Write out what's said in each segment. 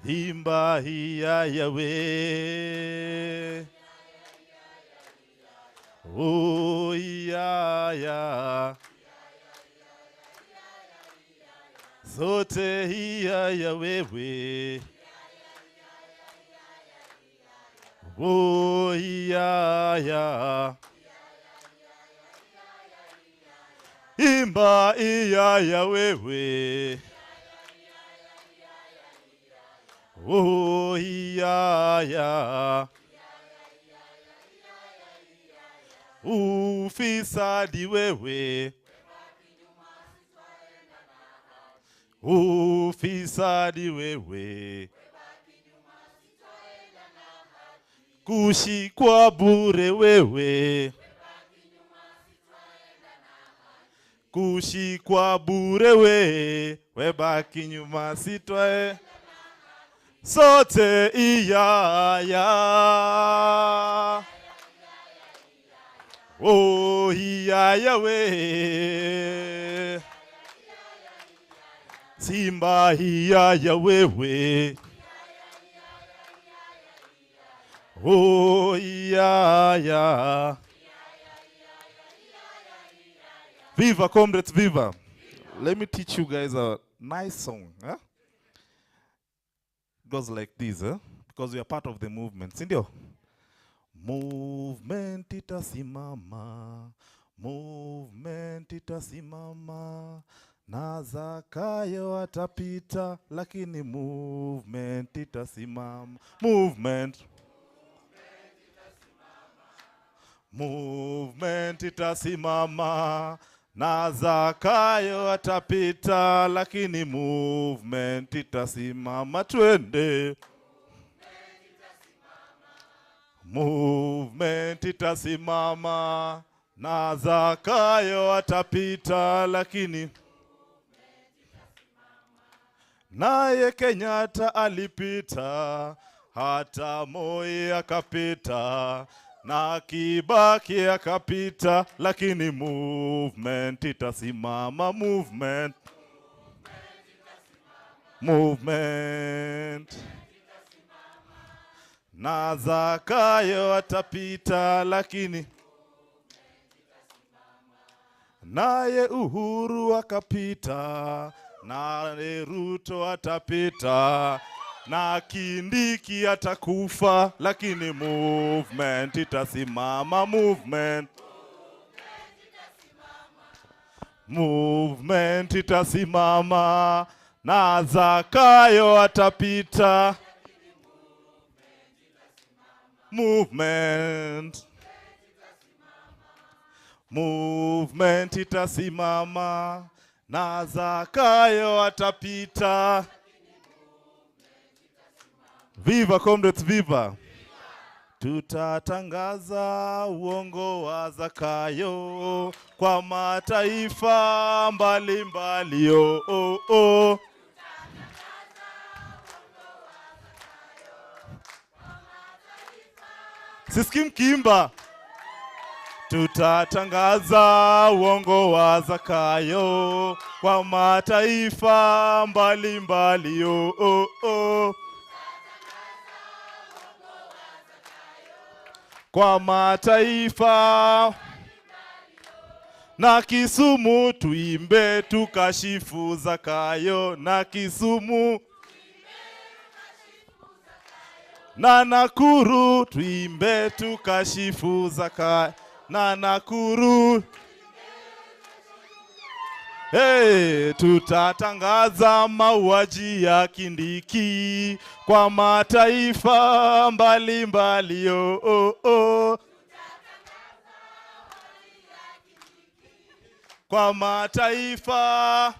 Imba hiya Yahweh. Oh ya. Zote hiya Yahweh. Oh ya. Imba hiya Yahweh. Oh ya. Ufisadi wewe. Ufisadi wewe. Kushikwa bure wewe. Kushikwa bure wewe. Webaki nyuma sitwae. Sote iya. Oh iya Yahweh. Simba iya Yahweh. Oh yeah. Viva comrades, viva. Let me teach you guys a nice song. Huh? It goes like this, because we are part of the movement. Sindio? Movement itasimama. Movement itasimama. Na Zakayo atapita, lakini movement itasimama. Movement itasimama. Na Zakayo atapita, lakini movement itasimama. Twende. Movement itasimama. Na Zakayo atapita, lakini naye Kenyatta alipita, hata Moi akapita, na Kibaki akapita, lakini movement itasimama. Movement. Na Zakayo atapita, lakini naye Uhuru akapita, na Ruto atapita, na Kindiki atakufa, lakini movement itasimama. Movement itasimama. Na Zakayo atapita. Movement itasimama. Na Zakayo atapita. Viva comrades, viva. Tutatangaza uongo wa Zakayo kwa mataifa mbalimbali. Sisikim kimba. Tutatangaza uongo wa Zakayo kwa mataifa mbalimbali. Kwa mataifa. Na Kisumu tuimbe tukashifu Zakayo. Na Kisumu. Na Nakuru tuimbe tukashifu Zakayo. Na Nakuru. Hey, tutatangaza mauaji ya Kindiki kwa mataifa mbalimbali. Kwa mataifa.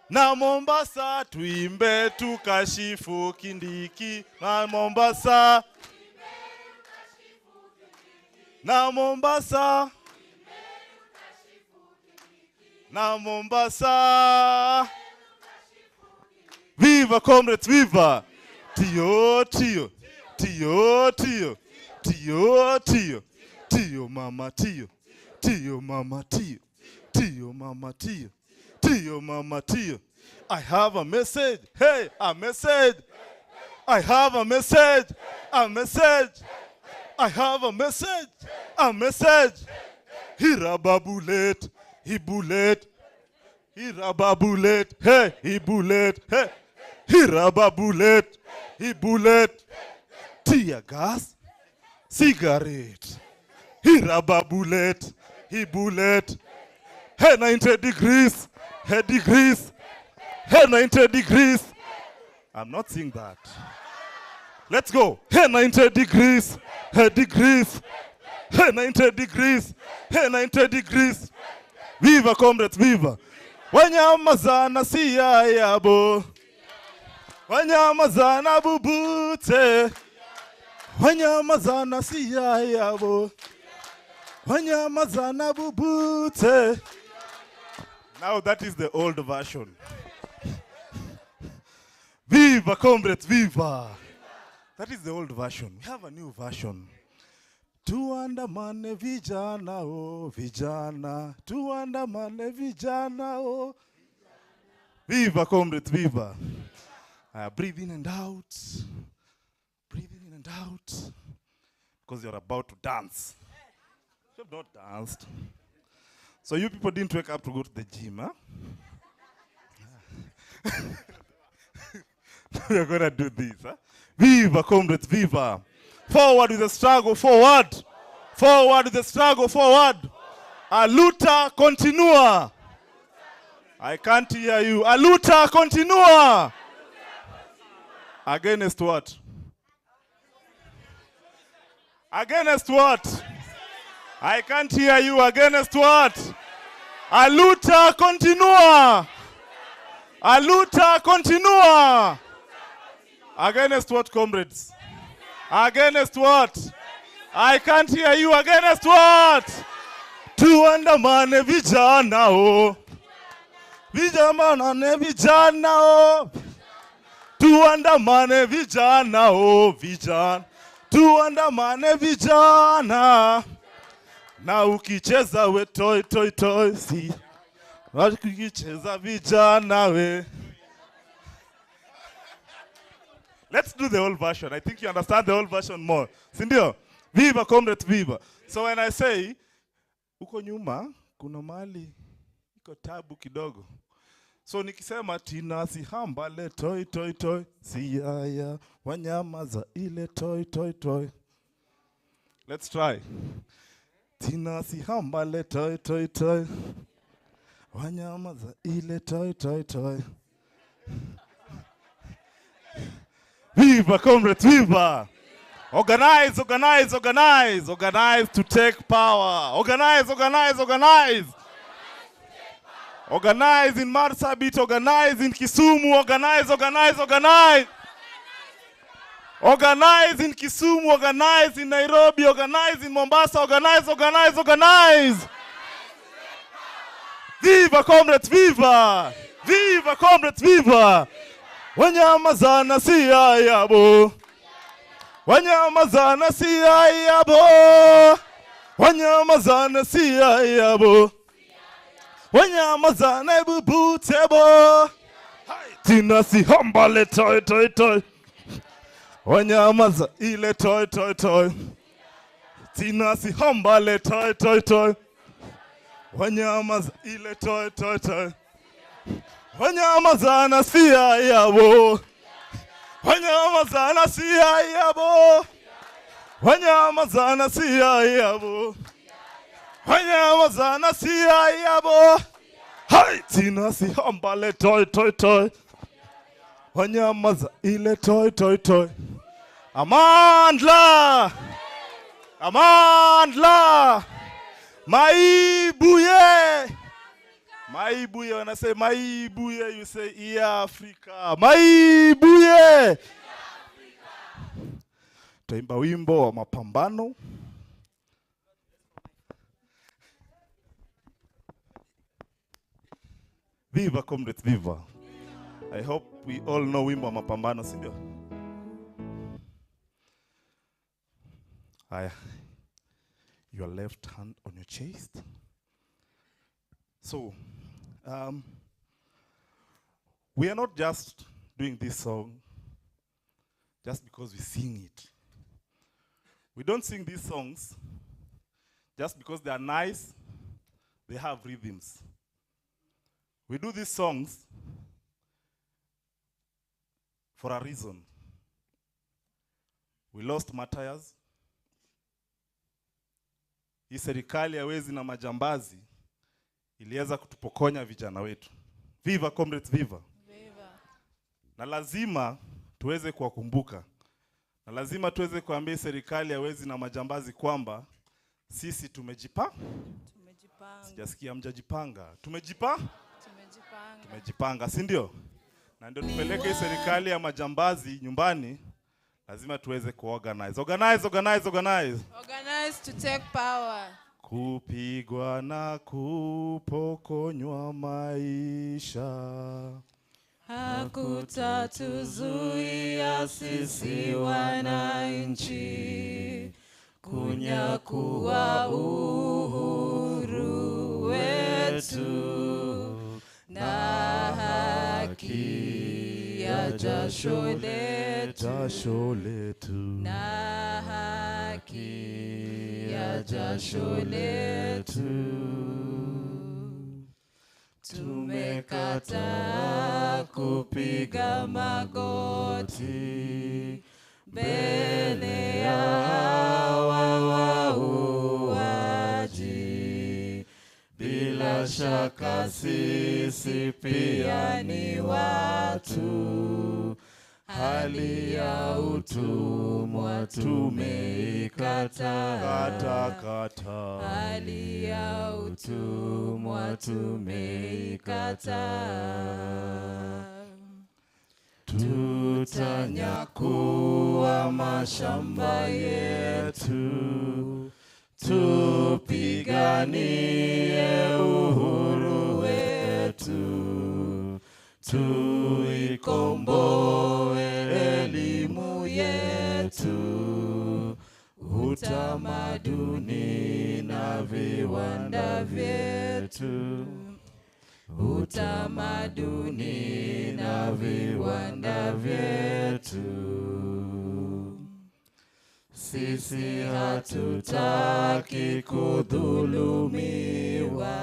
Na Mombasa tuimbe tukashifu Kindiki. Na Mombasa. Na Mombasa. Na Mombasa. Viva comrades, viva. Tio. Tio mama tio. Tio, mama, Tio. I have a message. Hey, a message. I have a message. A message. I have a message. A message. Hiraba bullet. He bullet. Hiraba bullet. Hey, he bullet. Hey. Hiraba bullet. He bullet. Tear gas. Cigarette. Hiraba bullet. He bullet. Hey, 90 degrees. Hey, degrees. Hey, 90 degrees. I'm not saying that. Let's go. Hey, 90 degrees. Hey, degrees. Hey, 90 degrees. Hey, 90 degrees. Viva, comrades, viva. Wanyamazana siya yabo. Wanyamazana bubute. Wanyamazana siya yabo. Wanyamazana bubute. Now that is the old version. Viva, comrades, viva. That is the old version. We have a new version. Tuandamane vijana o vijana. Tuandamane vijana o. Viva, comrades, viva. Breathe in and out. Breathe in and out. Because you're about to dance. You have not danced. So you people didn't wake up to go to the gym, huh? We're going to do this, huh? Viva, comrades, viva. Forward with the struggle, forward. Forward with the struggle, forward. A luta continua. I can't hear you. A luta continua. Against what? Against what? I can't hear you. Against what? A luta continua. A luta continua. Against what, comrades? Against what? I can't hear you. Against what? Tuandamane vijana o. Vijamane vijana o. Tuandamane vijana o. Vijana. Tuandamane vijana. Na ukicheza we toy toy toy si. Ukicheza vijana we. Let's do the whole version. I think you understand the whole version more. Sindio? Viva, comrades, viva. So when I say, uko nyuma, kuna mali, iko tabu kidogo. So nikisema, tina si hamba le toy toy toy, siyaya, wanyama za ile toy toy toy. Let's try. Tina si hamba le toy toy toy, wanyama za ile toy toy toy. Viva, comrades, viva! Organize, organize, organize. Organize to take power. Organize, organize, organize. Organize in Marsabit, organize in Kisumu, organize, organize, organize. Organize in Kisumu, organize in Nairobi, organize in Mombasa, organize, organize, organize. Viva, comrades, viva! Viva, comrades, viva! Wanyamazana siya yabo. Wanyamazana siya yabo. Wanyamazana siya yabo. Wanyamazana bubutebo. Tina si hambale toy toy toy. Wanyamaza ile toy toy toy. Tina si hambale toy toy toy. Wanyamaza ile toy toy toy. Wanyamazana siya yabo. Wanyamazana siya yabo. Wanyamazana siya yabo. Wanyamazana siya yabo. Hai, tina si hambale toy toy toy. Wanyamaza ile toy toy toy. Amandla. Amandla. Maibuye. Maibuye, when I say Maibuye, you say iya Africa. Maibuye. Taimba wimbo wa mapambano. Viva, comrades, viva. I hope we all know wimbo wa mapambano, sindio? Aya. Your left hand on your chest. So, We are not just doing this song just because we sing it. We don't sing these songs just because they are nice, they have rhythms. We do these songs for a reason. We lost martyrs. Hii serikali ya wezi na majambazi iliweza kutupokonya vijana wetu. Viva comrades, viva. Viva. Na lazima tuweze kuwakumbuka. Na lazima tuweze kuambia serikali ya wezi na majambazi kwamba sisi tumejipanga. Sijasikia mjajipanga. Tumejipanga, si ndio? Na ndio tupeleke serikali ya majambazi nyumbani. Lazima tuweze kuorganize. Organize to take power. Kupigwa na kupokonywa maisha hakutatuzuia sisi wananchi kunyakua uhuru wetu na haki ya jasho letu na haki ya jasho letu. Tumekataa kupiga magoti mbele ya wauaji. Bila shaka sisi pia ni watu, hali ya utumwa tumeikataa. Hali ya utumwa tumeikataa. Tutanyakua mashamba yetu, tupiganie uhuru wetu, tuikomboe elimu yetu, utamaduni na viwanda vyetu, utamaduni na viwanda vyetu. Sisi hatutaki kudhulumiwa,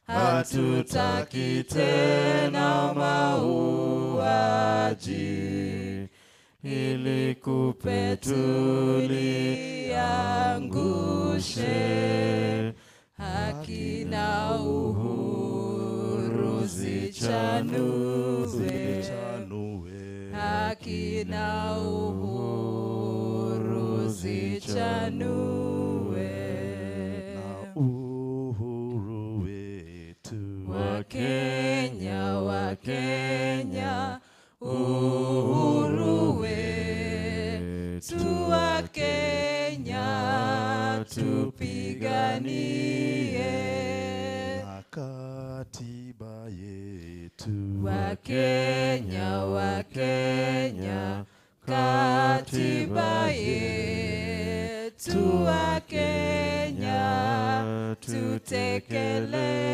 hatutaki tena mauaji, ili kupetuliangushe haki na uhuru zichanue, haki na uhuru zichanue. Na uhuru wetu Wakenya, uhuru wetu Wakenya, tupiganie na katiba yetu. Wakenya, katiba yetu Wakenya, tutekeleze.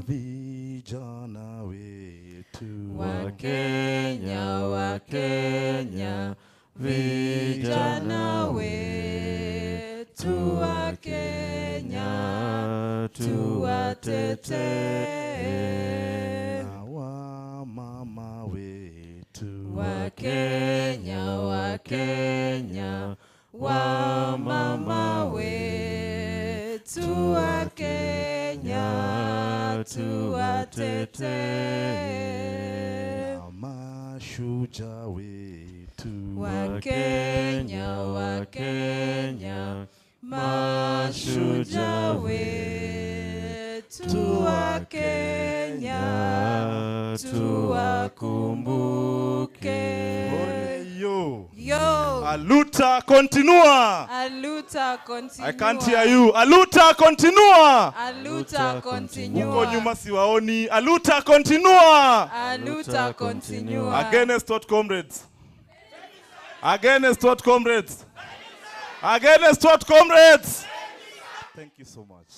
Vijana wetu Wakenya, vijana wetu Wakenya, tuwatetee. na wamama wetu Wakenya, wamama wetu Wakenya, tuwatetee. na mashujaa wetu Wakenya, mashujaa wetu Wakenya, tuwakumbuke. Yo. Aluta continua. Aluta continua. I can't hear you. Aluta continua. Aluta continua. Huko nyuma siwaoni. Aluta continua. Aluta continua. Against what, comrades? Against what, comrades? Against what, comrades? Thank you so much.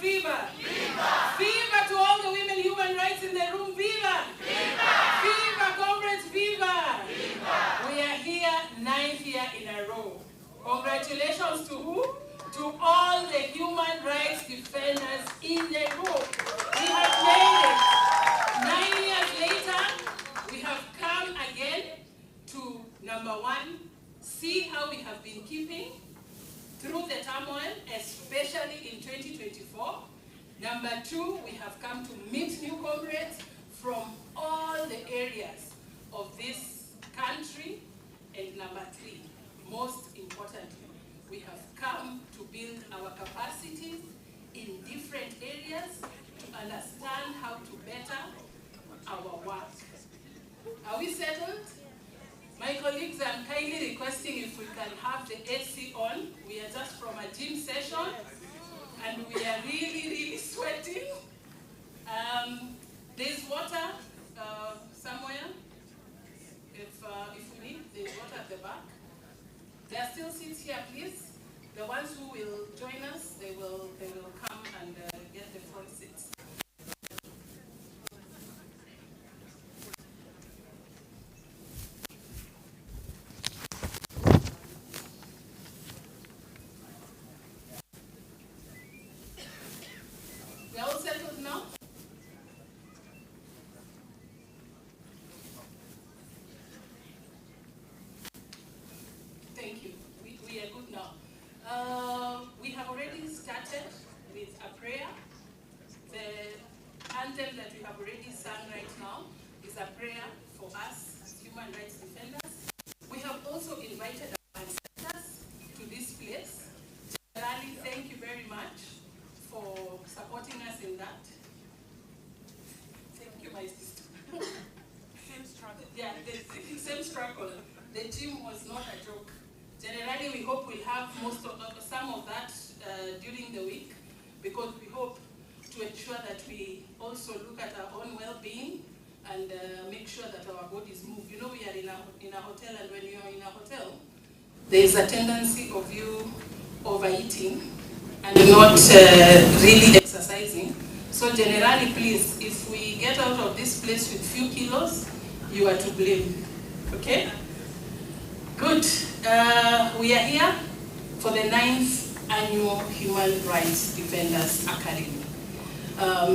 Viva! Viva! Viva to all the women human rights in the room. Viva! Viva! Viva, comrades, viva! Viva! We are here 9th year in a row. Congratulations to who? To all the human rights defenders in the room. We have made it. 9 years later, we have come again to number one, see how we have been keeping through the turmoil, especially in 2024. Number two, we have come to meet new comrades from all the areas of this country. And number three, most importantly, we have come to build our capacities in different areas to understand how to better our work. Are we settled? My colleagues, I'm kindly requesting if we can have the AC on. We are just from a gym session and we are really sweating. There's water somewhere. If we need, there's water at the back. There are still seats here, please. The ones who will join us, they will come and get the front seats. We are all settled now? Thank you. We are good now. We have already started with a prayer. The anthem that we have already sung right now is a prayer for us as human rights defenders. We have also invited our ancestors to this place. Generally, thank you very much for supporting us in that. Thank you, my sister. Same struggle. Yeah, the same struggle. The gym was not a joke. Generally, we hope we'll have some of that during the week, because we hope to ensure that we also look at our own well-being and make sure that our bodies move. You know, we are in a hotel, and when you are in a hotel, there is a tendency of you overeating and not really exercising. So generally, please, if we get out of this place with few kilos, you are to blame. Okay? Good. We are here for the 9th Annual Human Rights Defenders Academy.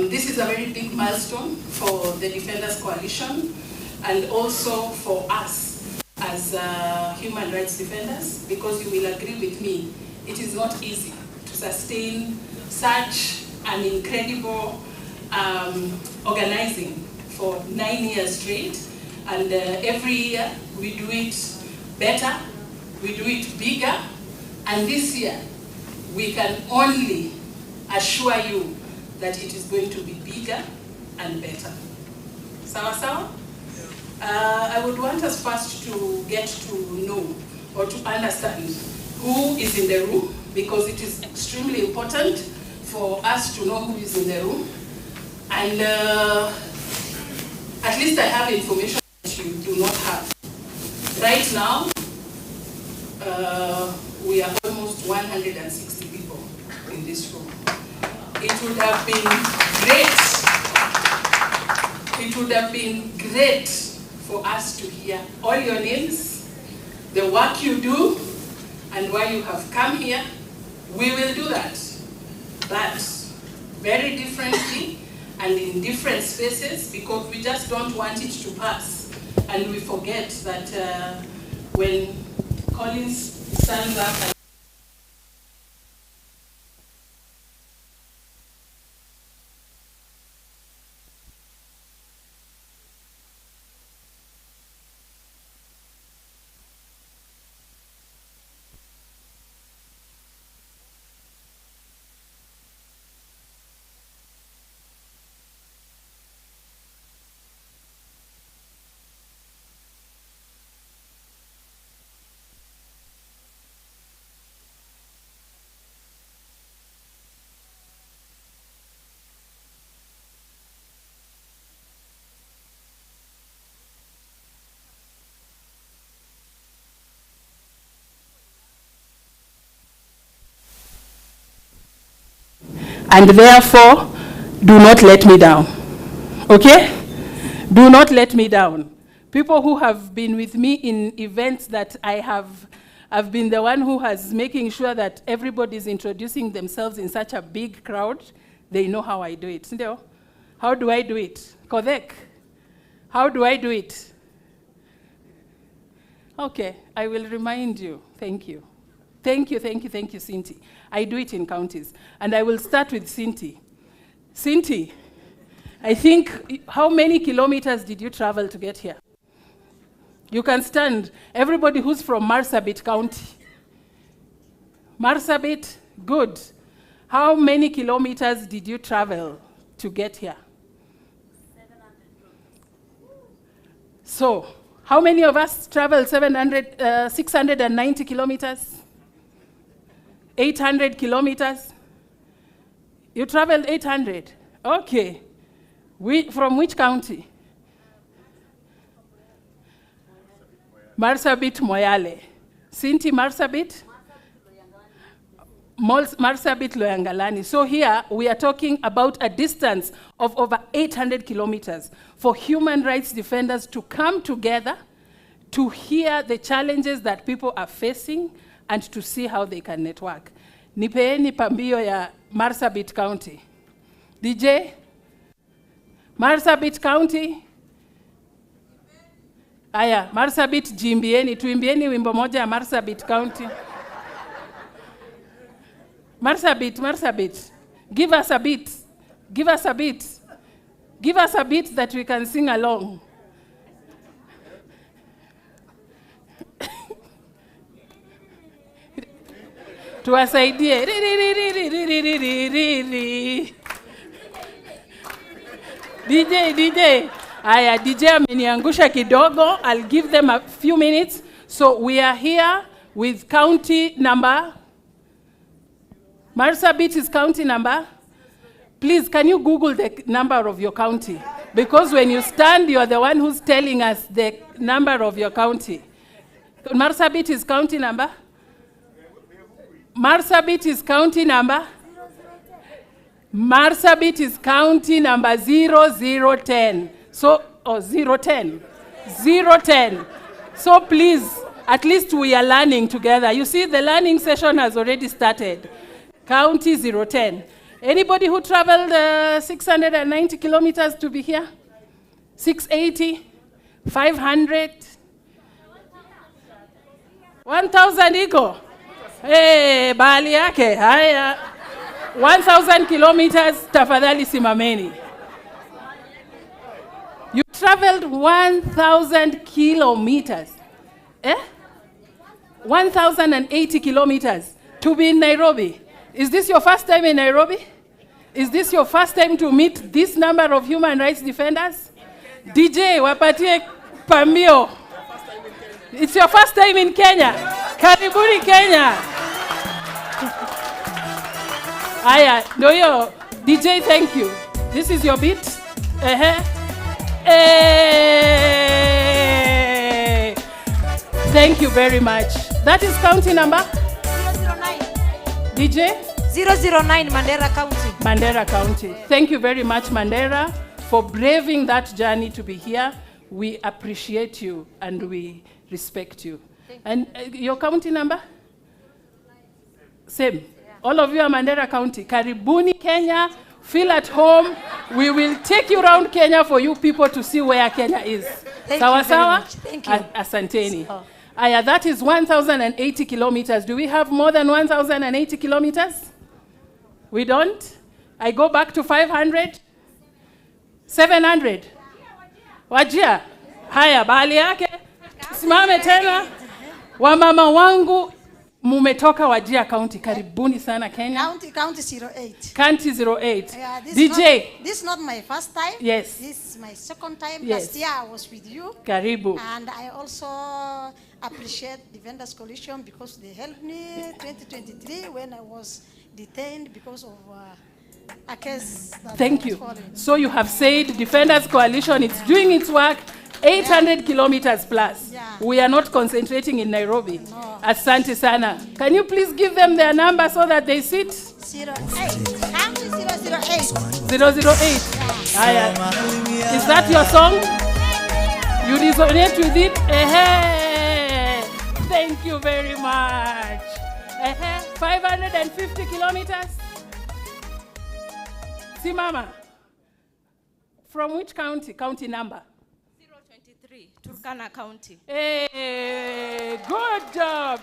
This is a very big milestone for the Defenders Coalition and also for us as human rights defenders, because you will agree with me, it is not easy to sustain such an incredible organizing for 9 years straight. And every year we do it better, we do it bigger, and this year we can only assure you that it is going to be bigger and better. Sawa sawa? I would want us first to get to know or to understand who is in the room, because it is extremely important for us to know who is in the room. And at least I have information that you do not have. Right now, we are almost 160 people in this room. It would have been great for us to hear all your names, the work you do, and why you have come here. We will do that, but very differently and in different spaces, because we just don't want it to pass. And we forget that when Collins stands up and and therefore, do not let me down. Okay? Do not let me down. People who have been with me in events that I've been the one who has making sure that everybody is introducing themselves in such a big crowd. They know how I do it. How do I do it? Kodek, how do I do it? Okay, I will remind you. Thank you. Thank you, Cinti. I do it in counties. And I will start with Cinti. Cinti, I think, how many kilometers did you travel to get here? You can stand. Everybody who's from Marsabit County. Marsabit, good. How many kilometers did you travel to get here? 700. So, how many of us traveled 690 kilometers? 800 kilometers? You traveled 800? Okay. From which county? Marsabit Moyale. Cinti Marsabit? Marsabit Loyangalani. So here we are talking about a distance of over 800 kilometers for human rights defenders to come together to hear the challenges that people are facing and to see how they can network. Nipeeni pambio ya Marsabit County. DJ? Marsabit County? Aya, Marsabit jimbieni, tuimbieni wimbo moja ya Marsabit County. Marsabit. Give us a beat. Give us a beat. Give us a beat that we can sing along. Tuwasaidie. DJ. Aya, DJ ameniangusha kidogo. I'll give them a few minutes. So we are here with county number. Marsabit is county number. Please, can you Google the number of your county? Because when you stand, you are the one who's telling us the number of your county. Marsabit is county number? Marsabit is county number? Marsabit is county number 0010. So, 010. 010. So please, at least we are learning together. You see, the learning session has already started. County 010. Anybody who traveled 690 kilometers to be here? 680? 500? 1,000 iko? Hey, bahali yake. Haya. 1,000 kilometers, tafadhali simameni. You traveled 1,000 kilometers. 1,080 kilometers to be in Nairobi. Is this your first time in Nairobi? Is this your first time to meet this number of human rights defenders? DJ, wapatie pambio. It's your first time in Kenya. Karibuni Kenya. Aya, Noyo, DJ, thank you. This is your beat. Hey. Thank you very much. That is county number? 009. DJ? 009, Mandera County. Mandera County. Thank you very much, Mandera, for braving that journey to be here. We appreciate you and we respect you. And your county number? Same. Yeah. All of you are Mandera County. Karibuni Kenya. Feel at home. We will take you around Kenya for you people to see where Kenya is. Sawa sawa? Thank you. Asanteni. Aya, that is 1,080 kilometers. Do we have more than 1,080 kilometers? We don't? I go back to 500? 700? Wajia? Haya, bahali yake. Simame tena. Wamama wangu, mumetoka Wajia County. Karibuni sana Kenya. County 08. County 08. Yeah, DJ. This is not my first time. Yes. This is my second time. Yes. Last year I was with you. Karibu. And I also appreciate Defenders Coalition because they helped me 2023 when I was detained because of a case that Thank was you. falling. So you have said Defenders Coalition is doing its work. 800 kilometers plus. Yeah. We are not concentrating in Nairobi. No. Asante sana. Can you please give them their number so that they sit? 08. County 008. 008. Aya. Is that your song? You resonate with it? Thank you very much. 550 kilometers. Simama. From which county? County number? 023, Turkana County. Hey, good job.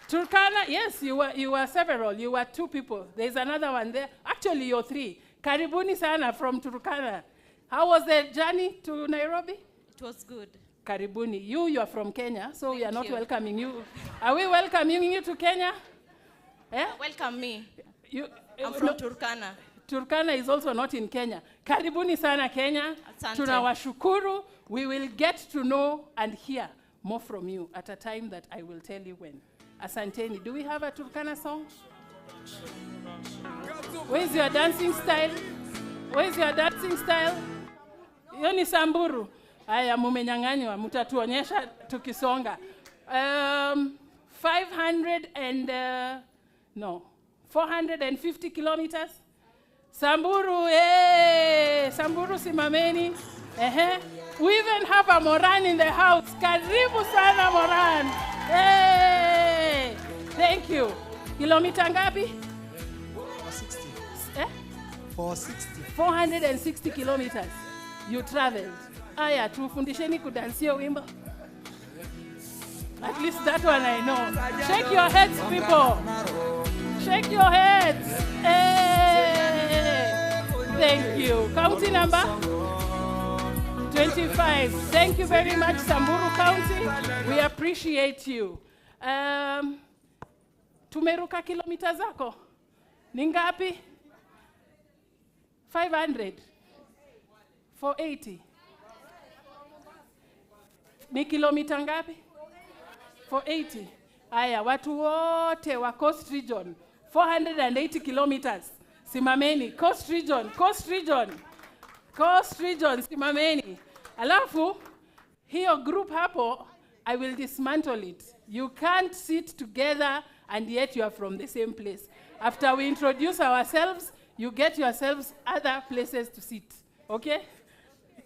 Turkana, yes, you were several. You were 2 people. There's another one there. Actually, you're 3. Karibuni sana from Turkana. How was the journey to Nairobi? It was good. Karibuni. You are from Kenya, so we are not you. welcoming you. Are we welcoming you to Kenya? Eh? Welcome me. You, I'm from Turkana. Turkana is also not in Kenya. Karibuni sana Kenya. Asante. Tunawashukuru. We will get to know and hear more from you at a time that I will tell you when. Asanteni. Do we have a Turkana song? Where's your dancing style? Where's your dancing style? Hiyo ni Samburu. Aya, mumenyang'anywa, mutatuonyesha tukisonga. 450 kilometers. Samburu, Samburu simameni. We even have a Moran in the house. Karibu sana Moran. Hey, thank you. Kilomita ngapi? 460. Eh? 460. 460 kilometers. You traveled. Aya, tufundisheni kudansio wimbo. At least that one I know. Shake your heads, people. Shake your heads. Hey. Thank you. County number? 25. Thank you very much, Samburu County. We appreciate you. Tumeruka kilomita zako? Ni ngapi? 500. 480. Ni kilomita ngapi? 480. Aya, watu wote wa Coast Region. 480 kilometers. Simameni. Coast Region. Coast Region. Coast Region. Simameni. Alafu, hiyo group hapo, I will dismantle it. You can't sit together and yet you are from the same place. After we introduce ourselves, you get yourselves other places to sit. Okay?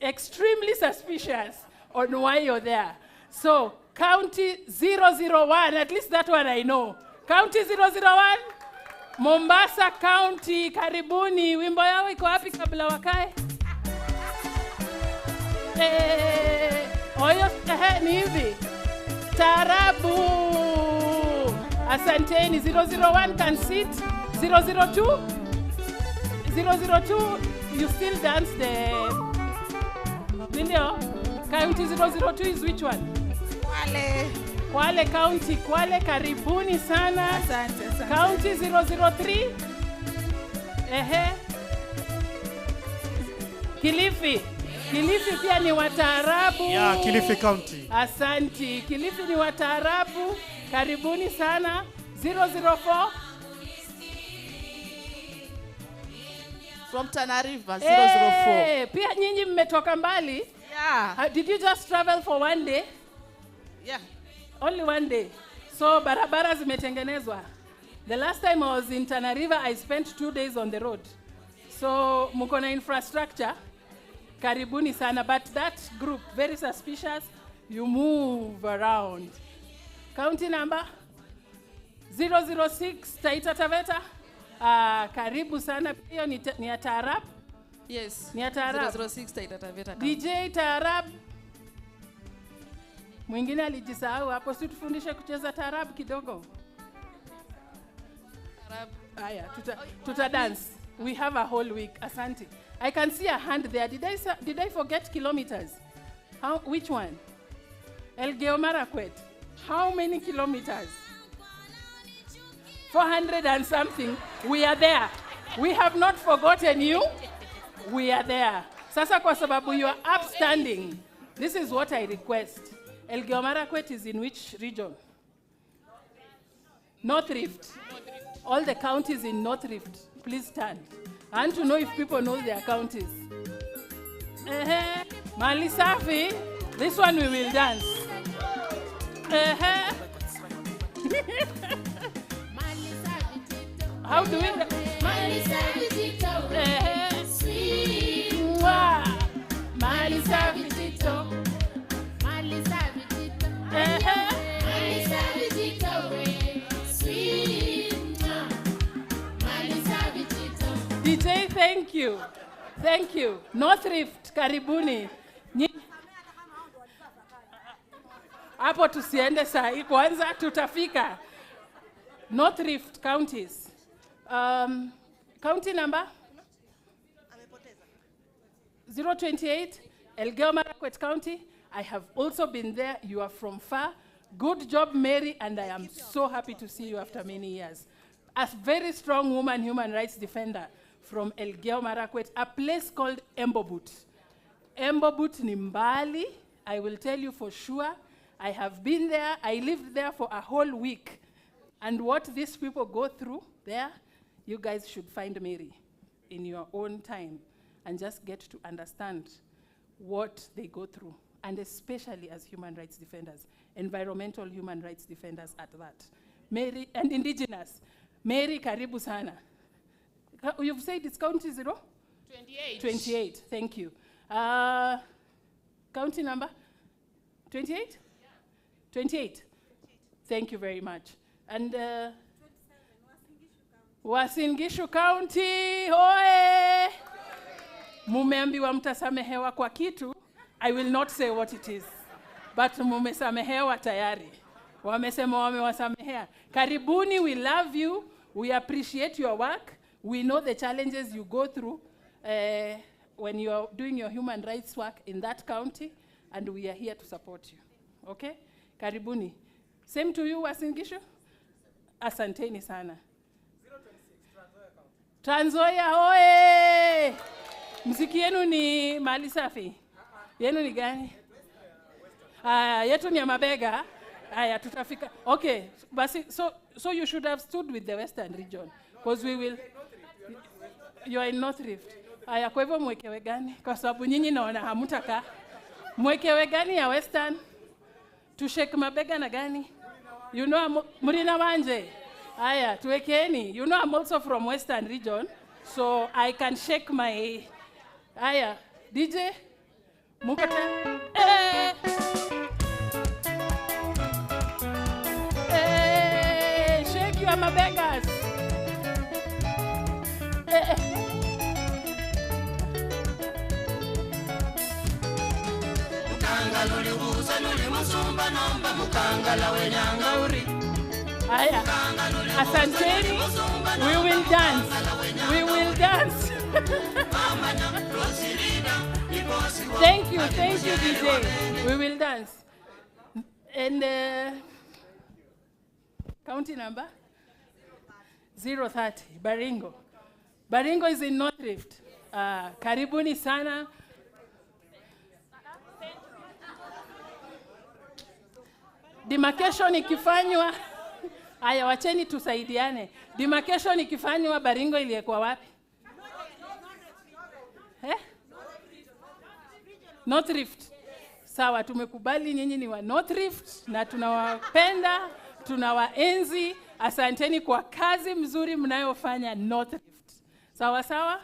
Extremely suspicious on why you're there. So, County 001, at least that one I know. County 001, Mombasa County, karibuni. Wimbo yao iko wapi kabla wakae? Oyo, ni hivi. Tarabu. Asanteni, 001 can sit. 002, 002, you still dance the... Ndio? County 002 is which one? Kwale County. Kwale, karibuni sana. Asante. County 003. Kilifi. Kilifi pia ni wataarabu. Yeah, Kilifi County. Asanti. Kilifi ni wataarabu. Karibuni sana. 004. From Tana River, 004. Hey, pia nyinyi mmetoka mbali? Yeah. Did you just travel for one day? Yeah. Only one day. So barabara zimetengenezwa. The last time I was in Tana River, I spent 2 days on the road. So muko na infrastructure. Karibuni sana. But that group, very suspicious. You move around. County number? 006, Taita Taveta. Karibu sana. Hiyo ni ya Taarab? Yes. Ni ya Taarab. 006 Taita Taveta. DJ Taarab. Mwingine alijisahau hapo, si tufundishe kucheza taarab kidogo. Taarab. Aya, tuta dance. We have a whole week. Asante. I can see a hand there. Did I forget kilometers? Which one? Elgeyo Marakwet. How many kilometers? 400 and something. We are there. We have not forgotten you. We are there. Sasa kwa sababu you are upstanding. This is what I request. Elgeyo Marakwet is in which region? North Rift. All the counties in North Rift, please stand. I want to know if people know their counties. Mali safi. This one we will dance. How do we? DJ, thank you. Thank you. North Rift, karibuni. Hapo tusiende saa hii kwanza tutafika. North Rift counties. County number 028, Elgeyo Marakwet County. I have also been there. You are from far. Good job, Mary, and I am so happy to see you after many years. A very strong woman, human rights defender from Elgeyo Marakwet, a place called Embobut. Embobut ni mbali, I will tell you for sure. I have been there. I lived there for a whole week. And what these people go through there, you guys should find Mary in your own time and just get to understand what they go through, and especially as human rights defenders, environmental human rights defenders at that. Mary, and indigenous. Mary, karibu sana. You've said it's county 0? 28. 28, thank you. County number? 28? Yeah. 28. Thank you very much. And 27, Uasin Gishu County, hoye! Mumeambiwa mtasamehewa kwa kitu. I will not say what it is, but mumesamehewa tayari. Wamesema wamewasamehea. Karibuni, we love you. We appreciate your work. We know the challenges you go through when you are doing your human rights work in that county, and we are here to support you. Okay? Karibuni. Same to you, Uasin Gishu. Asanteni sana. 026, Trans Nzoia, hoye! Mziki yenu ni mali safi? Yenu ni gani? Yetu ni ya mabega. Aya, tutafika. Okay, basi, so you should have stood with the Western region, because we will. You are in North Rift. Aya, kwa hivyo mwekewe gani? Kwa sababu nyinyi naona hamutaka. Mwekewe gani ya Western? Tushake mabega na gani? You know, Murina Wanje. Aya, tuwekeni. You know, I'm also from Western region, so I can shake my. Aya, DJ, mukata. Shake your mabegas. Mukangala uli buza nuli musumba nomba mukangala wenyangauri. Aya, asanteni. We will dance. We will dance. Thank you, DJ. We will dance. And county number 030, Baringo. Baringo is in North Rift. Karibuni sana. Demarcation ikifanywa. Aya, wacheni tusaidiane. Demarcation ikifanywa, Baringo iliyekuwa wapi? North Rift. Sawa, tumekubali nyinyi ni wa North Rift na tunawapenda, tunawaenzi. Asanteni kwa kazi mzuri mnayofanya North Rift. Sawa sawa?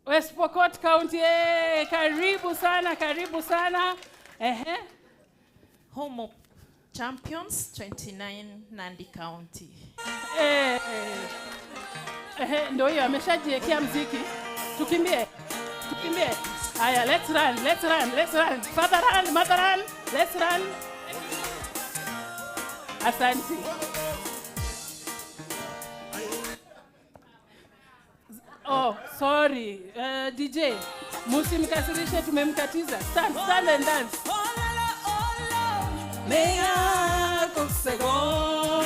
West Pokot County, karibu sana, karibu sana. Home of Champions, 29, Nandi County. Ndio hiyo ameshajiwekea mziki. Tukimbie. Aya, let's run. Father run, mother run. Let's run. Asante. Oh, sorry. DJ, musimkasirishe, tumemkatiza. Stand and dance. Mea kusego.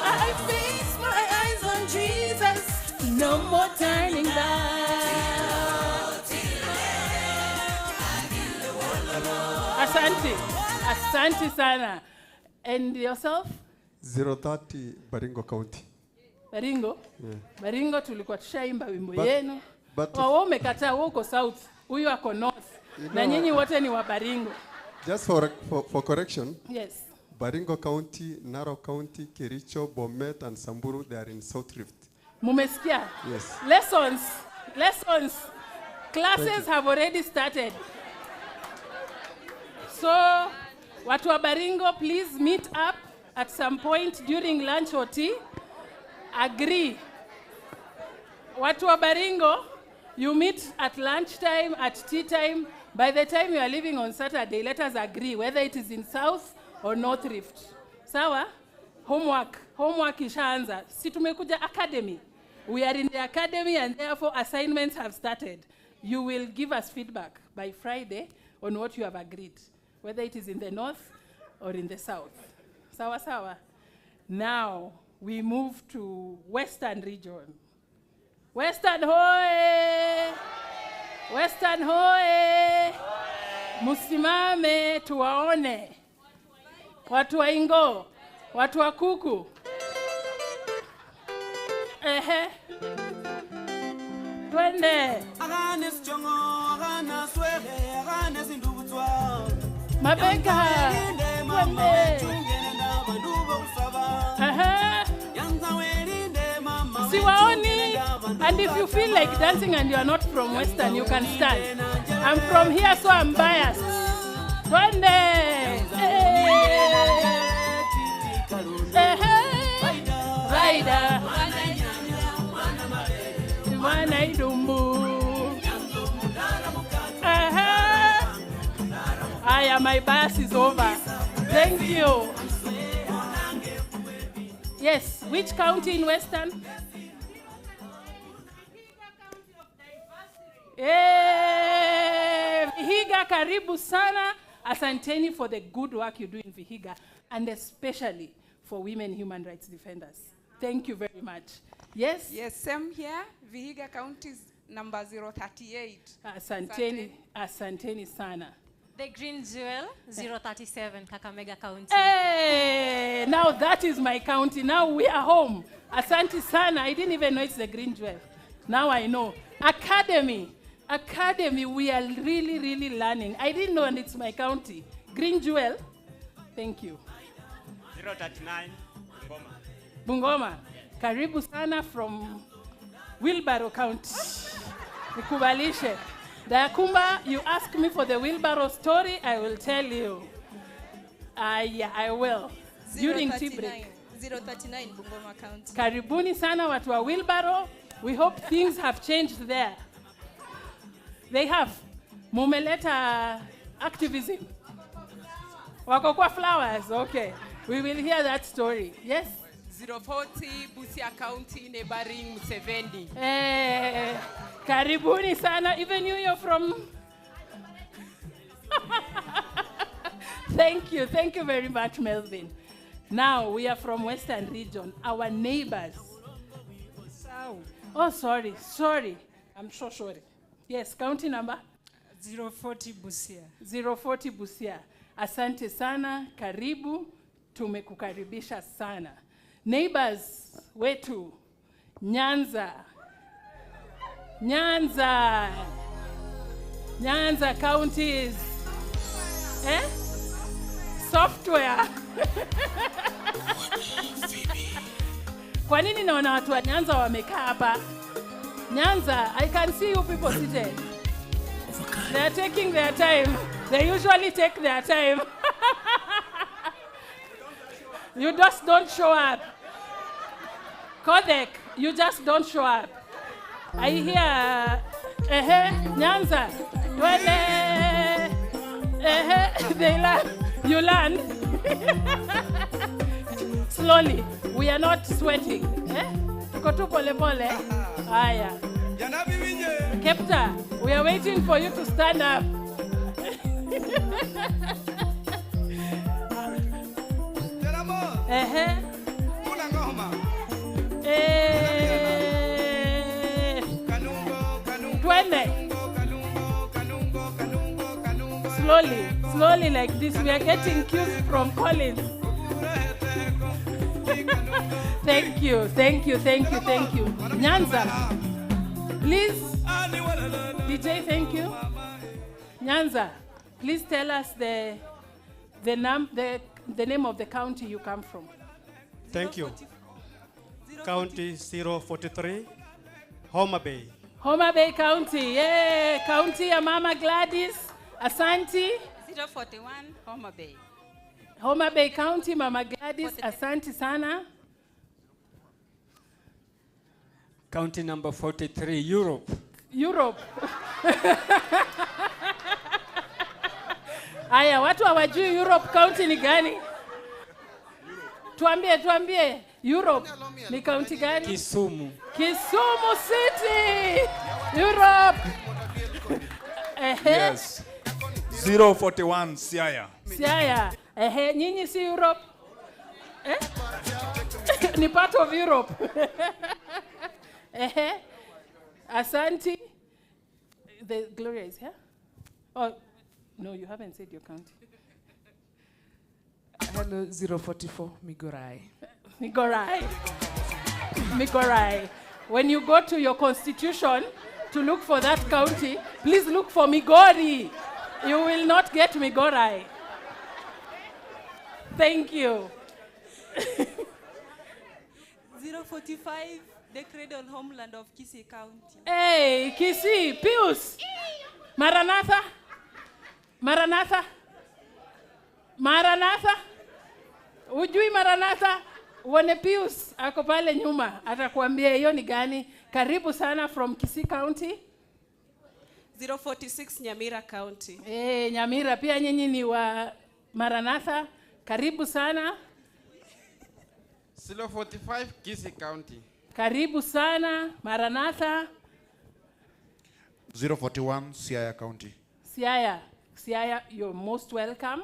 I fix my eyes on Jesus. No more turning back. Asante sana. And yourself? 030, Baringo County. Baringo? Yeah. Baringo tulikuwa tushaimba wimbo But- yenu. but- Wewe umekataa, wewe uko south. Huyu ako north. You Na know, nyinyi wote ni wa Baringo. Just for correction, Yes. Baringo County, Narok County, Kericho, Bomet, and Samburu, they are in South Rift. Mumesikia? Yes. Lessons. Classes Thank you. have already started. So, watu wa Baringo, please meet up at some point during lunch or tea. Agree. Watu wa Baringo, you meet at lunchtime, at tea time. By the time you are leaving on Saturday, let us agree whether it is in South or North Rift. Sawa? Homework ishaanza. Si tumekuja academy. We are in the academy and therefore assignments have started. You will give us feedback by Friday on what you have agreed, whether it is in the north or in the south. Sawa sawa. Now we move to Western region. Western hoye! Western hoye! Musimame tuwaone. Watu wa Ingo, watu wa Kuku. Ehe. Twende. Agane sichongo, agana swele, agane zindubutswa. Mabeka. Twende mama, Twende. chungene na bandubo usaba. Ehe. Yanza welinde mama, Siwaoni. And if you feel like dancing and you are not from Western, you can stand. I'm from here, so I'm biased. Twende. Rider. Mwana idumbu. Aya, my bus is over. Thank you. Yes, which county in Western? Vihiga, karibu sana. Asanteni for the good work you do in Vihiga, and especially for women human rights defenders. Thank you very much. Yes? Yes, same here. Vihiga County is number 038. Asanteni sana. The Green Jewel, 037, Kakamega County. Hey, now that is my county. Now we are home. Asante sana. I didn't even know it's the Green Jewel. Now I know. Academy, we are really, really learning. I didn't know, and it's my county. Green Jewel. Thank you. 039, Bungoma. Bungoma. Karibu sana from Wheelbarrow County. Nikubalishe. Dayakumba, you ask me for the wheelbarrow story, I will tell you. Yeah, I will. During tea break. 039 Bungoma County. Karibuni sana watu wa wheelbarrow. We hope things have changed there. They have. Mumeleta activism. Wako kwa flowers, okay. We will hear that story. Yes? 040 Busia County, neighboring Museveni. Karibuni sana. Even you're from... Thank you very much, Melvin. Now, we are from Western region. Our neighbors. Oh, sorry. I'm so sorry. Yes, county number? 040 Busia. 040 Busia. Asante sana, karibu, tumekukaribisha sana. Neighbors wetu, Nyanza counties. Software. Kwa nini naona watu wa Nyanza wamekaa hapa? Nyanza, I can see you people seated. They are taking their time. They usually take their time. You just don't show up. Kodek, you just don't show up. I hear, Nyanza, they learn. You learn. Slowly. We are not sweating. Tuko tu pole pole. Aya. Kepta, we are waiting for you to stand up. Twende. Slowly like this. We are getting cues from Collins. Thank you, thank you, thank you, thank you. Nyanza, please. DJ, thank you. Nyanza, please tell us the name of the county you come from. Thank you. County 043, Homa Bay. Homa Bay County, yeah. County ya Mama Gladys, Asante. 041, Homa Bay. Homa Bay County, Mama Gladys, Asante sana. County number 43, Europe. Europe. Aya, watu hawajui Europe County ni gani? Tuambie. Europe ni county gani? Kisumu. Kisumu City. Europe. Yes. 041 Siaya. Siaya. Nyinyi si Europe? Ni part of Europe. Asante. The Gloria is here? Oh, no, you haven't said your county. Hello, 044, Migorai. Migorai. When you go to your constitution to look for that county, please look for Migori. You will not get Migorai. Thank you. 045, the cradle homeland of Kisii County. Hey, Kisii, Pius. Maranatha. Ujui Maranatha? Uone Pius ako pale nyuma atakwambia hiyo ni gani. Karibu sana from Kisii County. 046, Nyamira County. Nyamira pia nyinyi ni wa Maranatha. Karibu sana. 045, Kisii County. Karibu sana Maranatha. 041 Siaya County. Siaya, you're most welcome.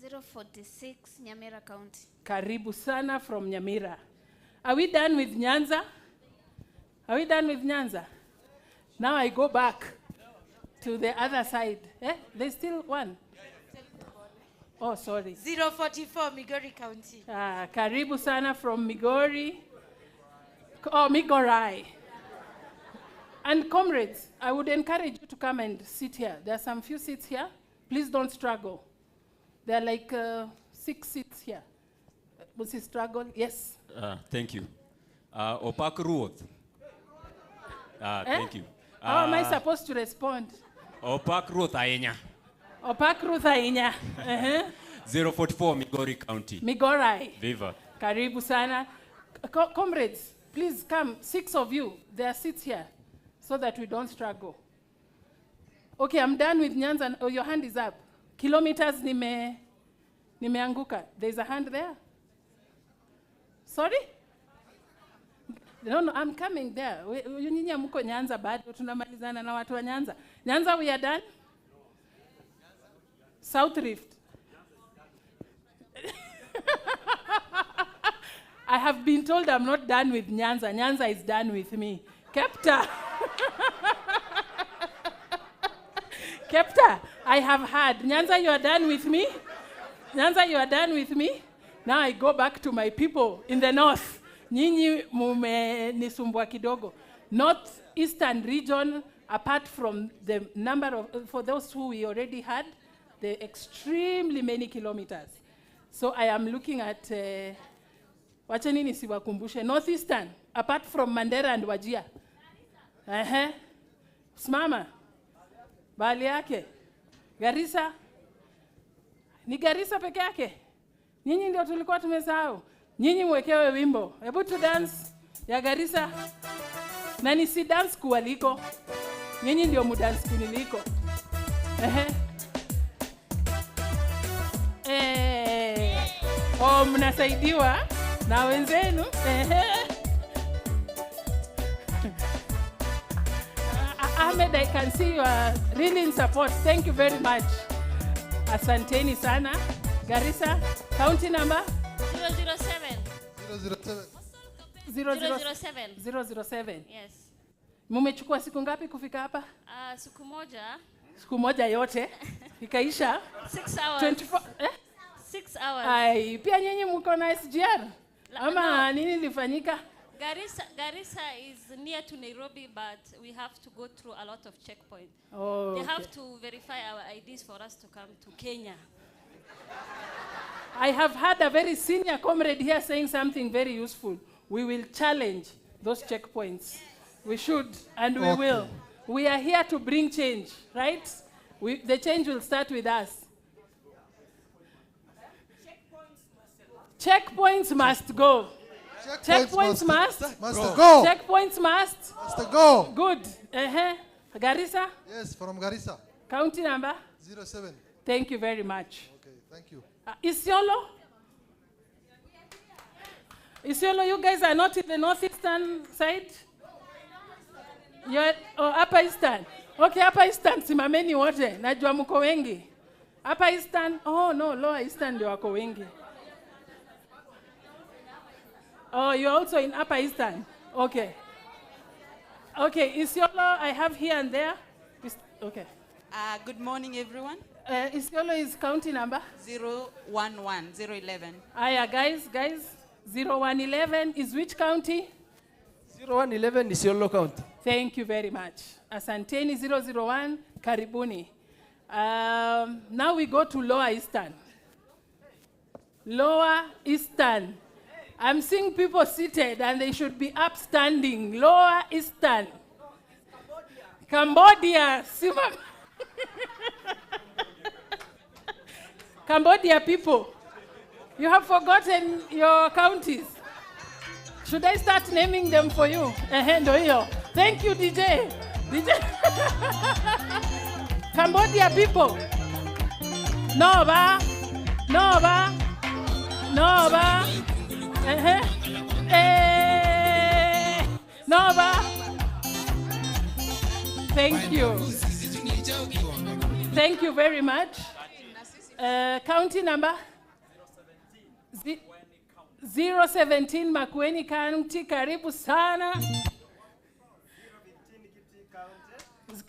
046, Nyamira County. Karibu sana from Nyamira. Are we done with Nyanza? Now I go back to the other side. There's still one. Oh, sorry. 044, Migori County. Karibu sana from Migori. Oh, Migorai. And comrades, I would encourage you to come and sit here. There are some few seats here. Please don't struggle. There are like 6 seats here. Was he struggle? Yes. Thank you. Opak Ruoth. Thank you. How am I supposed to respond? Opak Ruoth Aenya. Opak Ruoth Aenya. 044 Migori County. Migorai. Viva. Karibu sana. Comrades, please come. 6 of you. There are seats here so that we don't struggle. Okay, I'm done with Nyanza. Oh, your hand is up. Kilometers nimeanguka. There's a hand there. Sorry? No, I'm coming there. Nyinyi mko Nyanza bado tunamalizana na watu wa Nyanza. Nyanza, we are done? South Rift. I have been told I'm not done with Nyanza. Nyanza is done with me. Kepta. Kepta, I have heard. Nyanza, you are done with me? Now I go back to my people in the north. Nyinyi mumenisumbua kidogo. Northeastern region, apart from the number of, for those who we already had, the extremely many kilometers. So I am looking at, wacha nini siwakumbushe, Northeastern, apart from Mandera and Wajir. Simama. Bali yake. Garissa. Ni Garissa peke yake. Nyinyi ndio tulikuwa tumesahau. Nyinyi mwekewe wimbo. Hebu tu dance ya Garissa. Na nisi dance kuwaliko. Nyinyi ndio mudance kuniliko. Oh, mnasaidiwa na wenzenu. Ahmed, I can see you are really in support. Thank you very much. Asanteni sana. Garissa, county number? 007. 007. Yes. Mumechukua siku ngapi kufika hapa? Siku moja. Siku moja yote. Ikaisha? 6 hours. 24, 6 hours. Ai, pia nyinyi mko na SGR? Ama nini lifanyika? Garissa is near to Nairobi, but we have to go through a lot of checkpoints. Oh, they have to verify our IDs for us to come to Kenya. I have had a very senior comrade here saying something very useful. We will challenge those checkpoints. We should, and we will. We are here to bring change, right? The change will start with us. Checkpoints must go. Checkpoints must go. Checkpoints must go. Good. Garissa? Yes, from Garissa. County number? 07. Thank you very much. Okay, thank you. Isiolo? Isiolo, you guys are not in the northeastern side? You're Upper Eastern. Okay, Upper Eastern, simameni wote. Najua mko wengi. Upper Eastern, oh no, Lower Eastern ndio wako wengi. Oh, you're also in Upper Eastern. Okay. Okay, Isiolo, I have here and there. Okay. Good morning, everyone. Isiolo is county number? 011. Aya, guys. 0111 is which county? 0111 is Isiolo County. Thank you very much. Asanteni 001, karibuni. Now we go to Lower Eastern. Lower Eastern. I'm seeing people seated and they should be upstanding. Lower Eastern. Cambodia. Cambodia people. You have forgotten your counties. Should I start naming them for you? Thank you, DJ. Cambodia people. Nova. Nova. Thank you. Thank you very much. County number? 017 Makueni County, karibu sana.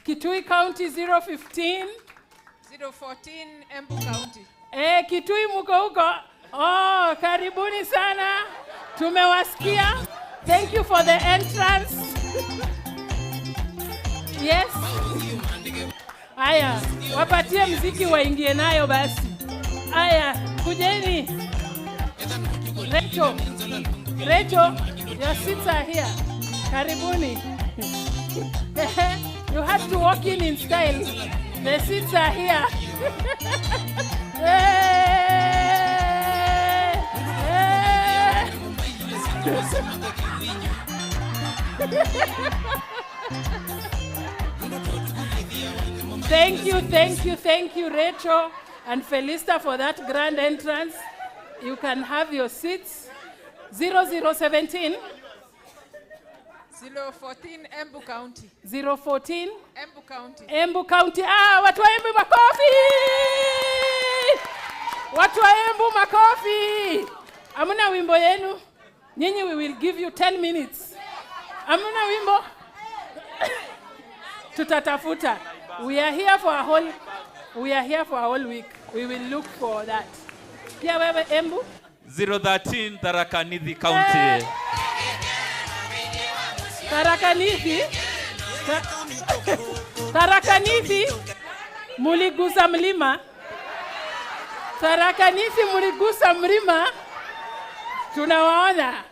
Kitui County 015. 014 Embu County. Kitui muko huko. Oh, karibuni sana. Tumewasikia. Thank you for the entrance. Yes. Aya, wapatie mziki waingie nayo basi. Aya, kujeni. Rachel, your seats are here. Karibuni. You have to walk in style. The seats are here. Thank you, Rachel and Felista for that grand entrance. You can have your seats. 0017. 014 Embu County. 014 Embu County. Embu County. Watu wa Embu makofi! Watu wa Embu makofi! Amuna wimbo yenu? Nyinyi, we will give you 10 minutes. Amuna wimbo? Tutatafuta. We are here for a whole week. We will look for that. Pia wewe Embu? 013 Tharaka Nithi County. Tharaka Nithi muligusa mlima. Tharaka Nithi muligusa mlima.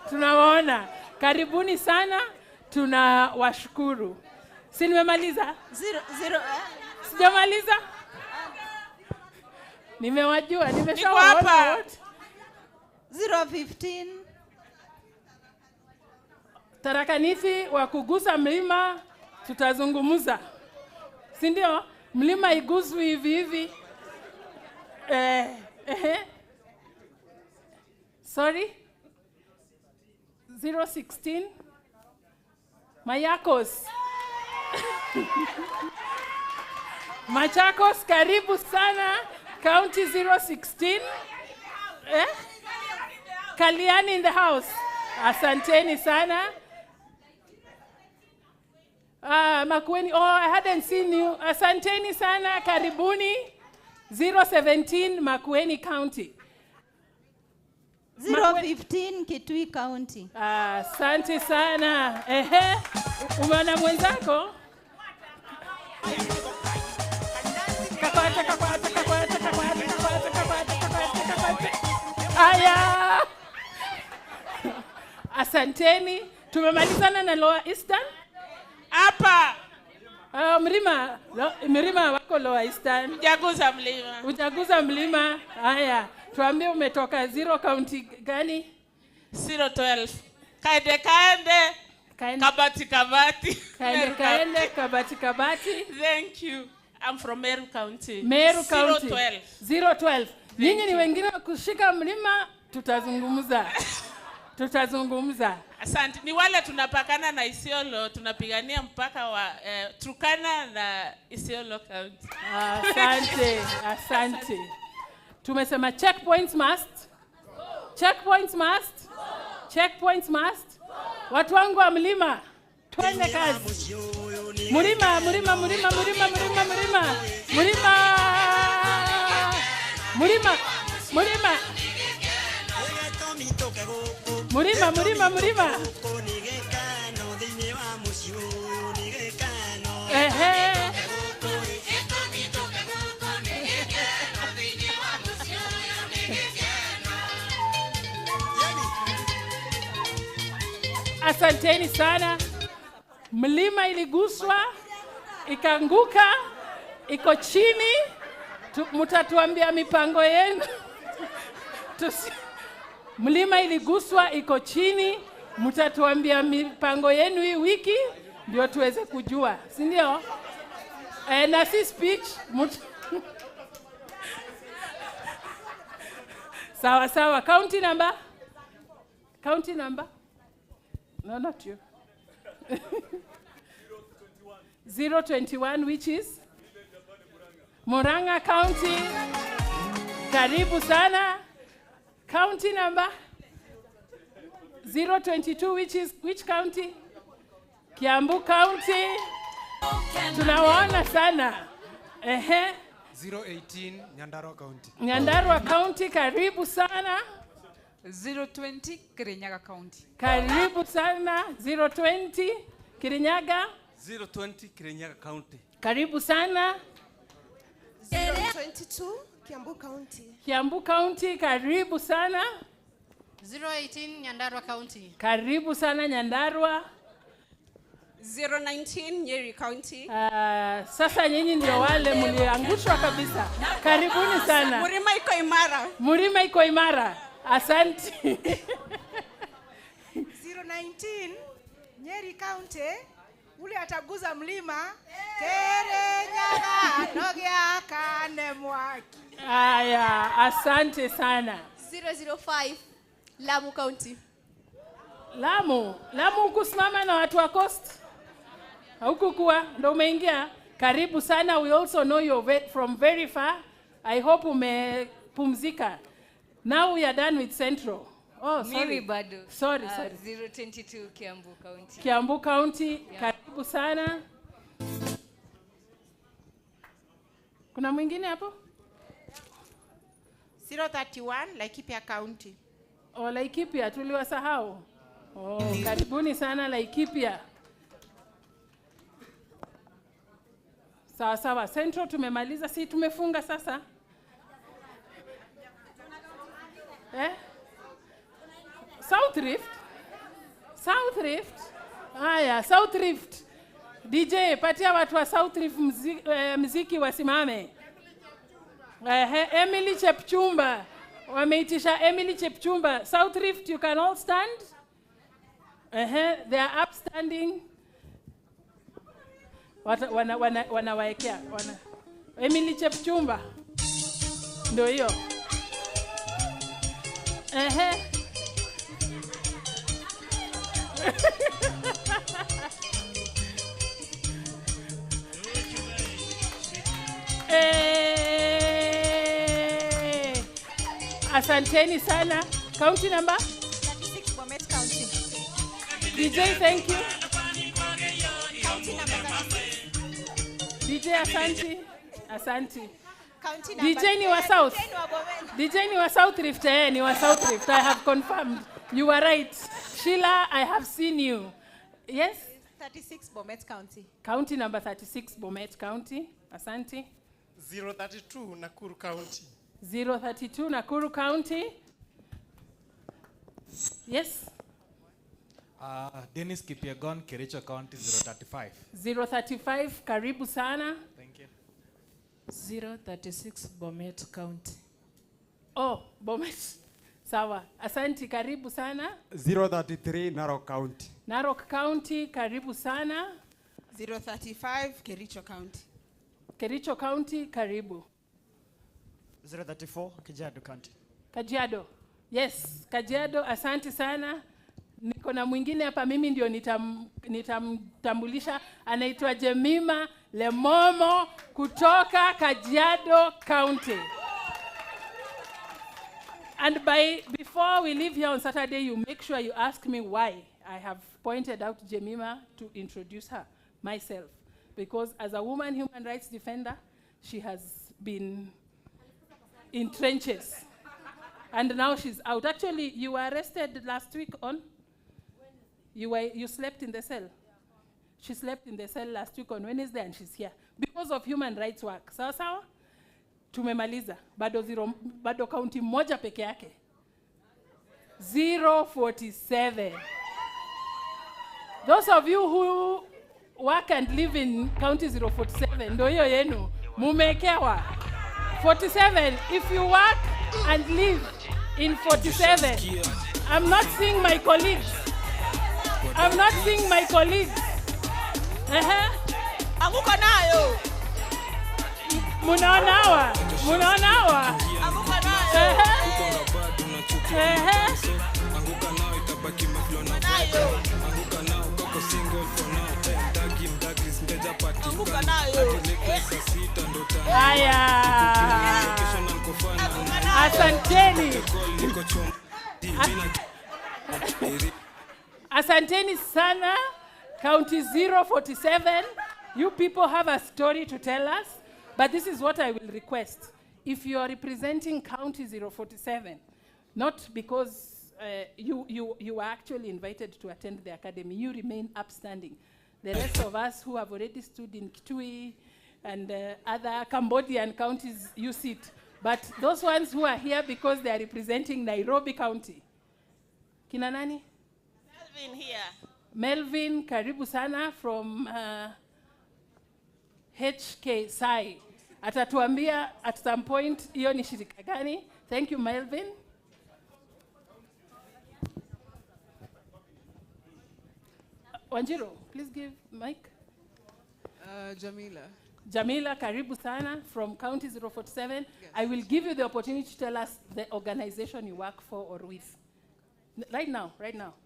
Tunawaona. Karibuni sana. Tunawashukuru. Si nimemaliza? Sijamaliza? Nimewajua, nimeshawaona wote. 015 Tharaka Nithi wa kugusa mlima tutazungumuza. Si ndio? Mlima iguswi hivi. Sorry? 016 Mayakos. Machakos, karibu sana. County 016. Kaliani in the house. Asanteni sana. Makueni, I hadn't seen you. Asanteni sana, karibuni. 017 Makueni County. 015 Kitui County. Asante sana. Ehe. Umeona mwenzako? Aya. Asanteni. Tumemalizana na Lower Eastern. Hapa. Mlima wako Lower Eastern. Ujaguza mlima. Haya. Tuambie umetoka 0 county gani? 012. Kaende. Kabati. Kaende, kabati. Thank you. I'm from Meru County. Meru County. 012. Nyinyi ni wengine wa kushika mlima, tutazungumza. Asante. Ni wale tunapakana na Isiolo, tunapigania mpaka wa Turkana na Isiolo County. Asante. Tumesema checkpoints must. Watu wangu wa mlima, twende kazi. Mlima. Ehe. Asanteni sana. Mlima iliguswa, ikaanguka, iko chini. Mtatuambia mipango yenu. Mlima iliguswa, iko chini. Mtatuambia mipango yenu hii wiki ndio tuweze kujua, si ndio? Na si speech. Sawa. County number? No, not you. 021, which is? Murang'a County. Karibu sana. County number? 022, which county? Kiambu County. Tunawaona sana. 018, Nyandarua County. Nyandarua County, karibu sana. 020, Kirinyaga County. Karibu sana. 020, Kirinyaga. 020, Kirinyaga County. Karibu sana. 022, Kiambu County. Kiambu County, karibu sana. 018, Nyandarua County. Karibu sana Nyandarua. 019, Nyeri County. Sasa nyinyi ndio wale mliangushwa kabisa. Karibuni sana. Mlima iko imara. Asante. 019, Nyeri County. Ule ataguza mlima. Kirinyaga nogya kane mwaki. Aya, asante sana. 005, Lamu County. Lamu kusimama na watu wa Coast. Haukukuwa ndo umeingia. Karibu sana. We also know you're from very far. I hope umepumzika. Now we are done with Central. Oh, sorry. Mimi bado. Sorry. 022 Kiambu County. Kiambu County, karibu sana. Kuna mwingine hapo? 031, Laikipia County. Laikipia tuliwasahau. Karibuni sana Laikipia. Sawa. Central tumemaliza, si tumefunga sasa? South Rift. Haya, South Rift. DJ, patia watu wa South Rift mziki wasimame. Emily Chepchumba. Wameitisha Emily Chepchumba. South Rift, you can all stand. They are upstanding. Wanawaekea. Emily Chepchumba. Ndio hiyo. Asanteni sana. County number? 36, Bomet County. DJ, thank you. County number 36. DJ, asante. County number. DJ ni wa South. DJ ni wa Bomet. DJ ni wa South Rift, ni wa South Rift. I have confirmed. You were right. Sheila, I have seen you. Yes? 36 Bomet County. County number 36, Bomet County. Asante. 032 Nakuru County. 032 Nakuru County. Yes? Dennis Kipyegon, Kericho County, 035. 035, karibu sana. Thank you. 036 Bomet County. Oh, Bomet. Sawa. Asante, karibu sana. 033 Narok County. Narok County, karibu sana. 035 Kericho County. Kericho County, karibu. 034 Kajiado County. Kajiado. Yes, Kajiado, asante sana. Niko na mwingine hapa, mimi ndio nitamtambulisha. Anaitwa Jemima Lemomo kutoka Kajiado County. And before we leave here on Saturday, you make sure you ask me why I have pointed out Jemima to introduce her, myself. Because as a woman human rights defender, she has been in trenches. And now she's out. Actually, you were arrested last week on? You slept in the cell. She slept in the cell last week on Wednesday and she's here. Because of human rights work. Sawa sawa? Tumemaliza. Bado county moja peke yake. 047. Those of you who work and live in county 047, ndo hiyo yenu. Mumekewa. 47, if you work and live in 47, I'm not seeing my colleagues. I'm not seeing my colleagues. Amuka nayo. Munaonawa. Munaonawa. Amuka nayo. Anguka nao itabaki maflona nayo. Anguka nao koko single for now. Dagi mdagris mteja party. Anguka nayo. Aya. Asanteni. Asanteni sana. County 047. You people have a story to tell us, but this is what I will request. If you are representing County 047, not because you were actually invited to attend the academy, you remain upstanding. The rest of us who have already stood in Kitui and other Cambodian counties, you sit. But those ones who are here because they are representing Nairobi County. Kina nani? Melvin here. Melvin, karibu sana from HK Sai. Atatuambia at some point hiyo ni shirika gani. Thank you, Melvin. Wanjiro, please give mic. Jamila. Jamila, karibu sana from County 047. Yes. I will give you the opportunity to tell us the organization you work for or with. Right now.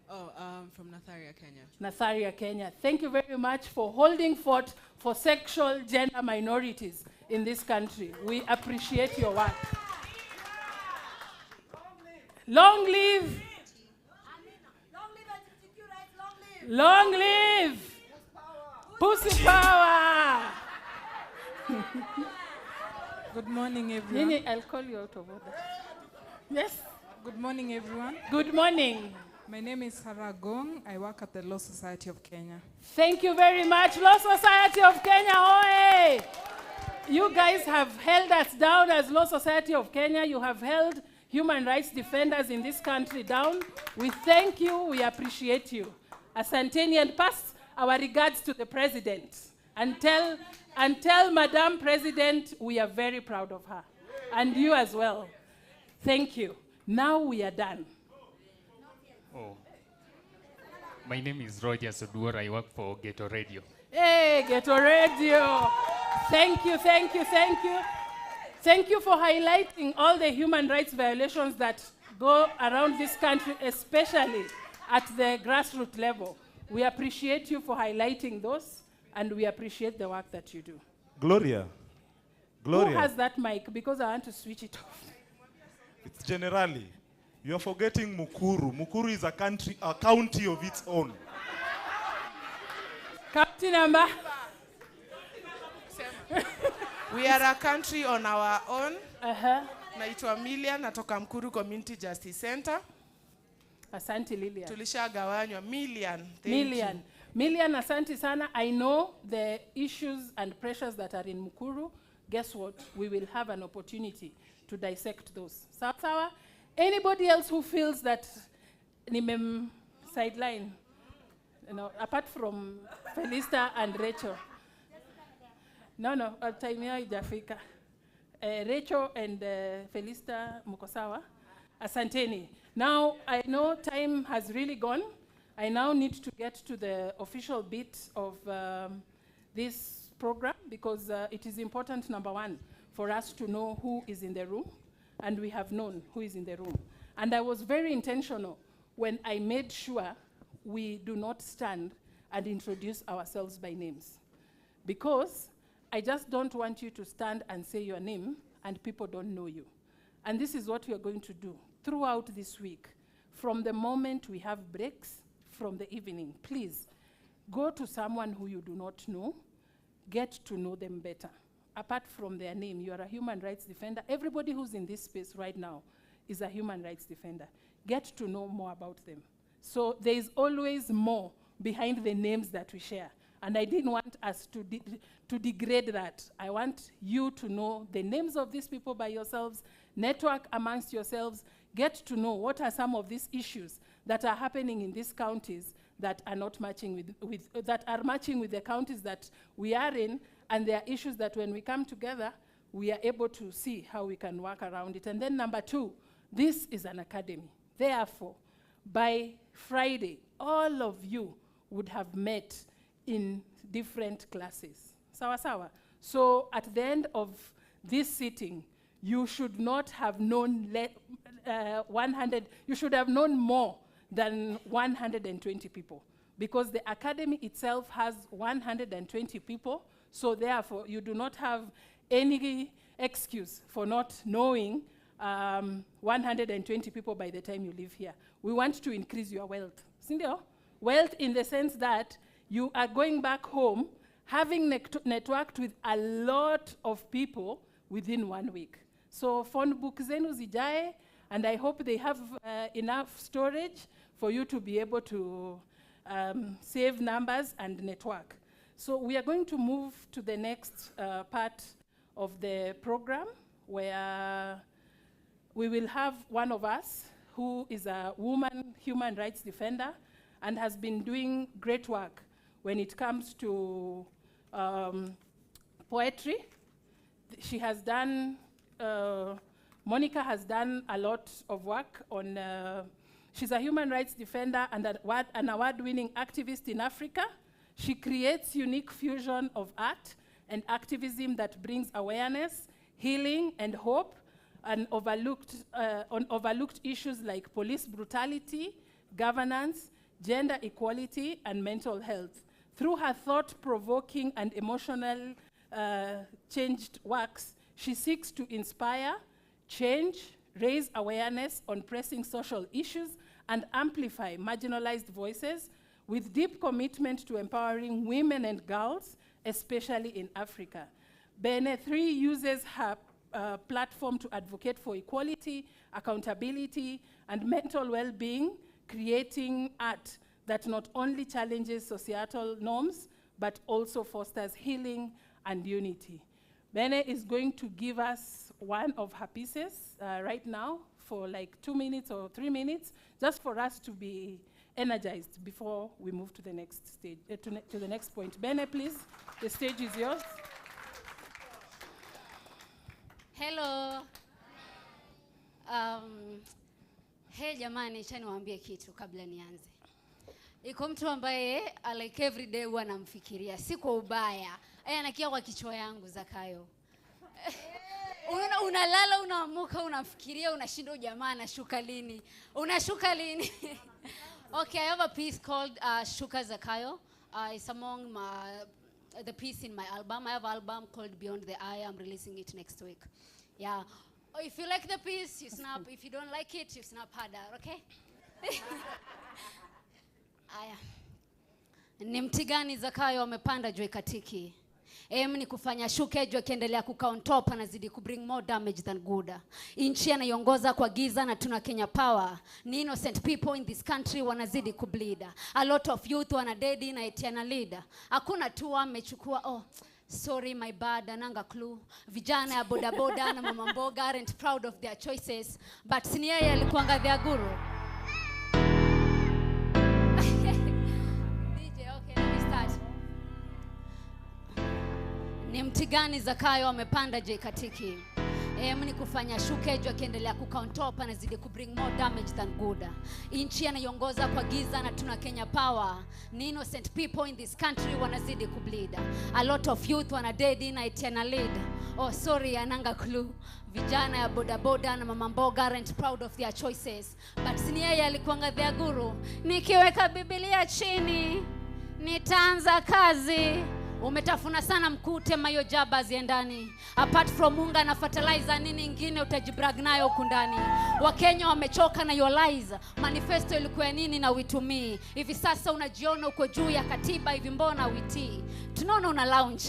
Oh, from Natharia, Kenya. Natharia, Kenya. Thank you very much for holding forth for sexual gender minorities in this country. We appreciate your work. Long live! Long live! Pussy power! Good morning, everyone. Nini, I'll call you out of order. Yes? Good morning, everyone. Good morning. My name is Hara Gong. I work at the Law Society of Kenya. Thank you very much, Law Society of Kenya. Oe! You guys have held us down as Law Society of Kenya. You have held human rights defenders in this country down. We thank you. We appreciate you. Asanteni, and pass our regards to the President. And tell Madam President we are very proud of her. And you as well. Thank you. Now we are done. Oh. My name is Roger Soduor. I work for Ghetto Radio. Hey, Ghetto Radio. Thank you, thank you, thank you. Thank you for highlighting all the human rights violations that go around this country, especially at the grassroots level. We appreciate you for highlighting those, and we appreciate the work that you do. Gloria. Who has that mic? Because I want to switch it off. It's generally. You are forgetting Mukuru. Mukuru is a county of its own. County number? We are a country on our own. Naitwa Millian, natoka Mkuru Community Justice Center. Asante Lilian. Tulishagawanywa Millian. Millian. Millian, asante sana. I know the issues and pressures that are in Mukuru. Guess what? We will have an opportunity to dissect those. Sawa? Anybody else who feels that nimem sideline, apart from Felista and Rachel. No, time here ijafika. Rachel and Felista Mukosawa. Asanteni. Now, I know time has really gone. I now need to get to the official bit of this program because it is important, number one, for us to know who is in the room, and we have known who is in the room. And I was very intentional when I made sure we do not stand and introduce ourselves by names. Because I just don't want you to stand and say your name and people don't know you. And this is what we are going to do throughout this week. From the moment we have breaks, from the evening, please go to someone who you do not know, get to know them better. Apart from their name, you are a human rights defender. Everybody who's in this space right now is a human rights defender. Get to know more about them. So there is always more behind the names that we share. And I didn't want us to degrade that. I want you to know the names of these people by yourselves, network amongst yourselves, get to know what are some of these issues that are happening in these counties that are not matching that are matching with the counties that we are in, and there are issues that when we come together, we are able to see how we can work around it. And then number two, this is an academy. Therefore, by Friday, all of you would have met in different classes. Sawa sawa. So at the end of this sitting, you should not have known 100, you should have known more than 120 people, because the academy itself has 120 people, so therefore you do not have any excuse for not knowing 120 people by the time you leave here. We want to increase your wealth. Sindio? Wealth in the sense that you are going back home having networked with a lot of people within 1 week. So phone book zenu zijae, and I hope they have enough storage for you to be able to save numbers and network. So we are going to move to the next part of the program, where we will have one of us who is a woman human rights defender and has been doing great work when it comes to poetry. She has done, Monica has done a lot of work on, she's a human rights defender and an award-winning activist in Africa. She creates unique fusion of art and activism that brings awareness, healing, and hope on overlooked issues like police brutality, governance, gender equality, and mental health. Through her thought-provoking and emotional changed works, she seeks to inspire, change, raise awareness on pressing social issues, and amplify marginalized voices with deep commitment to empowering women and girls, especially in Africa. Bene 3 uses her platform to advocate for equality, accountability, and mental well-being, creating art that not only challenges societal norms, but also fosters healing and unity. Bene is going to give us one of her pieces right now for like 2 minutes or 3 minutes, just for us to be energized before we move to the next stage, to the next point. Bene, please, the stage is yours. Hello. Hey jamani, acha niwaambie kitu kabla nianze. Iko mtu ambaye like every day huwa namfikiria, si kwa ubaya. Anakia kwa kichwa yangu Zakayo. Unalala, unaamuka, unafikiria, unashinda jamaa anashuka lini? Unashuka lini? Okay, I have a piece called Shuka Zakayo. It's among the piece in my album. I have an album called Beyond the Eye. I'm releasing it next week. Yeah. If you like the piece, you snap. If you don't like it, you snap harder, okay? Aya. Ni mti gani Zakayo amepanda juu ikatiki? Aim ni kufanya Shukejo akiendelea kucount top anazidi kubring more damage than good. Inchi anaiongoza kwa giza na tuna Kenya power. Ni innocent people in this country wanazidi kubleed. A lot of youth wana dead na etiana leader. Hakuna tu amechukua sorry my bad ananga clue. Vijana ya boda boda na mama mboga aren't proud of their choices, but si yeye alikuanga their guru. DJ, okay, let me start. Ni mti gani Zakayo amepanda je katiki? Ni kufanya Shukejo akiendelea kucount top anazidi kubring more damage than good. Inchi anaiongoza kwa giza na tuna Kenya power. Ni innocent people in this country wanazidi kubleed. A lot of youth wana dead na etiana lead. Sorry ananga clue. Vijana ya boda boda na mama mboga aren't proud of their choices, but si yeye alikuanga their guru. Nikiweka Biblia chini nitaanza kazi. Umetafuna sana mkute mayo jaba ziendani. Apart from unga na fertilizer nini ingine utajibrag nayo kundani. Wakenya wamechoka na your lies. Manifesto ilikuwa nini na uitumii? Hivi sasa unajiona uko juu ya katiba hivi mbona uitii? Tunaona una lounge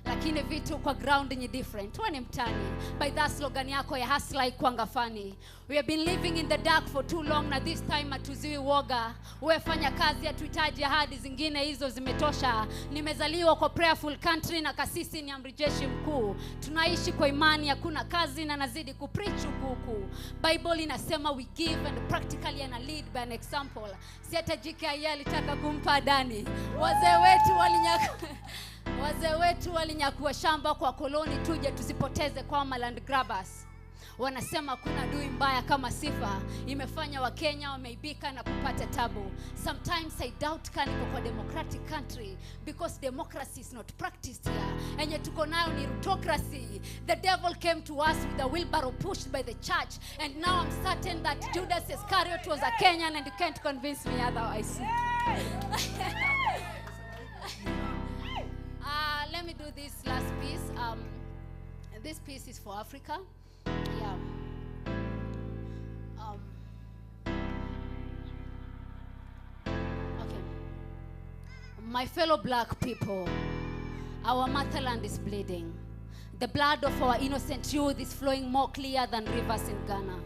lakini vitu kwa ground ni different. Wewe ni mtani. By that slogan yako ya hustler ikuanga funny. We have been living in the dark for too long na this time hatuziwi woga. Wewe fanya kazi hatuhitaji ahadi zingine hizo zimetosha. Nimezaliwa kwa prayerful country na kasisi ni amri jeshi mkuu. Tunaishi kwa imani hakuna kazi na nazidi kupreach huku. Bible inasema we give and practically and lead by an example. Si hata JKIA alitaka kumpa Adani. Wazee wetu walinyakua shamba kwa koloni tuje tusipoteze kwa land grabbers. Wanasema kuna dui mbaya kama sifa imefanya Wakenya wameibika na kupata tabu. Sometimes I doubt kaniko kwa democratic country because democracy is not practiced here. Enye tuko nayo ni rutocracy. The devil came to us with a wheelbarrow pushed by the church, and now I'm certain that Judas Iscariot was a Kenyan and you can't convince me otherwise. Let me do this last piece. This piece is for Africa. Yeah. Okay. My fellow black people, our motherland is bleeding. The blood of our innocent youth is flowing more clear than rivers in Ghana.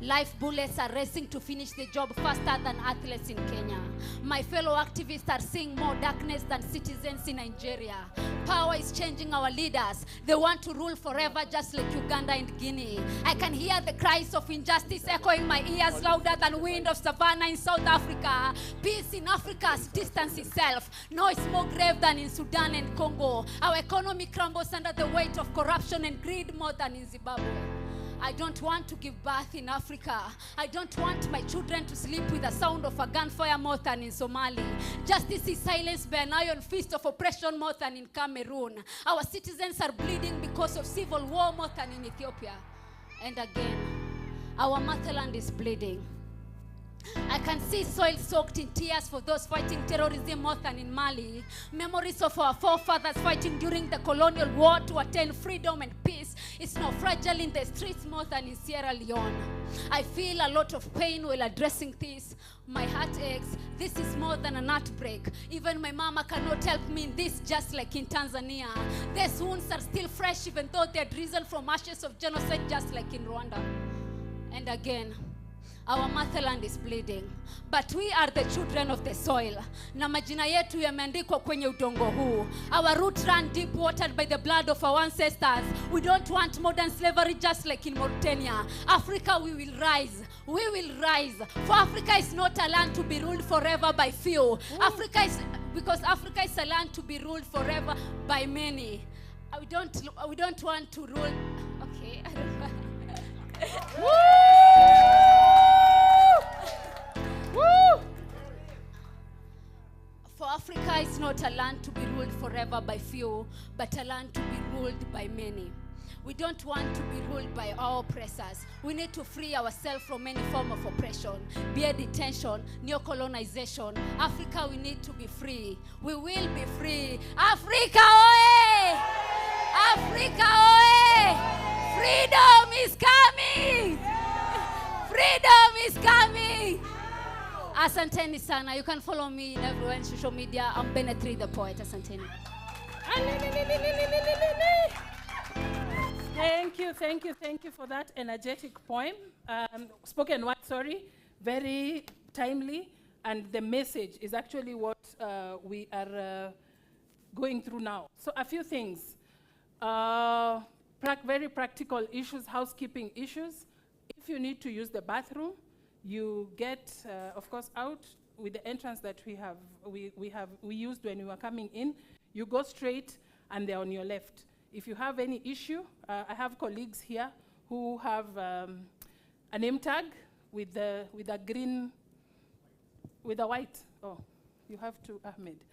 Life bullets are racing to finish the job faster than athletes in Kenya. My fellow activists are seeing more darkness than citizens in Nigeria. Power is changing our leaders. They want to rule forever just like Uganda and Guinea. I can hear the cries of injustice echoing my ears louder than wind of savannah in South Africa. Peace in Africa has distanced itself. No, it's more grave than in Sudan and Congo. Our economy crumbles under the weight of corruption and greed more than in Zimbabwe. I don't want to give birth in Africa. I don't want my children to sleep with the sound of a gunfire more than in Somali. Justice is silenced by an iron fist of oppression more than in Cameroon. Our citizens are bleeding because of civil war more than in Ethiopia. And again, our motherland is bleeding. I can see soil soaked in tears for those fighting terrorism more than in Mali. Memories of our forefathers fighting during the colonial war to attain freedom and peace is now fragile in the streets more than in Sierra Leone. I feel a lot of pain while addressing this. My heart aches. This is more than an outbreak. Even my mama cannot help me in this, just like in Tanzania. These wounds are still fresh even though they had risen from ashes of genocide just like in Rwanda. And again, our motherland is bleeding, but we are the children of the soil. Na majina yetu yameandikwa kwenye udongo huu. Our roots run deep, watered by the blood of our ancestors. We don't want modern slavery just like in Mauritania. Africa, we will rise. We will rise. For Africa is not a land to be ruled forever by few. Because Africa is a land to be ruled forever by many. We don't want to rule. Okay, I don't know. Woo! Woo! For Africa is not a land to be ruled forever by few, but a land to be ruled by many. We don't want to be ruled by our oppressors. We need to free ourselves from any form of oppression, be it detention, neo-colonization. Africa, we need to be free. We will be free. Africa, oe! Africa, oe! Freedom is coming! Freedom is coming! Asanteni sana. You can follow me everywhere on social media. I'm Benetri the Poet. Asanteni. Thank you for that energetic poem. Spoken word, sorry, very timely, and the message is actually what we are going through now. So a few things, very practical issues, housekeeping issues. If you need to use the bathroom, you get, of course, out with the entrance that we used when we were coming in. You go straight, and they're on your left. If you have any issue, I have colleagues here who have a name tag with a green, with a white. Oh, you have to, Ahmed.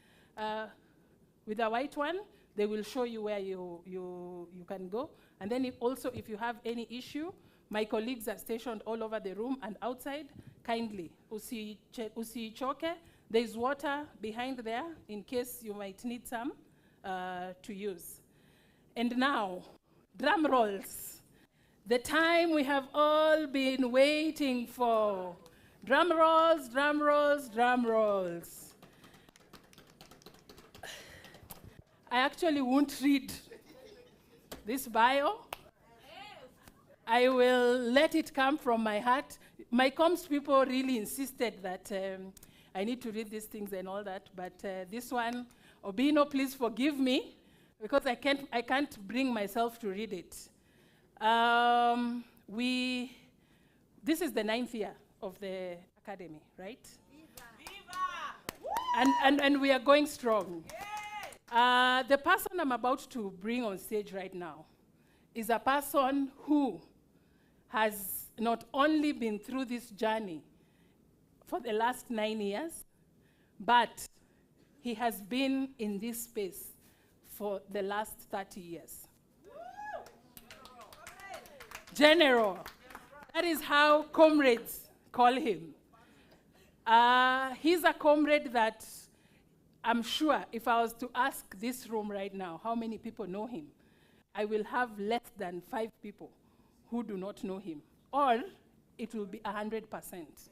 With a white one, they will show you where you can go. And then if you have any issue, my colleagues are stationed all over the room and outside. Kindly, usichoke. There's water behind there in case you might need some to use. And now, drum rolls. The time we have all been waiting for. Drum rolls, drum rolls, drum rolls. I actually won't read this bio. I will let it come from my heart. My comms people really insisted that I need to read these things and all that, but this one, Obino, please forgive me, because I can't bring myself to read it. This is the 9th year of the academy, right? Viva! And we are going strong. The person I'm about to bring on stage right now is a person who has not only been through this journey for the last 9 years, but he has been in this space for the last 30 years. General. That is how comrades call him. He's a comrade that I'm sure if I was to ask this room right now how many people know him, I will have less than 5 people who do not know him, or it will be 100%.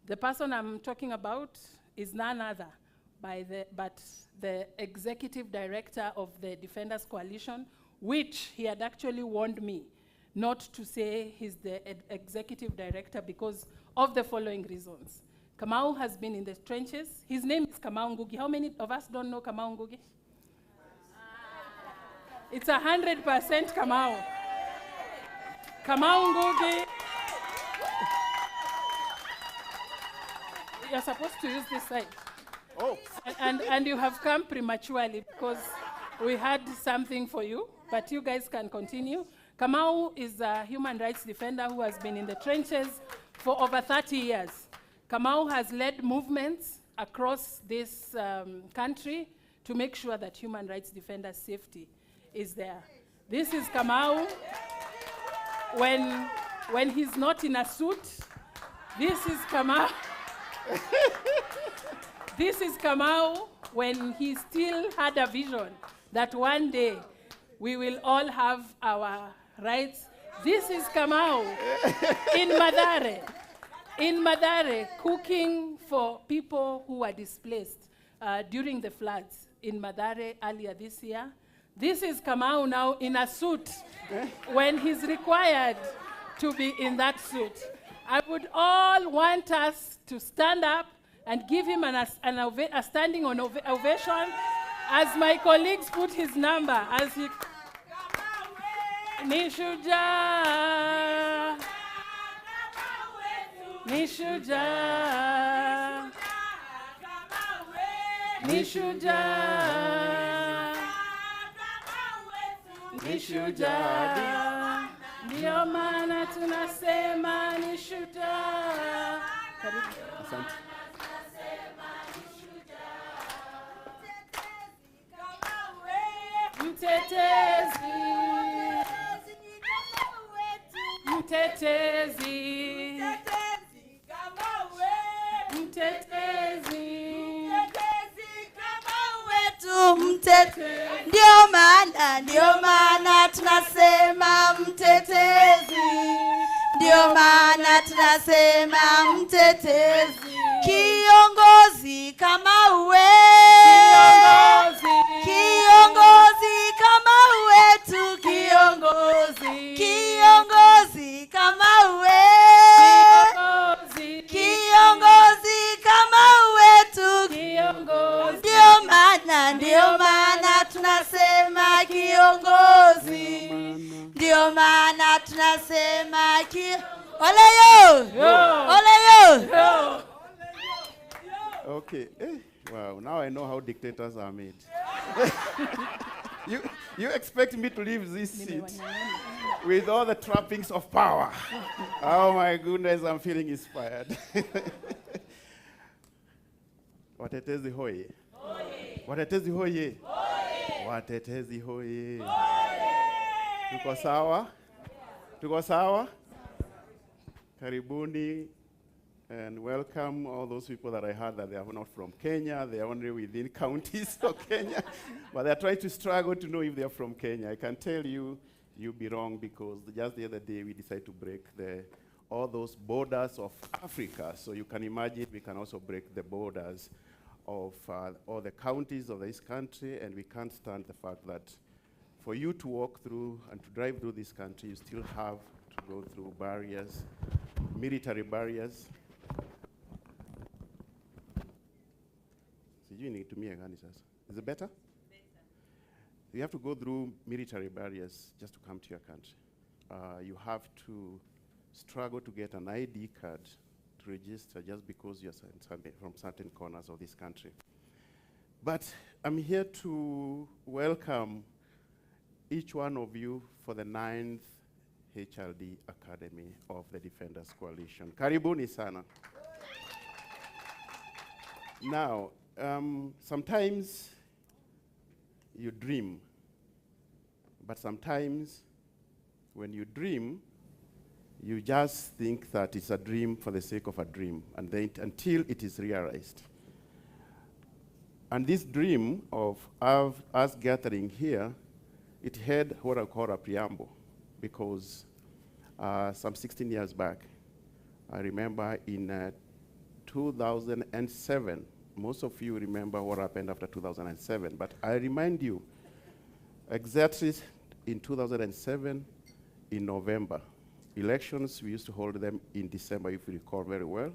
The person I'm talking about is none other but the executive director of the Defenders Coalition, which he had actually warned me not to say he's the executive director because of the following reasons. Kamau has been in the trenches. His name is Kamau Ngugi. How many of us don't know Kamau Ngugi? It's 100% Kamau. Kamau Ngugi. You're supposed to use this side. Oh. And you have come prematurely because we had something for you, but you guys can continue. Kamau is a human rights defender who has been in the trenches for over 30 years. Kamau has led movements across this country to make sure that human rights defenders' safety is there. This is Kamau when he's not in a suit. This is Kamau. This is Kamau when he still had a vision that one day we will all have our rights. This is Kamau in Madare, cooking for people who were displaced during the floods in Madare earlier this year. This is Kamau now in a suit when he's required to be in that suit. I would all want us to stand up and give him a standing ovation as my colleagues put his number as he... Nishuja, Nishuja, Nishuja, Nishuja, ndio maana tunasema Nishuja. Asante. Mtetezi, mtetezi, mtetezi, ndio maana tunasema mtetezi, ndio maana tunasema mtetezi, kiongozi kama uwe, kiongozi kama uwe. Kiongozi kama wetu. Ndio maana tunasema kiongozi. Ndio maana tunasema Oleyo! Oleyo! Okay. Wow, now I know how dictators are made. You expect me to leave this seat with all the trappings of power. Oh my goodness, I'm feeling inspired. Watetezi hoye. Watetezi hoye. Watetezi hoye. Tuko sawa? Tuko sawa? Karibuni and welcome all those people that I heard that they are not from Kenya. They are only within counties of Kenya. But they are trying to struggle to know if they are from Kenya. I can tell you, you'll be wrong because just the other day we decided to break all those borders of Africa. So you can imagine we can also break the borders of all the counties of this country, and we can't stand the fact that for you to walk through and to drive through this country, you still have to go through barriers, military barriers. Is it better? You have to go through military barriers just to come to your country. You have to struggle to get an ID card to register just because you're from certain corners of this country. But I'm here to welcome each one of you for the 9th HLD Academy of the Defenders Coalition. Karibuni sana. Now, sometimes you dream, but sometimes when you dream, you just think that it's a dream for the sake of a dream, and then until it is realized. And this dream of us gathering here, it had what I call a preamble, because some 16 years back, I remember in 2007, most of you remember what happened after 2007, but I remind you, exactly in 2007, in November, elections, we used to hold them in December, if you recall very well,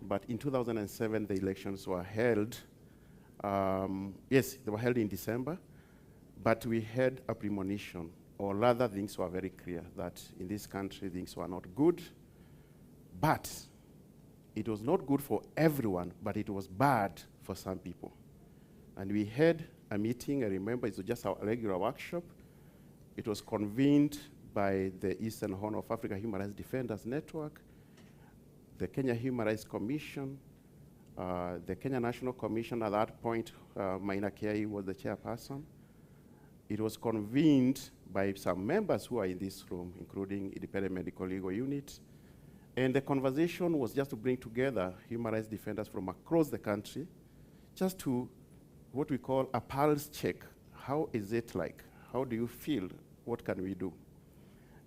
but in 2007, the elections were held, yes, they were held in December, but we had a premonition, or rather things were very clear, that in this country, things were not good, but it was not good for everyone, but it was bad for some people. And we had a meeting, I remember it was just a regular workshop. It was convened by the Eastern Horn of Africa Human Rights Defenders Network, the Kenya Human Rights Commission, the Kenya National Commission. At that point, Maina Kiai was the chairperson. It was convened by some members who are in this room, including Independent Medical Legal Unit. And the conversation was just to bring together human rights defenders from across the country, just to what we call a pulse check. How is it like? How do you feel? What can we do?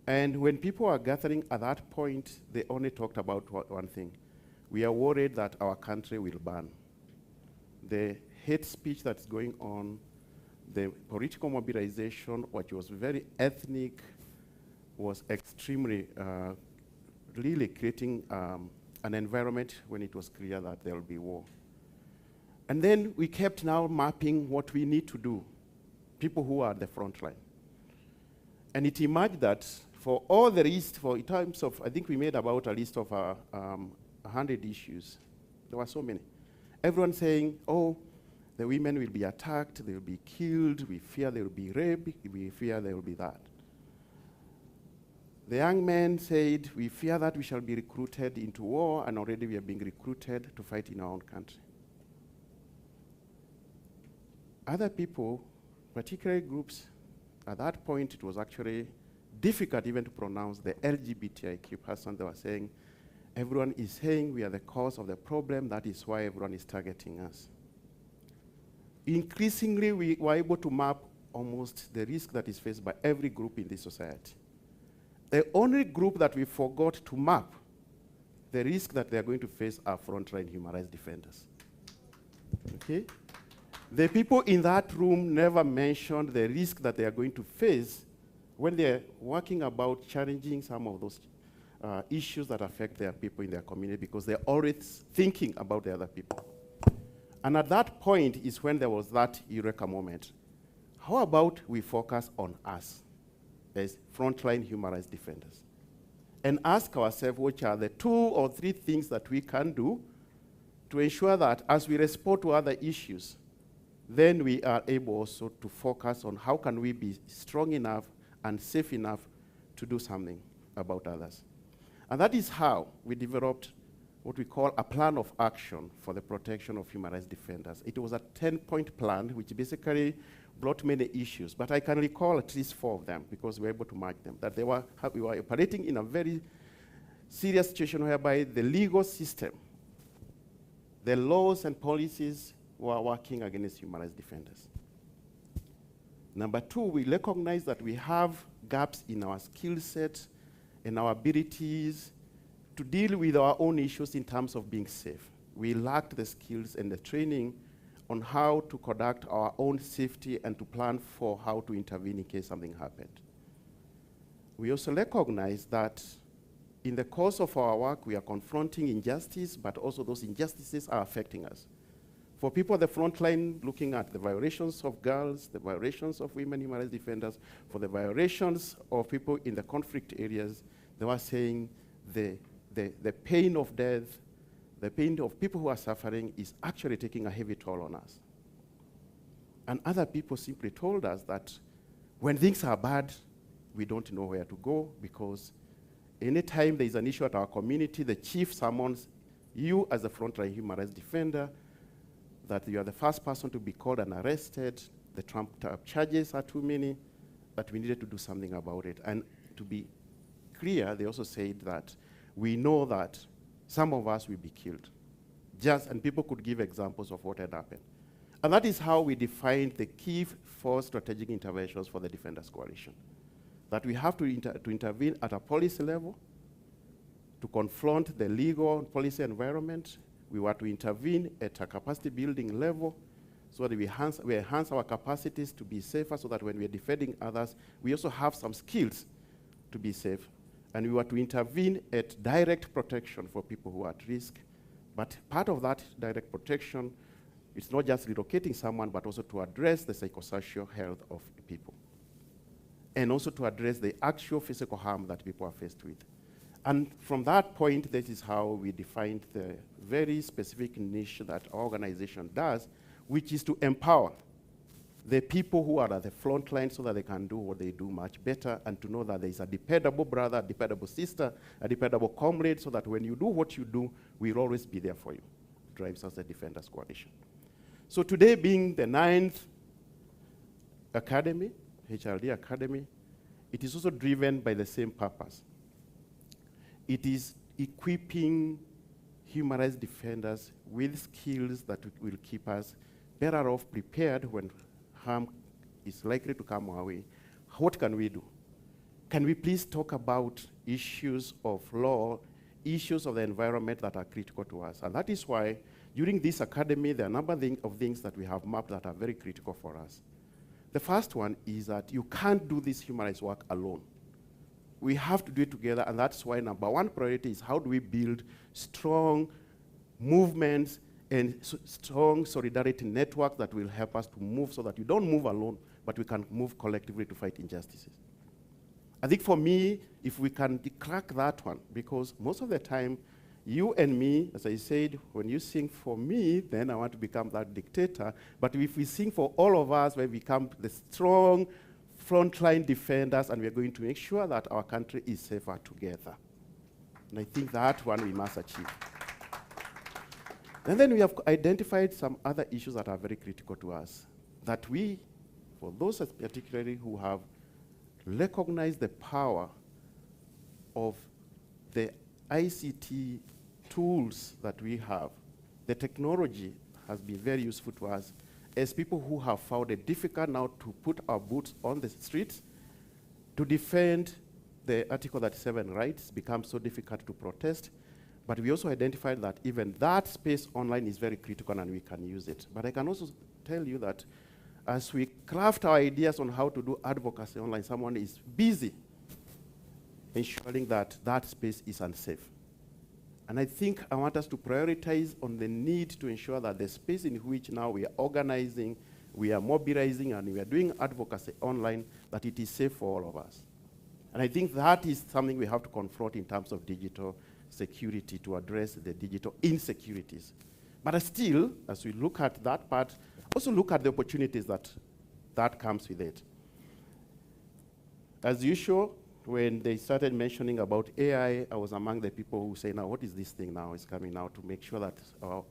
And when people are gathering at that point, they only talked about one thing. We are worried that our country will burn. The hate speech that's going on, the political mobilization, which was very ethnic, was extremely really creating an environment when it was clear that there will be war. And then we kept now mapping what we need to do, people who are at the front line. And it emerged that for all the list, in terms of, I think we made about a list of 100 issues. There were so many. Everyone saying, oh, the women will be attacked, they will be killed, we fear they will be raped, we fear there will be that. The young men said, we fear that we shall be recruited into war, and already we are being recruited to fight in our own country. Other people, particular groups, at that point it was actually difficult even to pronounce the LGBTIQ person. They were saying, everyone is saying we are the cause of the problem, that is why everyone is targeting us. Increasingly, we were able to map almost the risk that is faced by every group in this society. The only group that we forgot to map the risk that they are going to face are frontline human rights defenders. Okay? The people in that room never mentioned the risk that they are going to face when they're working about challenging some of those issues that affect their people in their community because they're always thinking about the other people. And at that point is when there was that eureka moment. How about we focus on us as frontline human rights defenders and ask ourselves which are the 2 or 3 things that we can do to ensure that as we respond to other issues, then we are able also to focus on how can we be strong enough and safe enough to do something about others. And that is how we developed what we call a plan of action for the protection of human rights defenders. It was a 10-point plan, which basically brought many issues, but I can recall at least 4 of them because we were able to mark them, that we were operating in a very serious situation whereby the legal system, the laws and policies were working against human rights defenders. Number 2, we recognize that we have gaps in our skill set and our abilities to deal with our own issues in terms of being safe. We lacked the skills and the training on how to conduct our own safety and to plan for how to intervene in case something happened. We also recognize that in the course of our work, we are confronting injustice, but also those injustices are affecting us. For people at the front line looking at the violations of girls, the violations of women human rights defenders, for the violations of people in the conflict areas, they were saying the pain of death, the pain of people who are suffering is actually taking a heavy toll on us. And other people simply told us that when things are bad, we don't know where to go because anytime there is an issue at our community, the chief summons you as a frontline human rights defender, that you are the first person to be called and arrested, the trumped-up charges are too many, that we needed to do something about it. And to be clear, they also said that we know that some of us will be killed. And people could give examples of what had happened. And that is how we defined the key 4 strategic interventions for the Defenders Coalition. That we have to intervene at a policy level, to confront the legal and policy environment. We were to intervene at a capacity building level so that we enhance our capacities to be safer so that when we are defending others, we also have some skills to be safe. And we were to intervene at direct protection for people who are at risk. But part of that direct protection, it's not just relocating someone, but also to address the psychosocial health of people. And also to address the actual physical harm that people are faced with. And from that point, this is how we defined the very specific niche that our organization does, which is to empower the people who are at the front line so that they can do what they do much better and to know that there is a dependable brother, a dependable sister, a dependable comrade so that when you do what you do, we'll always be there for you. Drives us the Defenders Coalition. So today being the 9th academy, HRD Academy, it is also driven by the same purpose. It is equipping human rights defenders with skills that will keep us better off prepared when harm is likely to come our way. What can we do? Can we please talk about issues of law, issues of the environment that are critical to us? And that is why during this academy, there are a number of things that we have mapped that are very critical for us. The first one is that you can't do this human rights work alone. We have to do it together, and that's why number 1 priority is how do we build strong movements and strong solidarity networks that will help us to move so that we don't move alone, but we can move collectively to fight injustices. I think for me, if we can crack that one, because most of the time, you and me, as I said, when you sing for me, then I want to become that dictator. But if we sing for all of us, we become the strong frontline defenders, and we're going to make sure that our country is safer together. And I think that one we must achieve. And then we have identified some other issues that are very critical to us, that we, for those particularly who have recognized the power of the ICT tools that we have, the technology has been very useful to us as people who have found it difficult now to put our boots on the streets to defend the Article 37 rights, becomes so difficult to protest. But we also identified that even that space online is very critical and we can use it. But I can also tell you that as we craft our ideas on how to do advocacy online, someone is busy ensuring that that space is unsafe. And I think I want us to prioritize on the need to ensure that the space in which now we are organizing, we are mobilizing, and we are doing advocacy online, that it is safe for all of us. And I think that is something we have to confront in terms of digital security to address the digital insecurities. But still, as we look at that part, also look at the opportunities that comes with it. As usual, when they started mentioning about AI, I was among the people who say, now what is this thing now? It's coming now to make sure that our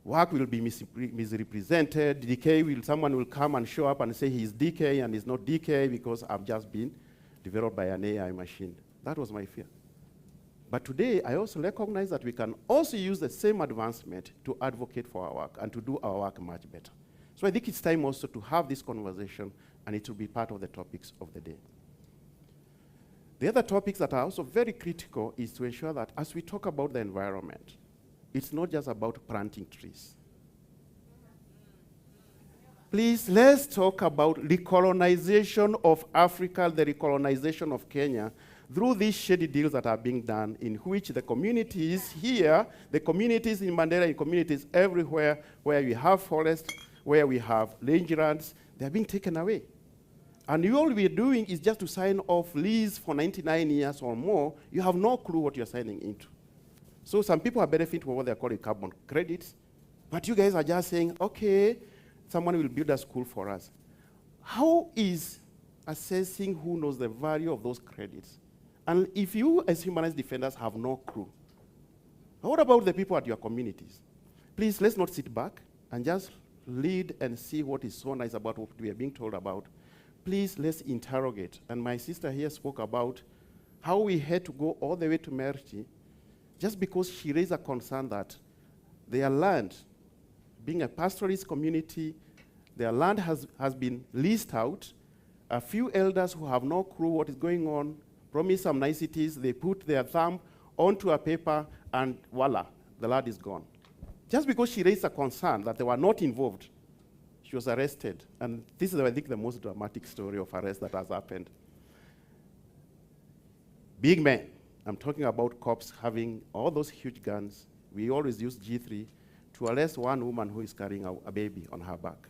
work will be misrepresented. Someone will come and show up and say he's DK and he's not DK because I've just been developed by an AI machine. That was my fear. But today, I also recognize that we can also use the same advancement to advocate for our work and to do our work much better. So I think it's time also to have this conversation, and it will be part of the topics of the day. The other topics that are also very critical is to ensure that as we talk about the environment, it's not just about planting trees. Please, let's talk about recolonization of Africa, the recolonization of Kenya, through these shady deals that are being done, in which the communities here, the communities in Mandela, and communities everywhere where we have forests, where we have rangelands, they're being taken away. And all we're doing is just to sign off lease for 99 years or more. You have no clue what you're signing into. So some people are benefiting from what they're calling carbon credits, but you guys are just saying, okay, someone will build a school for us. How is assessing who knows the value of those credits? And if you, as human rights defenders, have no clue, what about the people at your communities? Please, let's not sit back and just lead and see what is so nice about what we are being told about. Please, let's interrogate. And my sister here spoke about how we had to go all the way to Merti just because she raised a concern that their land, being a pastoralist community, their land has been leased out. A few elders who have no clue what is going on promise some niceties, they put their thumb onto a paper, and voila, the land is gone. Just because she raised a concern that they were not involved, she was arrested. And this is, I think, the most dramatic story of arrest that has happened. Big men. I'm talking about cops having all those huge guns. We always use G3 to arrest one woman who is carrying a baby on her back.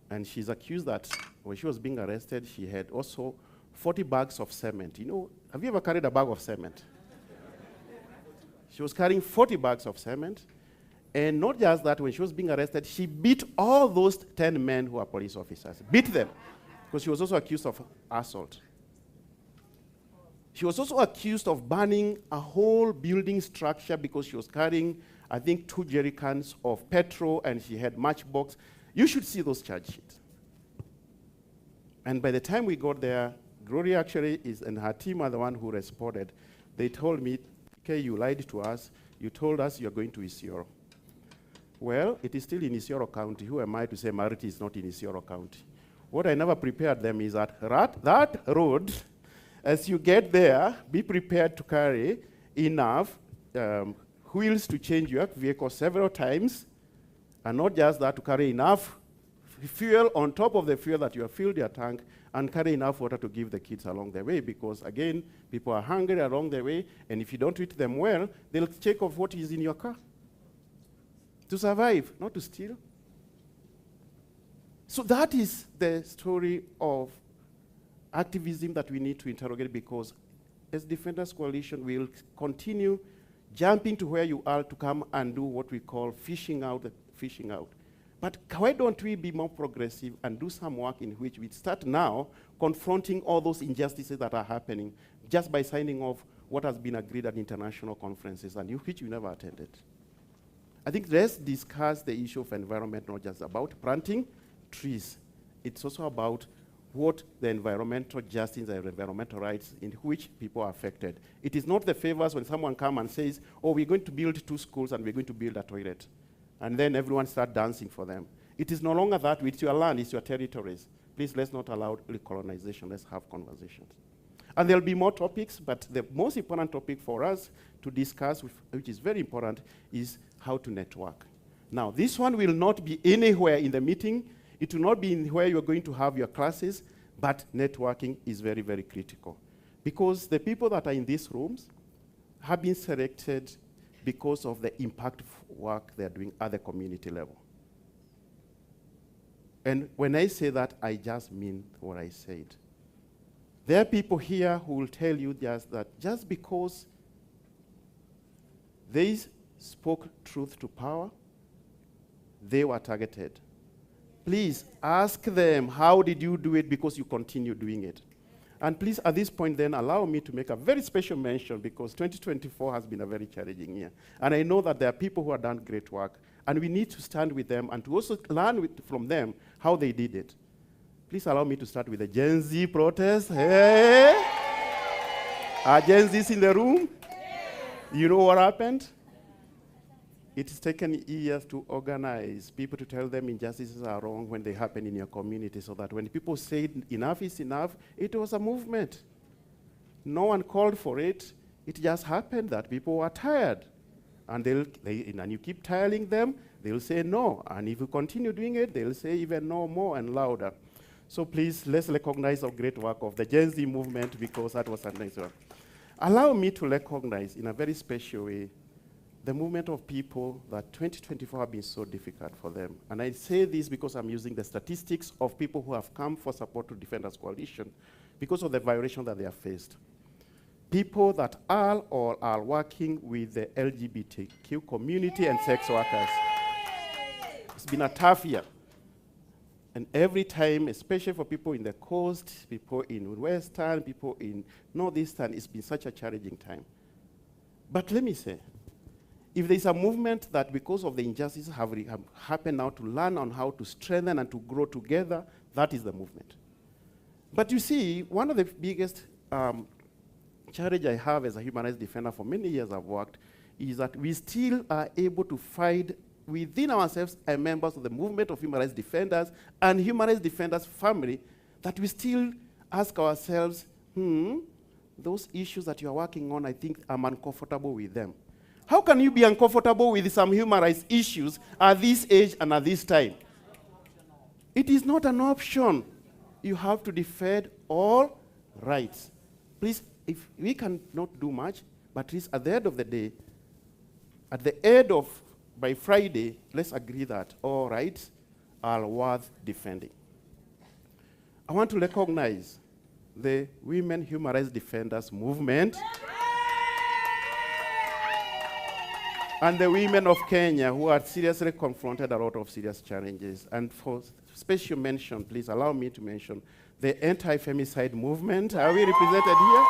And she's accused that when she was being arrested, she had also 40 bags of cement. You know, have you ever carried a bag of cement? She was carrying 40 bags of cement. And not just that, when she was being arrested, she beat all those 10 men who are police officers. Beat them. Because she was also accused of assault. She was also accused of burning a whole building structure because she was carrying, I think, 2 jerry cans of petrol, and she had matchbox. You should see those charge sheets. And by the time we got there, Gloria actually and her team are the one who responded. They told me, okay, you lied to us. You told us you're going to Isiolo. Well, it is still in Isiolo County. Who am I to say Mariti is not in Isiolo County? What I never prepared them is that that road, as you get there, be prepared to carry enough wheels to change your vehicle several times, and not just that, to carry enough fuel on top of the fuel that you have filled your tank, and carry enough water to give the kids along the way, because again, people are hungry along the way, and if you don't treat them well, they'll check off what is in your car. To survive, not to steal. So that is the story of activism that we need to interrogate, because as Defenders Coalition, we'll continue jumping to where you are to come and do what we call fishing out. But why don't we be more progressive and do some work in which we start now confronting all those injustices that are happening just by signing off what has been agreed at international conferences and which you never attended. I think let's discuss the issue of environment, not just about planting trees. It's also about what the environmental justice and environmental rights in which people are affected. It is not the favors when someone comes and says, oh, we're going to build 2 schools and we're going to build a toilet. And then everyone starts dancing for them. It is no longer that. It's your land, it's your territories. Please, let's not allow recolonization. Let's have conversations. And there'll be more topics, but the most important topic for us to discuss, which is very important, is how to network. Now, this one will not be anywhere in the meeting. It will not be where you're going to have your classes. But networking is very, very critical. Because the people that are in these rooms have been selected because of the impactful work they're doing at the community level. And when I say that, I just mean what I said. There are people here who will tell you just that just because they spoke truth to power, they were targeted. Please ask them, how did you do it, because you continue doing it. And please, at this point then, allow me to make a very special mention, because 2024 has been a very challenging year. And I know that there are people who have done great work, and we need to stand with them and to also learn from them how they did it. Please allow me to start with the Gen Z protest. Hey! Are Gen Zs in the room? You know what happened? It has taken years to organize people to tell them injustices are wrong when they happen in your community, so that when people said enough is enough, it was a movement. No one called for it. It just happened that people were tired. And and you keep telling them, they'll say no. And if you continue doing it, they'll say even no more and louder. So please, let's recognize the great work of the Gen Z movement, because that was a nice work. Allow me to recognize in a very special way the movement of people that 2024 have been so difficult for them. And I say this because I'm using the statistics of people who have come for support to Defenders Coalition because of the violation that they have faced. People that are or are working with the LGBTQ community and sex workers. It's been a tough year. And every time, especially for people in the coast, people in Western, people in Northeastern, it's been such a challenging time. But let me say, if there's a movement that because of the injustices have happened now to learn on how to strengthen and to grow together, that is the movement. But you see, one of the biggest challenge I have as a human rights defender for many years I've worked is that we still are able to find within ourselves as members of the movement of human rights defenders and human rights defenders family, that we still ask ourselves, those issues that you're working on, I think I'm uncomfortable with them. How can you be uncomfortable with some human rights issues at this age and at this time? It is not an option. You have to defend all rights. Please, if we cannot do much, but at least at the end of the day, at the end of, by Friday, let's agree that all rights are worth defending. I want to recognize the Women Human Rights Defenders movement and the women of Kenya who are seriously confronted a lot of serious challenges. And for special mention, please allow me to mention the anti-femicide movement. Are we represented here?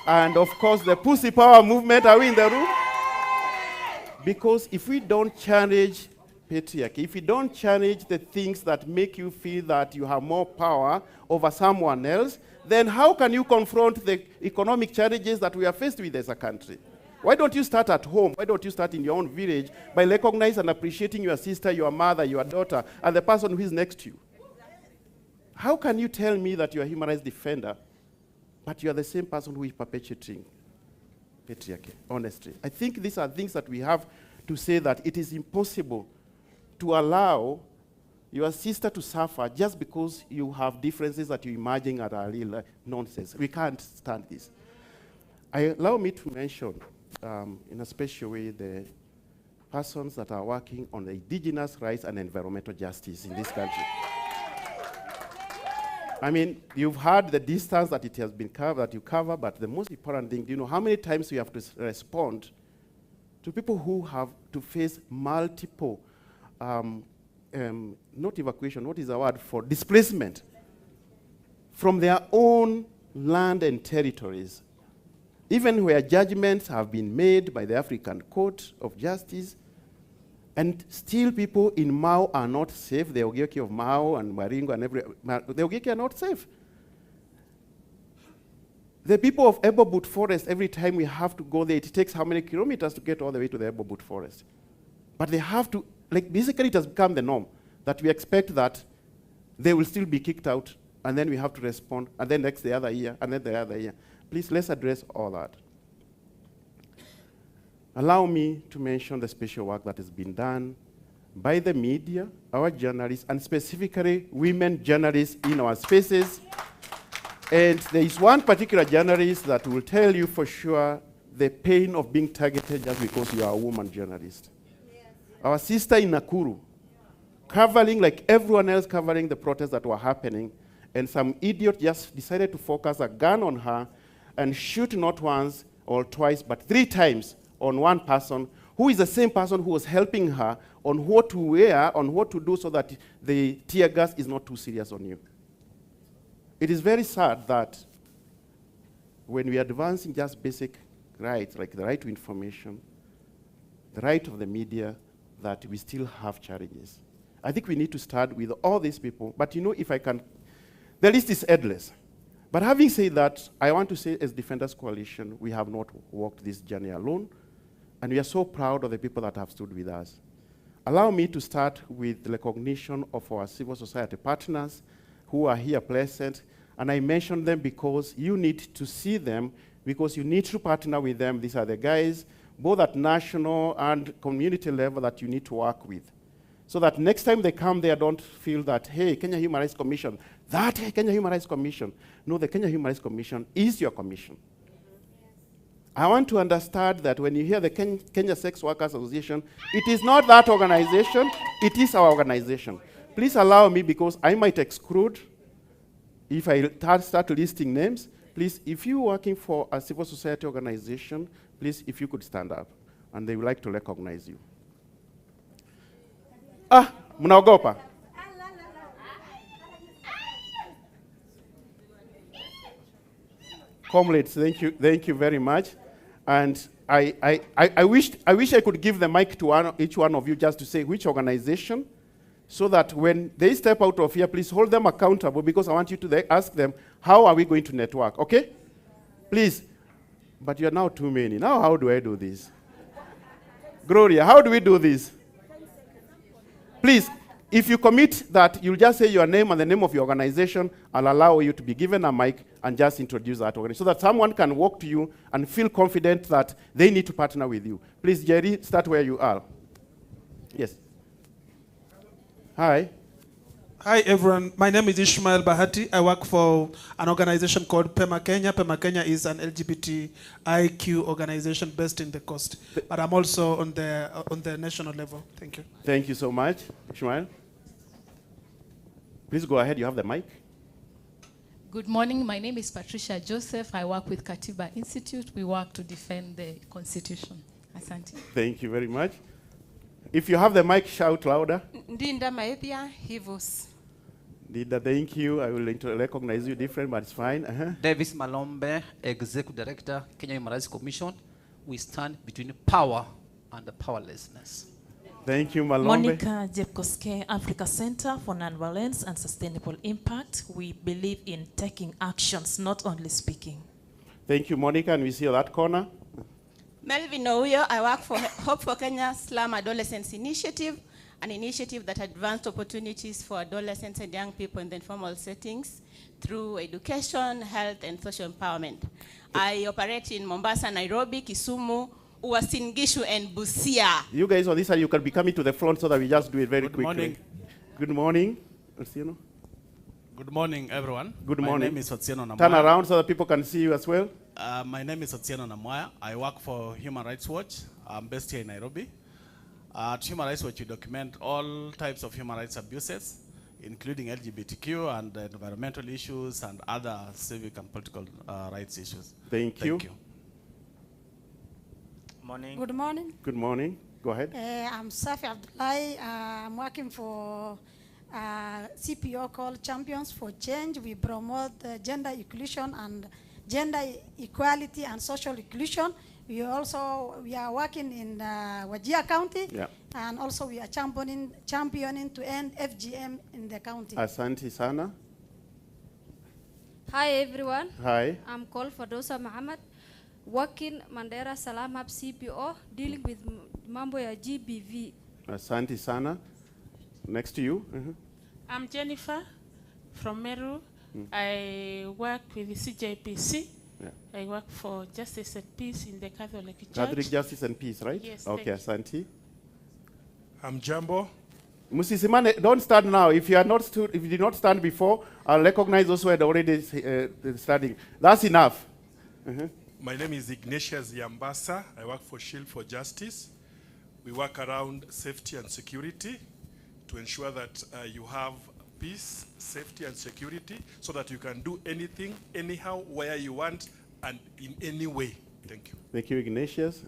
And of course, the Pussy Power movement. Are we in the room? Because if we don't challenge patriarchy, if we don't challenge the things that make you feel that you have more power over someone else, then how can you confront the economic challenges that we are faced with as a country? Why don't you start at home? Why don't you start in your own village by recognizing and appreciating your sister, your mother, your daughter, and the person who is next to you? How can you tell me that you're a human rights defender, but you're the same person who is perpetuating patriarchy? Honestly, I think these are things that we have to say, that it is impossible to allow your sister to suffer just because you have differences that you imagine are real nonsense. We can't stand this. Allow me to mention, in a special way, the persons that are working on the indigenous rights and environmental justice in this country. I mean, you've heard the distance that it has been covered, that you cover, but the most important thing, do you know how many times you have to respond to people who have to face multiple, not evacuation, what is the word for displacement from their own land and territories, even where judgments have been made by the African Court of Justice, and still people in Mau are not safe. The Ogieki of Mau and Maringo and the Ogieki are not safe. The people of Ebobut Forest, every time we have to go there, it takes how many kilometers to get all the way to the Ebobut Forest? But they have to, basically it has become the norm that we expect that they will still be kicked out, and then we have to respond, and then next the other year, and then the other year. Please, let's address all that. Allow me to mention the special work that has been done by the media, our journalists, and specifically women journalists in our spaces. And there is one particular journalist that will tell you for sure the pain of being targeted just because you are a woman journalist. Our sister in Nakuru, covering like everyone else covering the protests that were happening, and some idiot just decided to focus a gun on her and shoot not once or twice, but 3 times on one person, who is the same person who was helping her on what to wear, on what to do so that the tear gas is not too serious on you. It is very sad that when we are advancing just basic rights, like the right to information, the right of the media, that we still have challenges. I think we need to start with all these people, but you know, if I can, the list is endless. But having said that, I want to say as Defenders Coalition, we have not walked this journey alone, and we are so proud of the people that have stood with us. Allow me to start with the recognition of our civil society partners who are here present, and I mention them because you need to see them, because you need to partner with them. These are the guys, both at national and community level, that you need to work with. So that next time they come there, don't feel that, hey, Kenya Human Rights Commission, that Kenya Human Rights Commission. No, the Kenya Human Rights Commission is your commission. I want to understand that when you hear the Kenya Sex Workers Association, it is not that organization, it is our organization. Please allow me, because I might exclude if I start listing names. Please, if you're working for a civil society organization, please, if you could stand up, and they would like to recognize you. Mnaogopa. Comrades, thank you very much. And I wish I could give the mic to each one of you just to say which organization, so that when they step out of here, please hold them accountable, because I want you to ask them, how are we going to network, okay? Please. But you're now too many. Now how do I do this? Gloria, how do we do this? Please, if you commit that you'll just say your name and the name of your organization, I'll allow you to be given a mic and just introduce that organization, so that someone can walk to you and feel confident that they need to partner with you. Please, Jerry, start where you are. Yes. Hi. Hi, everyone. My name is Ishmael Bahati. I work for an organization called PEMA Kenya. PEMA Kenya is an LGBTIQ organization based in the coast, but I'm also on the national level. Thank you. Thank you so much, Ishmael. Please go ahead. You have the mic. Good morning. My name is Patricia Joseph. I work with Katiba Institute. We work to defend the Constitution. Asante. Thank you very much. If you have the mic, shout louder. Ndinda Maethia Hivos. Ndinda, thank you. I will recognize you different, but it's fine. Davis Malombe, Executive Director, Kenya Human Rights Commission. We stand between power and the powerlessness. Thank you, Malombe. Monica Jepkoske, Africa Center for Nonviolence and Sustainable Impact. We believe in taking actions, not only speaking. Thank you, Monica, and we see that corner. Melvin Ouyo, I work for Hope for Kenya Slum Adolescents Initiative, an initiative that advanced opportunities for adolescents and young people in the informal settings through education, health, and social empowerment. I operate in Mombasa, Nairobi, Kisumu, Uasin Gishu, and Busia. You guys on this side, you can be coming to the front so that we just do it very quickly. Morning. Good morning. Otieno. Good morning, everyone. Good morning. My name is Otieno Namwaya. Turn around so that people can see you as well. My name is Otieno Namwaya. I work for Human Rights Watch. I'm based here in Nairobi. At Human Rights Watch, we document all types of human rights abuses, including LGBTQ and environmental issues and other civic and political rights issues. Thank you. Morning. Good morning. Good morning. Go ahead. I'm Safi Abdullahi. I'm working for CPO called Champions for Change. We promote gender inclusion and gender equality and social inclusion. We are working in Wajir County, and also we are championing to end FGM in the county. Asante sana. Hi everyone. Hi. I'm called Fadosa Muhammad, working Mandera Salam Hub CPO, dealing with mambo ya GBV. Asante sana. Next to you. I'm Jennifer from Meru. I work with the CJPC. I work for Justice and Peace in the Catholic Church. Catholic Justice and Peace, right? Yes. Okay, Asante. I'm Jambo Musisimane, don't stand now. If you are not stood, if you did not stand before, I'll recognize those who had already studying. That's enough. My name is Ignatius Yambasa. I work for Shield for Justice. We work around safety and security to ensure that you have peace, safety, and security so that you can do anything, anyhow, where you want, and in any way. Thank you. Thank you, Ignatius.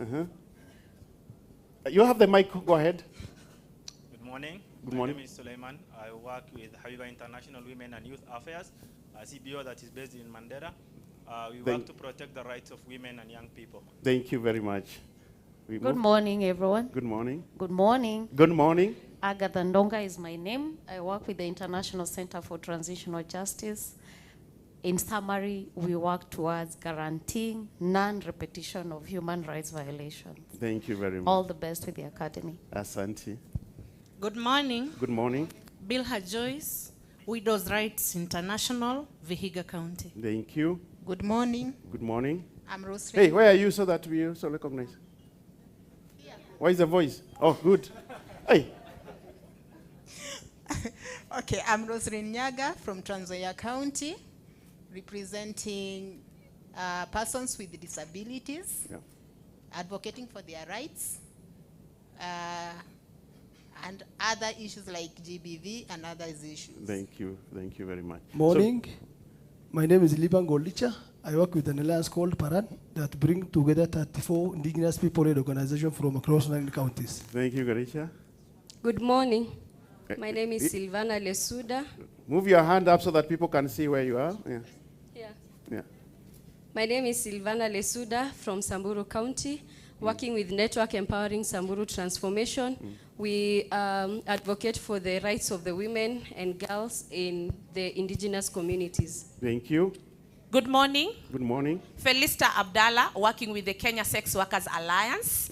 You have the mic. Go ahead. Good morning. Good morning. My name is Suleiman. I work with Habiba International Women and Youth Affairs, a CBO that is based in Mandera. We work to protect the rights of women and young people. Thank you very much. Good morning, everyone. Good morning. Good morning. Good morning. Agatha Ndonga is my name. I work with the International Center for Transitional Justice. In summary, we work towards guaranteeing non-repetition of human rights violations. Thank you very much. All the best with the Academy. Asante. Good morning. Good morning. Bilha Joyce, Widows' Rights International, Vihiga County. Thank you. Good morning. Good morning. I'm Rose. Hey, where are you so that we also recognize? Why is the voice? Oh, good. Hey. Okay, I'm Rosalyn Nyaga from Trans Nzoia County, representing persons with disabilities, advocating for their rights, and other issues like GBV and other issues. Thank you. Thank you very much. Morning. My name is Liban Golicha. I work with an alliance called Paran that bring together 34 indigenous people-led organizations from across 9 counties. Thank you, Garicha. Good morning. My name is Silvana Lesuda. Move your hand up so that people can see where you are. Yeah. Yeah. Yeah. My name is Silvana Lesuda from Samburu County, working with Network Empowering Samburu Transformation. We advocate for the rights of the women and girls in the indigenous communities. Thank you. Good morning. Good morning. Felista Abdallah, working with the Kenya Sex Workers Alliance,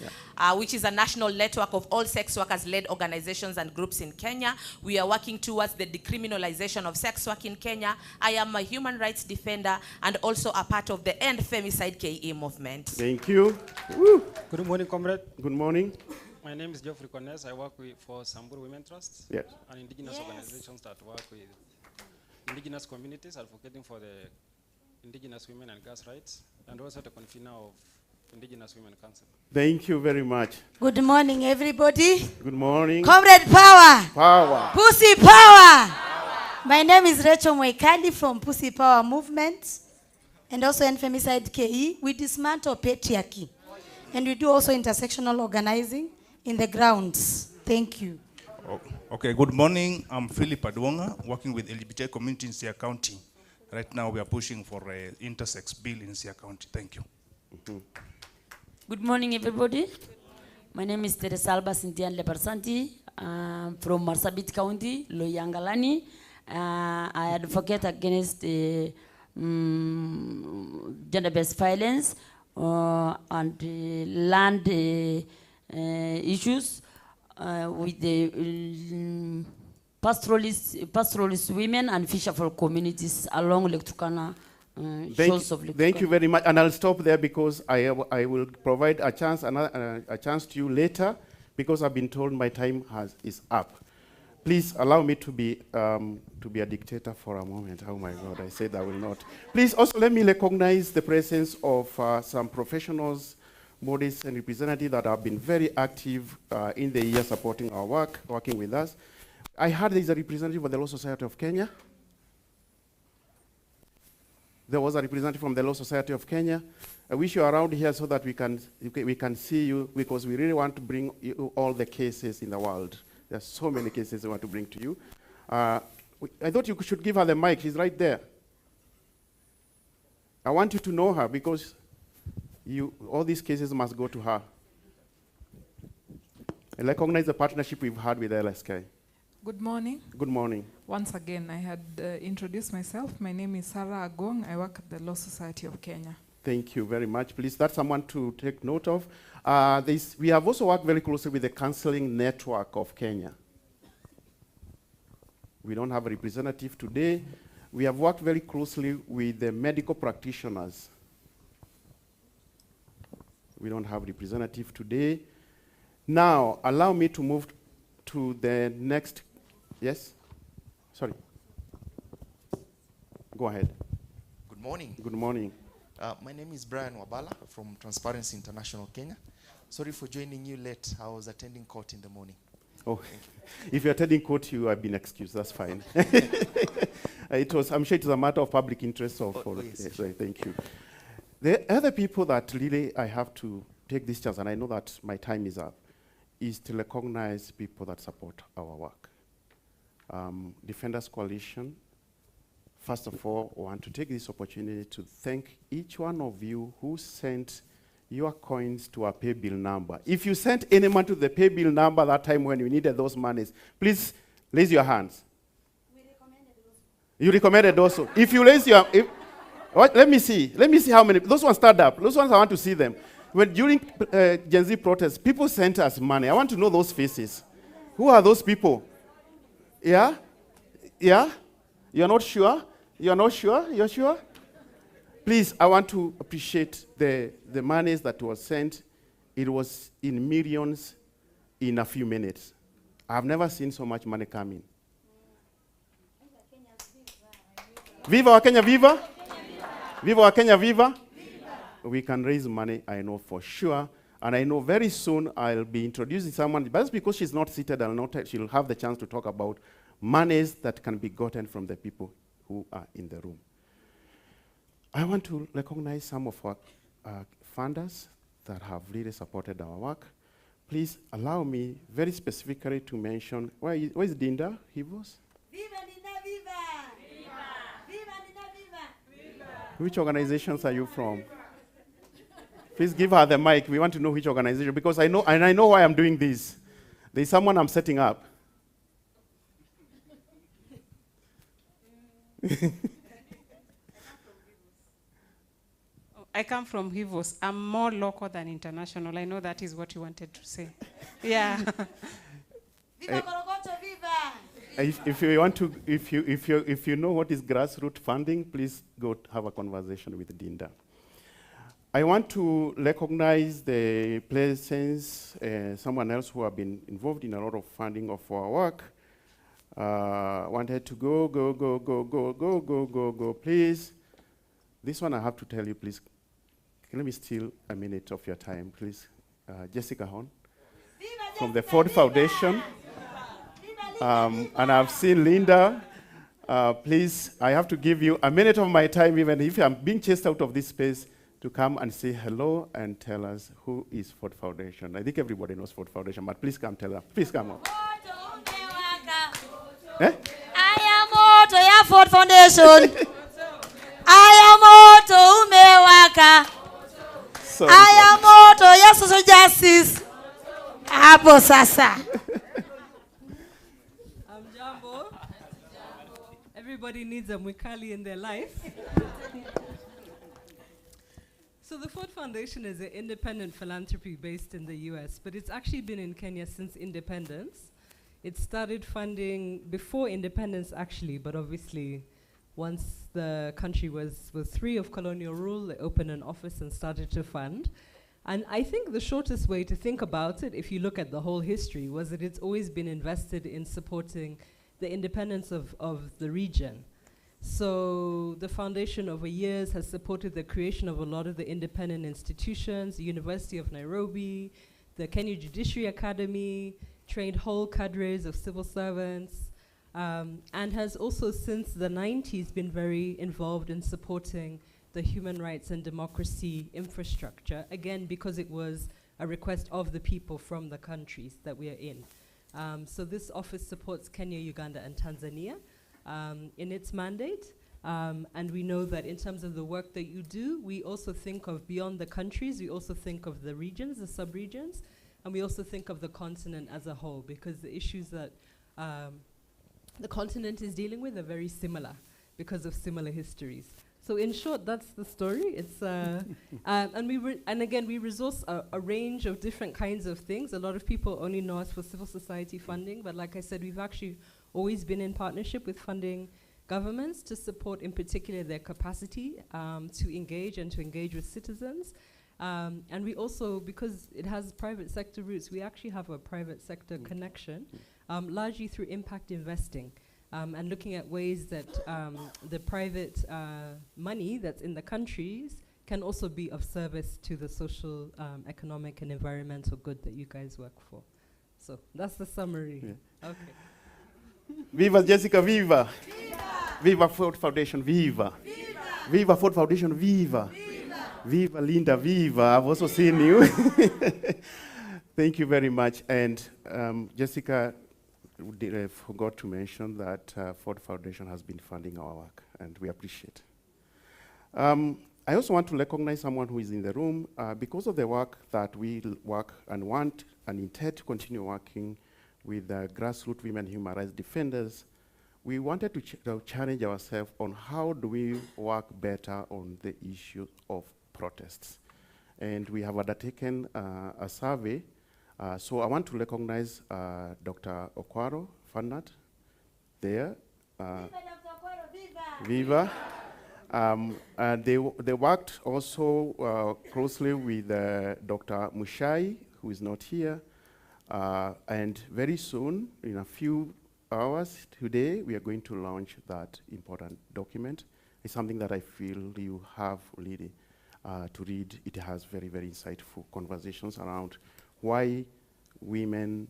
which is a national network of all sex workers-led organizations and groups in Kenya. We are working towards the decriminalization of sex work in Kenya. I am a human rights defender and also a part of the End Femicide KE movement. Thank you. Woo. Good morning, comrade. Good morning. My name is Geoffrey Kones. I work for Samburu Women Trust, yes, an indigenous organizations that work with indigenous communities, advocating for the indigenous women and girls' rights, and also the convener of Indigenous Women Council. Thank you very much. Good morning, everybody. Good morning. Comrade Power. Power. Pussy Power. My name is Rachel Mwekali from Pussy Power Movement and also End Femicide KE. We dismantle patriarchy and we do also intersectional organizing in the grounds. Thank you. Okay, good morning. I'm Philip Adwonga, working with LGBT community in Sia County. Right now we are pushing for an intersex bill in Sia County. Thank you. Good morning, everybody. My name is Teresa Alba Sintian Lepersanti from Marsabit County, Loyangalani. I advocate against gender-based violence and land issues with the pastoralist women and fisherfolk communities along Lake Turkana. Thank you very much, and I'll stop there because I will provide a chance to you later because I've been told my time is up. Please allow me to be a dictator for a moment. Oh my God, I said I will not. Please also let me recognize the presence of some professionals, bodies, and representatives that have been very active in the year supporting our work, working with us. I heard there is a representative of the Law Society of Kenya. There was a representative from the Law Society of Kenya. I wish you are around here so that we can see you because we really want to bring you all the cases in the world. There are so many cases we want to bring to you. I thought you should give her the mic. She's right there. I want you to know her because all these cases must go to her. I recognize the partnership we've had with LSK. Good morning. Good morning. Once again, I had introduced myself. My name is Sarah Agong. I work at the Law Society of Kenya. Thank you very much. Please, that's someone to take note of. We have also worked very closely with the Counseling Network of Kenya. We don't have a representative today. We have worked very closely with the medical practitioners. We don't have a representative today. Now, allow me to move to the next. Yes? Sorry. Go ahead. Good morning. Good morning. My name is Brian Wabala from Transparency International Kenya. Sorry for joining you late. I was attending court in the morning. Oh, if you're attending court, you have been excused. That's fine. I'm sure it was a matter of public interest. Yes, thank you. The other people that really I have to take this chance, and I know that my time is up, is to recognize people that support our work. Defenders Coalition, first of all, I want to take this opportunity to thank each one of you who sent your coins to our pay bill number. If you sent any money to the pay bill number that time when you needed those monies, please raise your hands. You recommended also. If you raise your, let me see how many. Those ones stand up. Those ones I want to see them. When during Gen Z protests, people sent us money. I want to know those faces. Who are those people? Yeah? Yeah? You're not sure? You're not sure? You're sure? Please, I want to appreciate the monies that was sent. It was in millions in a few minutes. I've never seen so much money coming. Viva Kenya, viva! Viva Kenya, viva! We can raise money, I know for sure. And I know very soon I'll be introducing someone, but that's because she's not seated, she'll have the chance to talk about monies that can be gotten from the people who are in the room. I want to recognize some of our funders that have really supported our work. Please allow me very specifically to mention, where is Dinda Hivos? Viva Dinda, viva! Viva! Viva Dinda, viva! Viva! Which organizations are you from? Please give her the mic. We want to know which organization, because I know, and I know why I'm doing this. There's someone I'm setting up. I come from Hivos. I'm more local than international. I know that is what you wanted to say. Yeah. Viva Korogocho, viva! If you want to, if you know what is grassroots funding, please go have a conversation with Dinda. I want to recognize the presence, someone else who have been involved in a lot of funding of our work. Wanted to go, please. This one I have to tell you, please. Let me steal a minute of your time, please. Jessica Horn from the Ford Foundation. And I've seen Linda. Please, I have to give you a minute of my time, even if I'm being chased out of this space, to come and say hello and tell us who is Ford Foundation. I think everybody knows Ford Foundation, but please come tell us. Please come on. Eh? I am Moto ya Ford Foundation. I am Moto umewaka. I am Moto ya social justice. Hapo sasa. Jambo. Everybody needs a Mwikali in their life. So the Ford Foundation is an independent philanthropy based in the US, but it's actually been in Kenya since independence. It started funding before independence actually, but obviously once the country was free of colonial rule, they opened an office and started to fund. And I think the shortest way to think about it, if you look at the whole history, was that it's always been invested in supporting the independence of the region. So the foundation over years has supported the creation of a lot of the independent institutions, the University of Nairobi, the Kenya Judiciary Academy, trained whole cadres of civil servants, and has also since the 90s been very involved in supporting the human rights and democracy infrastructure, again, because it was a request of the people from the countries that we are in. So this office supports Kenya, Uganda, and Tanzania in its mandate. And we know that in terms of the work that you do, we also think of beyond the countries, we also think of the regions, the sub-regions, and we also think of the continent as a whole, because the issues that the continent is dealing with are very similar because of similar histories. So in short, that's the story. It's and again, we resource a range of different kinds of things. A lot of people only know us for civil society funding, but like I said, we've actually always been in partnership with funding governments to support, in particular, their capacity to engage with citizens. And we also, because it has private sector roots, we actually have a private sector connection largely through impact investing. And looking at ways that the private money that's in the countries can also be of service to the social, economic, and environmental good that you guys work for. So that's the summary. Yeah. Okay. Viva Jessica, viva! Viva! Viva Ford Foundation, viva! Viva! Viva Ford Foundation, viva! Viva! Viva Linda, viva! I've also seen you. Thank you very much. And Jessica, I forgot to mention that Ford Foundation has been funding our work, and we appreciate. I also want to recognize someone who is in the room. Because of the work that we work and want and intend to continue working with grassroots women human rights defenders, we wanted to challenge ourselves on how do we work better on the issue of protests. And we have undertaken a survey. So I want to recognize Dr. Okwaro Fanat there. Viva. And they worked also closely with Dr. Mushai, who is not here. And very soon, in a few hours today, we are going to launch that important document. It's something that I feel you have really to read. It has very, very insightful conversations around why women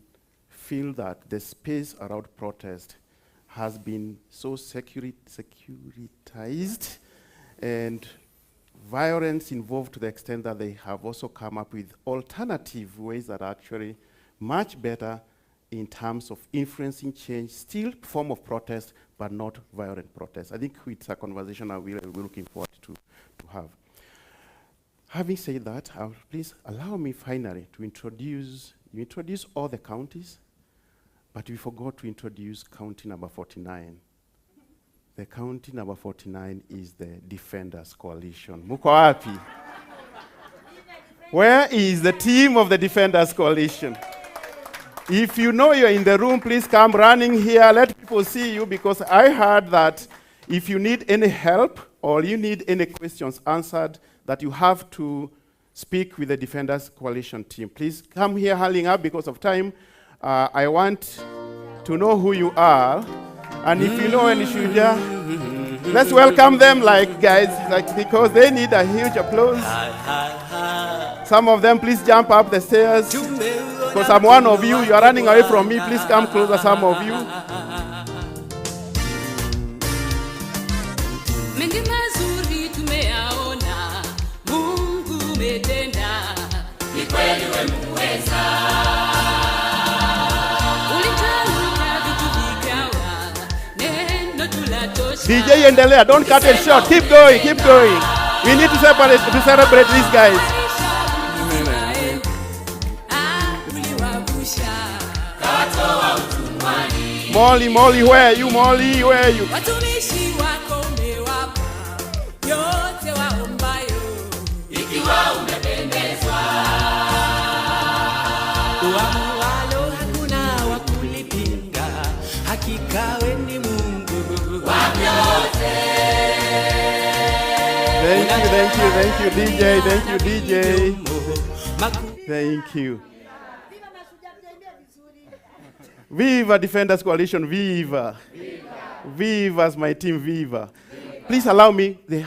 feel that the space around protest has been so securitized and violence involved to the extent that they have also come up with alternative ways that are actually much better in terms of influencing change, still form of protest, but not violent protest. I think it's a conversation that we're looking forward to have. Having said that, please allow me finally to introduce all the counties, but we forgot to introduce county number 49. The county number 49 is the Defenders Coalition. Muko wapi? Where is the team of the Defenders Coalition? If you know you're in the room, please come running here. Let people see you, because I heard that if you need any help or you need any questions answered, that you have to speak with the Defenders Coalition team. Please come here hurrying up because of time. I want to know who you are. And if you know any Shuja, let's welcome them because they need a huge applause. Some of them, please jump up the stairs. Because I'm one of you, you are running away from me. Please come closer, some of you. DJ endelea, don't cut it short. Keep going, keep going. We need to celebrate these guys. Molly, where are you? Molly, where are you? Thank you, DJ. Thank you, DJ. Thank you. Viva Defenders Coalition, viva. Viva's my team, viva. Please allow me, they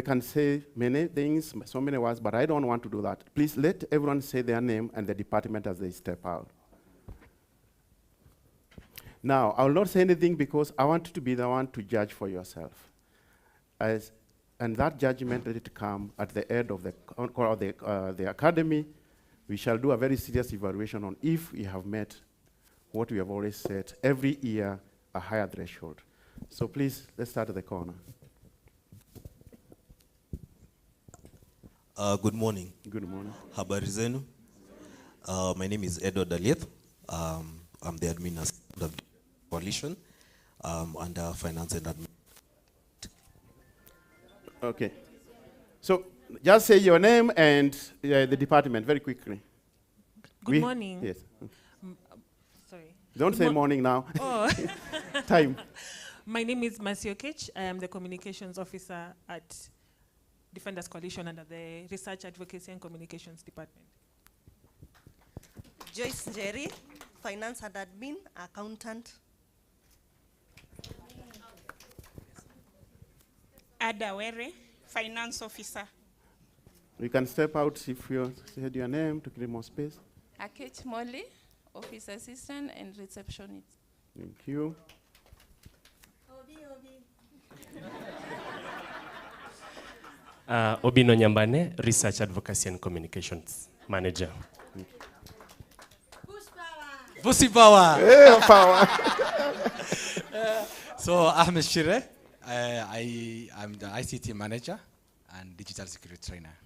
can say many things, so many words, but I don't want to do that. Please let everyone say their name and the department as they step out. Now, I will not say anything because I want you to be the one to judge for yourself. And that judgment let it come at the end of the academy. We shall do a very serious evaluation on if we have met what we have always said, every year a higher threshold. So please, let's start at the corner. Good morning. Good morning. Habari zenu. My name is Edward Alieth. I'm the admin of the coalition under finance and admin. Okay. So just say your name and the department very quickly. Good morning. Yes. Sorry. Don't say morning now. Oh. Time. My name is Masio Kech. I am the communications officer at Defenders Coalition under the Research, Advocacy and Communications Department. Joyce Njeri finance and admin, accountant. Ada Were, finance officer. You can step out if you said your name to create more space. Akech Molly, office assistant and receptionist. Thank you. Obino Nyambane, research advocacy and communications manager. Pussy power. Yeah, power. So Ahmed Shire, I'm the ICT manager and digital security trainer.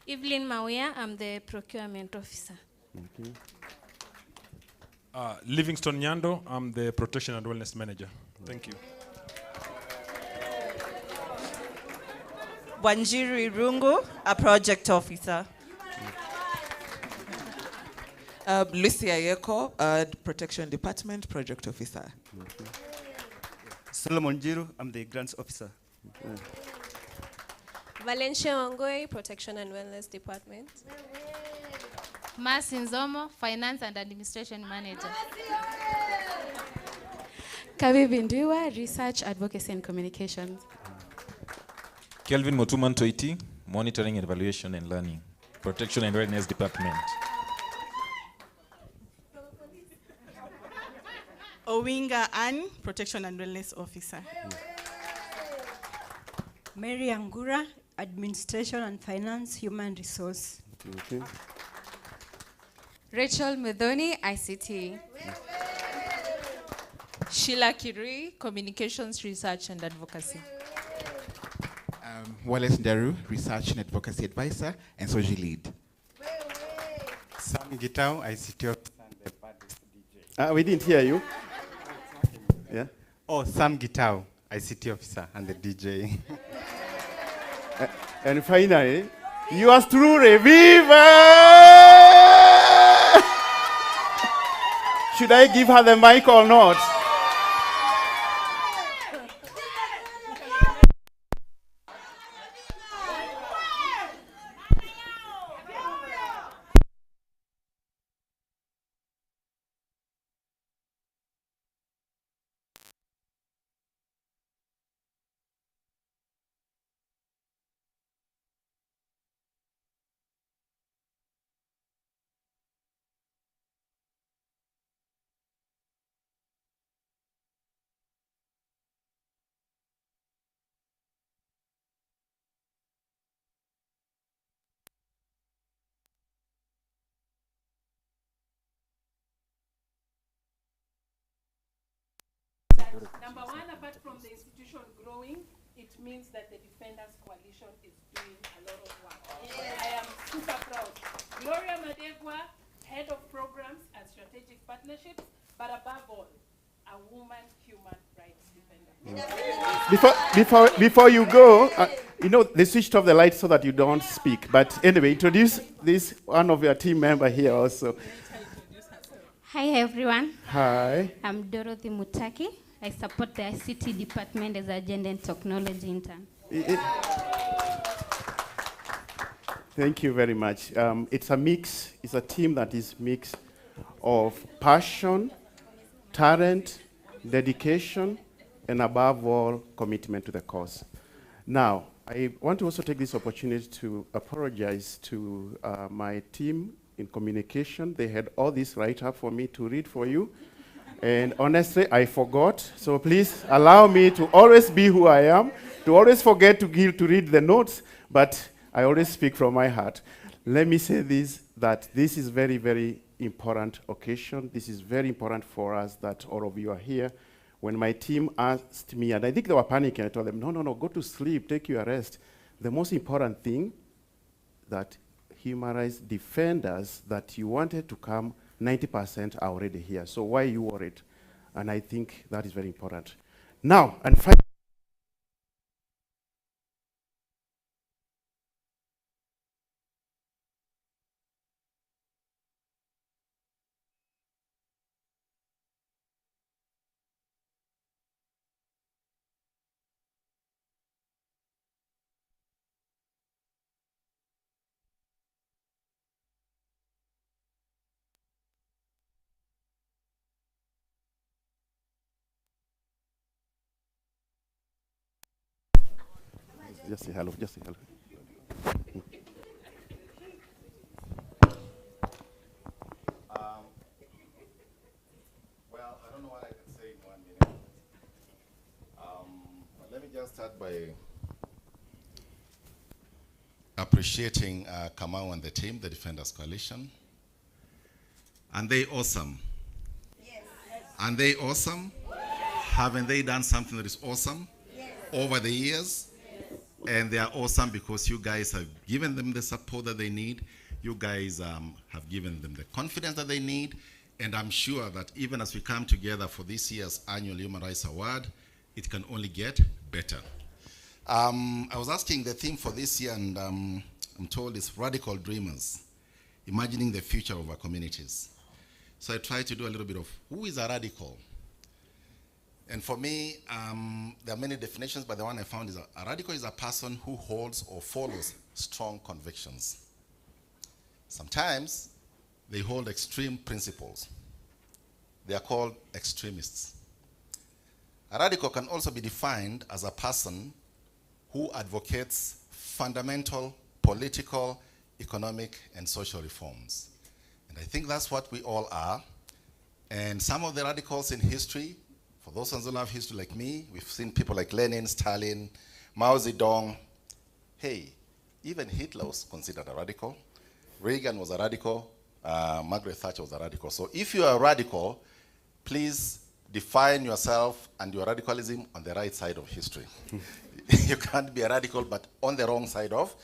Evelyn Mawia, I'm the procurement officer. Okay. Livingston Nyando, I'm the protection and wellness manager. Thank you. Wanjiru Irungu, a project officer. Lucy Ayeko, protection department project officer. Solomon Jiru, I'm the grants officer. Valencia Wangoi, protection and wellness department. Marcy Nzomo, finance and administration manager. Kavi Bindiwa, research, advocacy and communications. Kelvin Motuman Toiti, monitoring, evaluation and learning, protection and readiness department. Owinga Ann, protection and wellness officer. Mary Angura, administration and finance, human resource. Okay. Rachel Medoni, ICT. Sheila Kirui, communications, research and advocacy. Wallace Daru, research and advocacy advisor and social lead. Sam Gitao, ICT officer and the baddest DJ. We didn't hear you. Yeah. Oh, Sam Gitao, ICT officer and the DJ. And finally, yours truly, Viva! Should I give her the mic or not? Number one, apart from the institution growing, it means that the Defenders Coalition is doing a lot of work. I am super proud. Gloria Madegwa, head of programs and strategic partnerships, but above all, a woman human rights defender. Before you go, you know, they switched off the lights so that you don't speak. But anyway, introduce this one of your team member here also. Hi everyone. Hi. I'm Dorothy Mutaki. I support the ICT department as a gender and technology intern. Thank you very much. It's a mix, it's a team that is mix of passion, talent, dedication, and above all, commitment to the cause. Now, I want to also take this opportunity to apologize to my team in communication. They had all this write-up for me to read for you. And honestly, I forgot. So please allow me to always be who I am, to always forget to read the notes, but I always speak from my heart. Let me say this, that this is very, very important occasion. This is very important for us that all of you are here. When my team asked me, and I think they were panicking, I told them, no, go to sleep, take your rest. The most important thing that human rights defenders that you wanted to come, 90% are already here. So why are you worried? And I think that is very important. Now, and finally, Just say hello. Just say hello. Well, I don't know what I can say in 1 minute. But let me just start by appreciating Kamau and the team, the Defenders Coalition. And they awesome? Yes. And they awesome? Haven't they done something that is awesome over the years? And they are awesome because you guys have given them the support that they need. You guys have given them the confidence that they need. And I'm sure that even as we come together for this year's annual Human Rights Award, it can only get better. I was asking the theme for this year, and I'm told it's Radical Dreamers, imagining the future of our communities. So I tried to do a little bit of who is a radical. And for me, there are many definitions, but the one I found is a radical is a person who holds or follows strong convictions. Sometimes they hold extreme principles. They are called extremists. A radical can also be defined as a person who advocates fundamental political, economic, and social reforms. And I think that's what we all are. And some of the radicals in history, for those ones who love history like me, we've seen people like Lenin, Stalin, Mao Zedong. Hey, even Hitler was considered a radical. Reagan was a radical. Margaret Thatcher was a radical. So if you are a radical, please define yourself and your radicalism on the right side of history. You can't be a radical, but on the wrong side of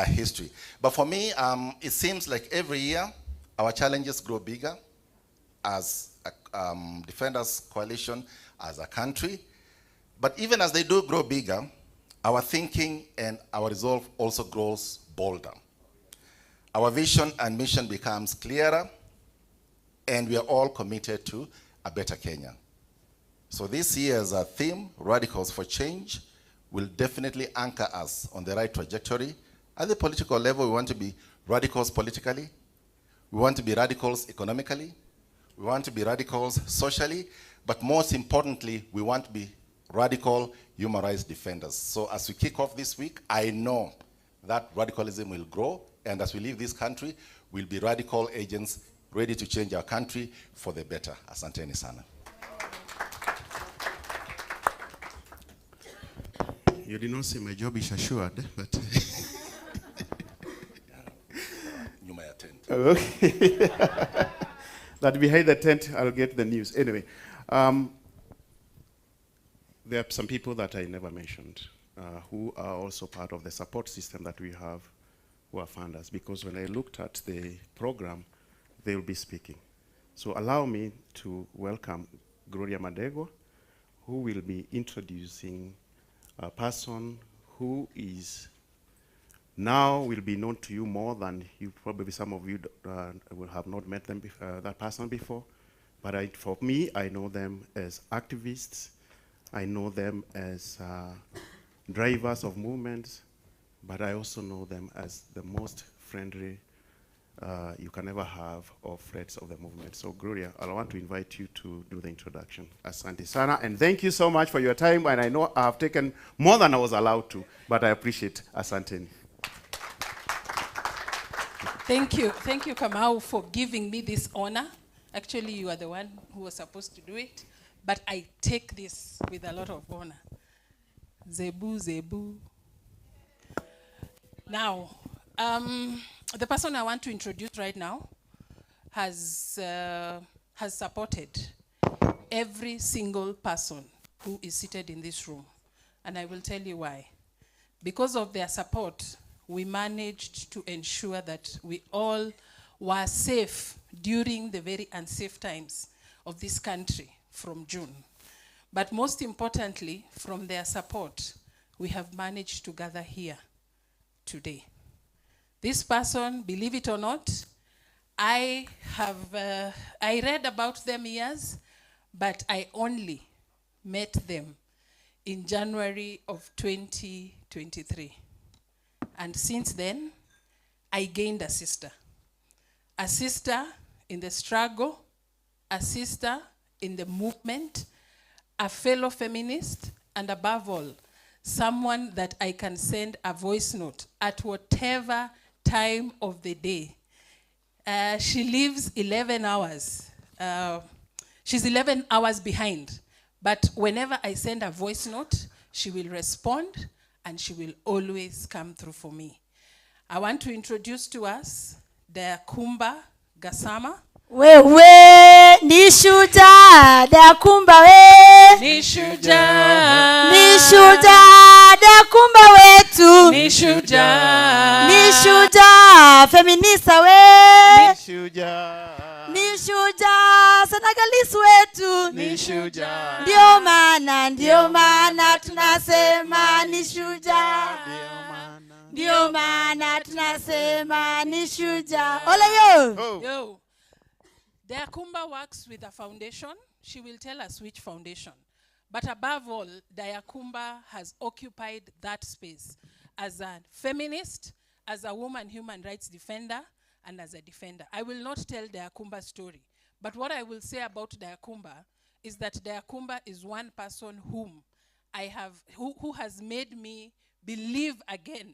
history. But for me, it seems like every year, our challenges grow bigger as a Defenders Coalition, as a country. But even as they do grow bigger, our thinking and our resolve also grows bolder. Our vision and mission becomes clearer, and we are all committed to a better Kenya. So this year's theme, Radicals for Change, will definitely anchor us on the right trajectory. At the political level, we want to be radicals politically. We want to be radicals economically. We want to be radicals socially. But most importantly, we want to be radical human rights defenders. So as we kick off this week, I know that radicalism will grow. And as we leave this country, we'll be radical agents ready to change our country for the better. Asanteni sana. You did not say my job is assured, but you may attend. Okay. That behind the tent, I'll get the news. Anyway, there are some people that I never mentioned who are also part of the support system that we have, who are funders. Because when I looked at the program, they will be speaking. So allow me to welcome Gloria Madegwa, who will be introducing a person who is now will be known to you more than you probably some of you will have not met them that person before. But for me, I know them as activists. I know them as drivers of movements, but I also know them as the most friendly you can ever have of friends of the movement. So Gloria, I want to invite you to do the introduction. Asante sana, and thank you so much for your time. And I know I have taken more than I was allowed to, but I appreciate Asante. Thank you, Kamau, for giving me this honor. Actually, you are the one who was supposed to do it, but I take this with a lot of honor. Zebu, Zebu. Now, the person I want to introduce right now has supported every single person who is seated in this room. And I will tell you why. Because of their support, we managed to ensure that we all were safe during the very unsafe times of this country from June. But most importantly, from their support, we have managed to gather here today. This person, believe it or not, I read about them years, but I only met them in January of 2023. And since then, I gained a sister in the struggle, a sister in the movement, a fellow feminist, and above all, someone that I can send a voice note at whatever time of the day. She lives 11 hours. She's 11 hours behind. But whenever I send a voice note, she will respond and she will always come through for me. I want to introduce to us Dayakumba Gasama. Wewe ni shujaa Dayakumba we. Ni shujaa. Ni shujaa Dayakumba wetu. Ni shujaa. Ni shujaa feminista we. Ni shujaa. Ni shujaa Senegalese wetu. Ni shujaa. Ndio maana tunasema ni shujaa. Ndio maana tunasema ni shujaa. Ole yo. Yo. Dayakumba works with a foundation. She will tell us which foundation. But above all, Dayakumba has occupied that space as a feminist, as a woman human rights defender, and as a defender. I will not tell Dayakumba's story. But what I will say about Dayakumba is that Dayakumba is one person who has made me believe again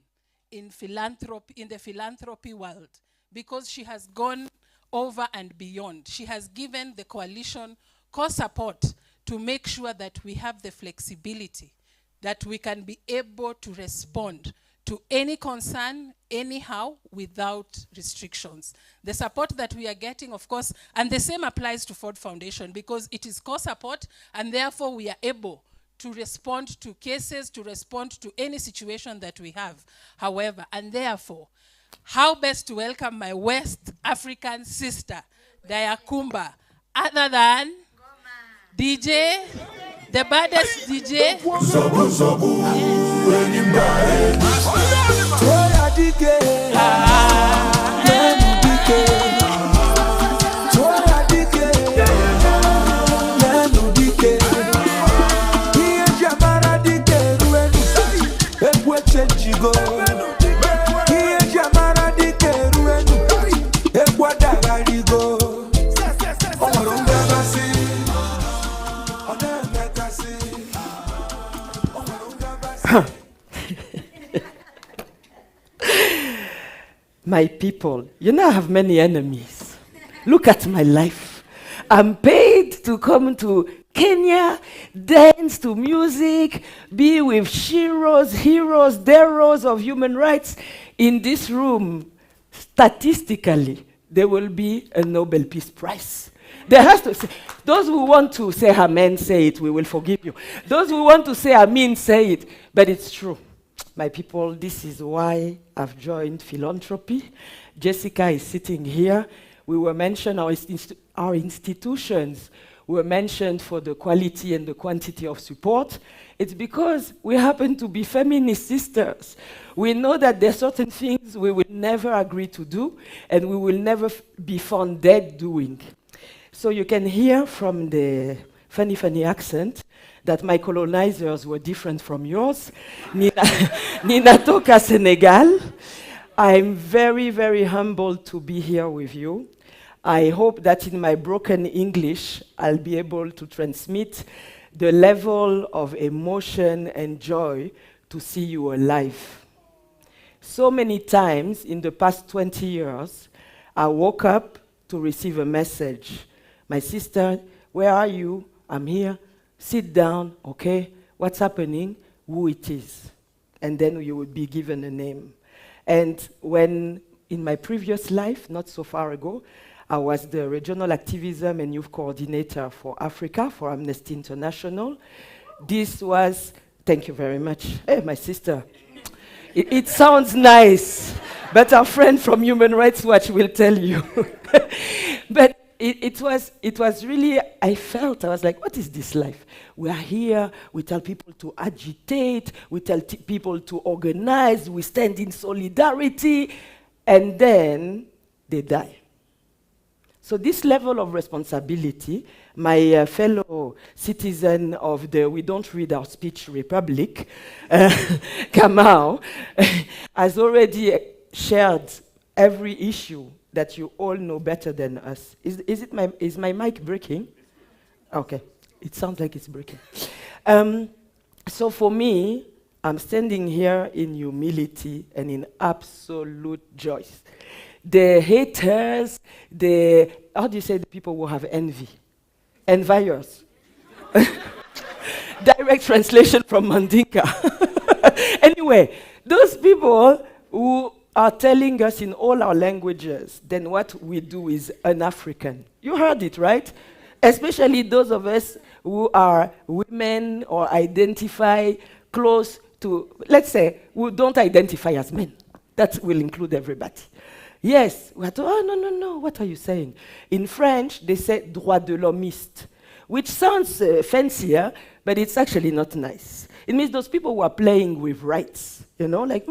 in philanthropy, in the philanthropy world, because she has gone over and beyond. She has given the coalition core support to make sure that we have the flexibility, that we can be able to respond to any concern, anyhow, without restrictions. The support that we are getting, of course, and the same applies to Ford Foundation, because it is core support, and therefore we are able to respond to cases, to respond to any situation that we have. However, and therefore, how best to welcome my West African sister, Dayakumba, other than DJ, the baddest DJ. My people, you know I have many enemies. Look at my life. I'm paid to come to Kenya, dance to music, be with heroes, heroes of human rights. In this room, statistically, there will be a Nobel Peace Prize. There has to say, those who want to say amen, say it, we will forgive you. Those who want to say amen, say it. But it's true. My people, this is why I've joined philanthropy. Jessica is sitting here. We were mentioned, our institutions were mentioned for the quality and the quantity of support. It's because we happen to be feminist sisters. We know that there are certain things we will never agree to do, and we will never be found dead doing. So you can hear from the funny accent that my colonizers were different from yours. Nina toka Senegal. I'm very, very humbled to be here with you. I hope that in my broken English, I'll be able to transmit the level of emotion and joy to see you alive. So many times in the past 20 years, I woke up to receive a message. My sister, where are you? I'm here. Sit down, okay? What's happening? Who it is. And then you would be given a name. And when, in my previous life, not so far ago, I was the regional activism and youth coordinator for Africa for Amnesty International. This was, thank you very much. Hey, my sister. It sounds nice, but our friend from Human Rights Watch will tell you. But it was really, I was like, what is this life? We are here, we tell people to agitate, we tell people to organize, we stand in solidarity, and then they die. So this level of responsibility, my fellow citizen of the We Don't Read Our Speech Republic, Kamau, has already shared every issue that you all know better than us. Is my mic breaking? Okay, it sounds like it's breaking. So for me, I'm standing here in humility and in absolute joy. The haters, how do you say the people who have envy? Envious. Direct translation from Mandinka. Anyway, those people who are telling us in all our languages, then what we do is un-African. You heard it, right? Especially those of us who are women or identify close to, let's say, who don't identify as men. That will include everybody. Yes, we are told, oh, no, what are you saying? In French, they say droit de l'hommiste, which sounds fancier, but it's actually not nice. It means those people who are playing with rights, like,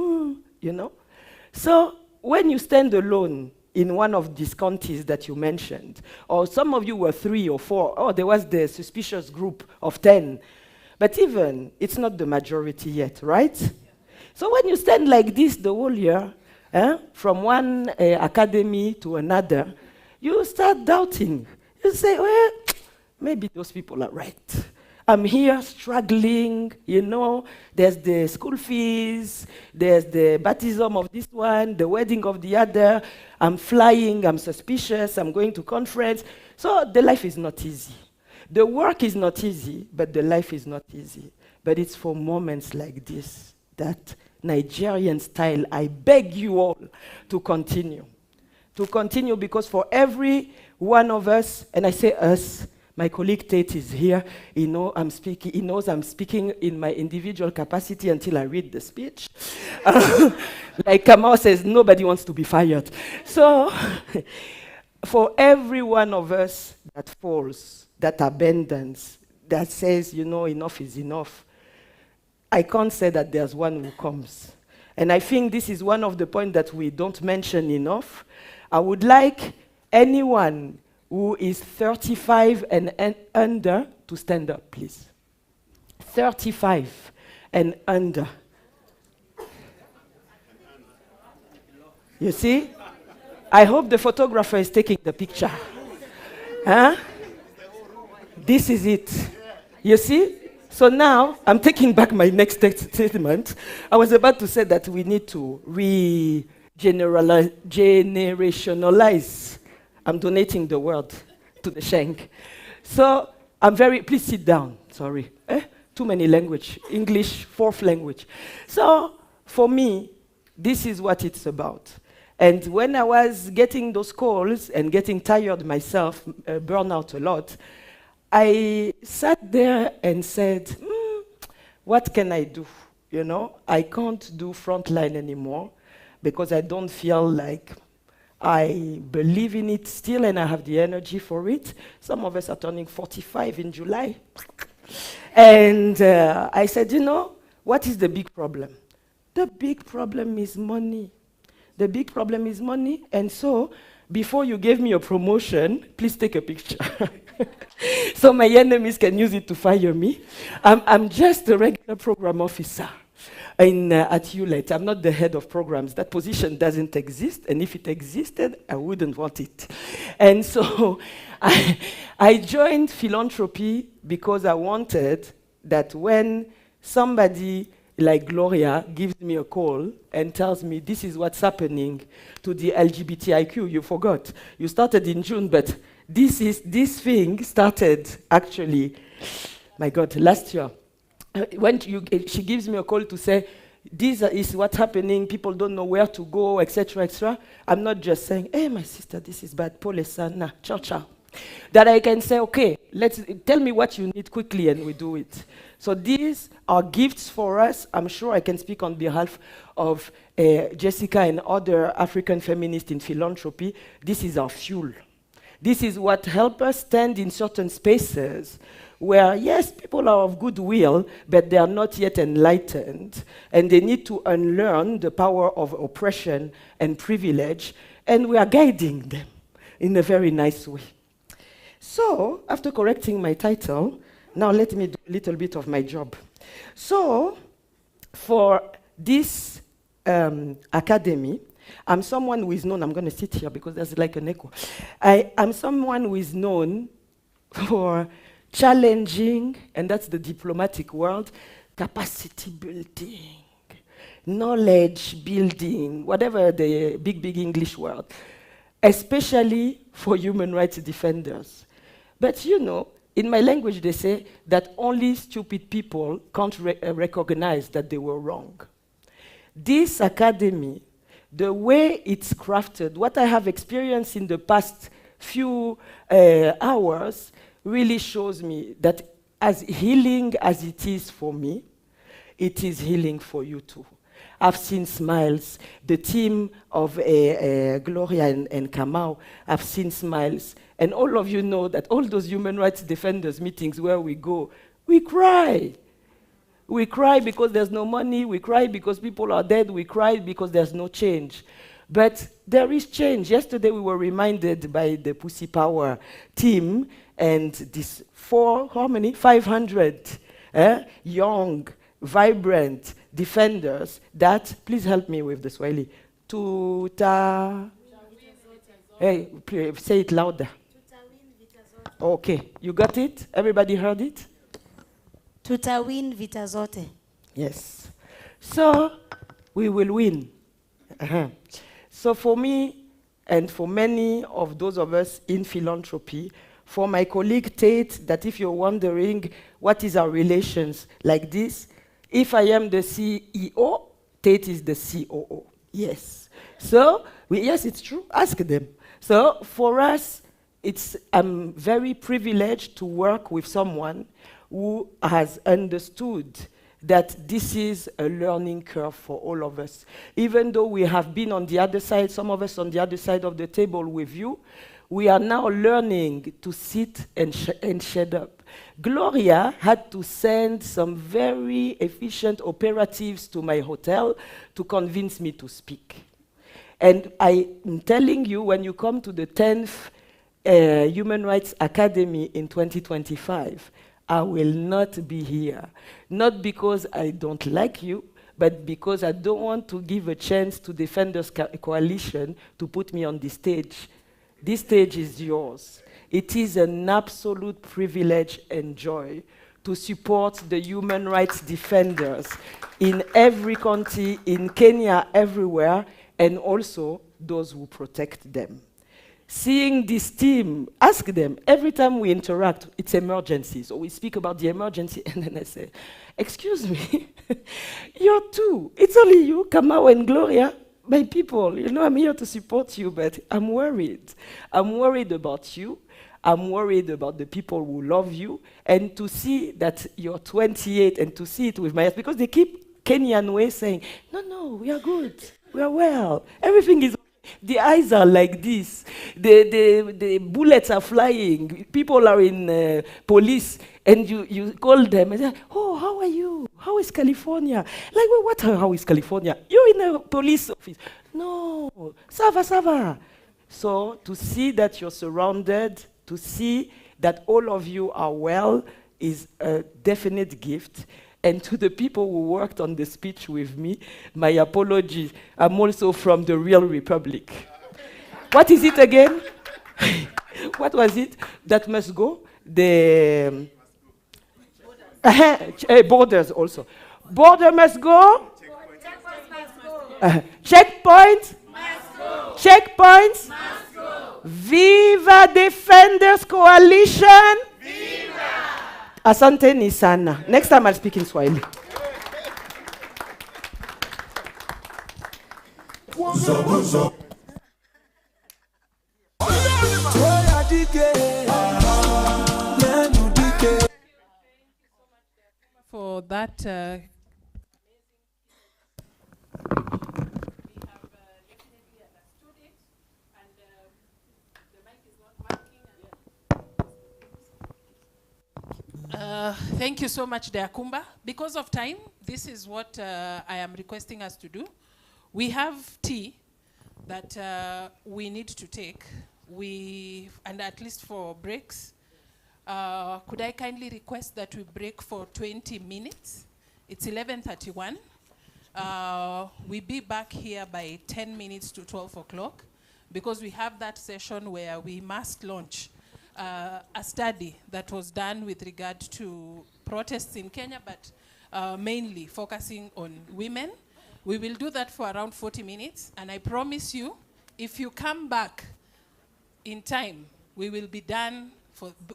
So when you stand alone in one of these counties that you mentioned, or some of you were 3 or 4, there was the suspicious group of 10, but even, it's not the majority yet, right? So when you stand like this the whole year, from one academy to another, you start doubting. You say, well, maybe those people are right. I'm here struggling, there's the school fees, there's the baptism of this one, the wedding of the other, I'm flying, I'm suspicious, I'm going to conference. So the life is not easy. The work is not easy, but the life is not easy. But it's for moments like this that Nigerian style, I beg you all to continue. To continue, because for every one of us, and I say us, my colleague Tate is here, he knows I'm speaking in my individual capacity until I read the speech. Like Kamau says, nobody wants to be fired. So, for every one of us that falls, that abandons, that says, enough is enough, I can't say that there's one who comes. And I think this is one of the points that we don't mention enough. I would like anyone who is 35 and under to stand up, please. 35 and under. You see? I hope the photographer is taking the picture. Huh? This is it. You see? So now, I'm taking back my next statement. I was about to say that we need to generationalize. I'm donating the word to the Shank. So, please sit down, sorry. Too many language, English, 4th language. So, for me, this is what it's about. And when I was getting those calls and getting tired myself, burn out a lot, I sat there and said, what can I do? I can't do frontline anymore because I don't feel like I believe in it still and I have the energy for it. Some of us are turning 45 in July. And I said, what is the big problem? The big problem is money. The big problem is money. And so, before you gave me a promotion, please take a picture. So my enemies can use it to fire me. I'm just a regular program officer at ULET. I'm not the head of programs. That position doesn't exist, and if it existed, I wouldn't want it. And so I joined philanthropy because I wanted that when somebody like Gloria gives me a call and tells me this is what's happening to the LGBTIQ, you forgot. You started in June, but this thing started actually, my God, last year. She gives me a call to say, this is what's happening, people don't know where to go, etc., etc. I'm not just saying, hey, my sister, this is bad, Polesana, ciao, ciao. That I can say, okay, tell me what you need quickly, and we do it. So these are gifts for us. I'm sure I can speak on behalf of Jessica and other African feminists in philanthropy. This is our fuel. This is what helps us stand in certain spaces where, yes, people are of goodwill, but they are not yet enlightened, and they need to unlearn the power of oppression and privilege, and we are guiding them in a very nice way. So, after correcting my title, now let me do a little bit of my job. So, for this academy, I'm someone who is known, I'm going to sit here because there's like an echo. I'm someone who is known for challenging, and that's the diplomatic world, capacity building, knowledge building, whatever the big English word, especially for human rights defenders. But you know, in my language they say that only stupid people can't recognize that they were wrong. This academy, the way it's crafted, what I have experienced in the past few hours really shows me that as healing as it is for me, it is healing for you too. I've seen smiles. The team of Gloria and Kamau, I've seen smiles. And all of you know that all those human rights defenders meetings where we go, we cry. We cry because there's no money. We cry because people are dead. We cry because there's no change. But there is change. Yesterday we were reminded by the Pussy Power team and this 500 young, vibrant defenders that, please help me with the Swahili. Hey, please, say it louder. Okay, you got it? Everybody heard it? Tutawin vita zote. Yes. So, we will win. So for me, and for many of those of us in philanthropy, for my colleague Tate, that if you're wondering what is our relations like this, if I am the CEO, Tate is the COO. Yes. So, yes, it's true. Ask them. So for us, I'm very privileged to work with someone who has understood that this is a learning curve for all of us. Even though we have been on the other side, some of us on the other side of the table with you, we are now learning to sit and shut up. Gloria had to send some very efficient operatives to my hotel to convince me to speak. And I'm telling you, when you come to the 10th Human Rights Academy in 2025, I will not be here. Not because I don't like you, but because I don't want to give a chance to Defenders Coalition to put me on the stage. This stage is yours. It is an absolute privilege and joy to support the human rights defenders in every country, in Kenya, everywhere, and also those who protect them. Seeing this team, ask them, every time we interact, it's emergency. So we speak about the emergency, and then I say, excuse me, you're two. It's only you, Kamau and Gloria, my people. You know, I'm here to support you, but I'm worried. I'm worried about you. I'm worried about the people who love you. And to see that you're 28 and to see it with my eyes, because they keep Kenyan way saying, no, we are good. We are well. Everything is. The eyes are like this. The bullets are flying. People are in police, and you call them and say, "Oh, how are you? How is California?" Like, well, how is California? You're in a police office. No, Sava. So to see that you're surrounded, to see that all of you are well, is a definite gift. And to the people who worked on the speech with me, my apologies. I'm also from the real Republic. What is it again? What was it that must go? The borders also. Border must go. Checkpoint. Checkpoints. Viva Defenders Coalition. Asanteni sana. Next time I'll speak in Swahili. For that thank you so much, Deakumba. Because of time, this is what I am requesting us to do. We have tea that we need to take. And at least for breaks, could I kindly request that we break for 20 minutes? It's 11:31. We'll be back here by 10 minutes to 12 o'clock because we have that session where we must launch a study that was done with regard to protests in Kenya, but mainly focusing on women. We will do that for around 40 minutes, and I promise you, if you come back in time, we will be done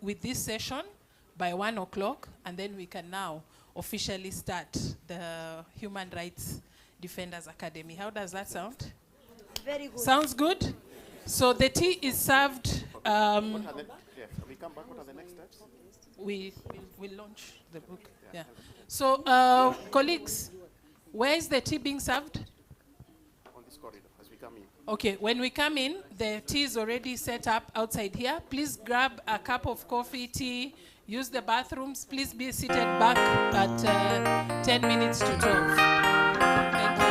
with this session by 1 o'clock, and then we can now officially start the Human Rights Defenders Academy. How does that sound? Very good. Sounds good? So the tea is served. We come back, what are the next steps? We launch the book. Yeah. So, colleagues, where is the tea being served? On this corridor, as we come in. Okay, when we come in, the tea is already set up outside here. Please grab a cup of coffee, tea, use the bathrooms. Please be seated back at 10 minutes to 12. Thank you.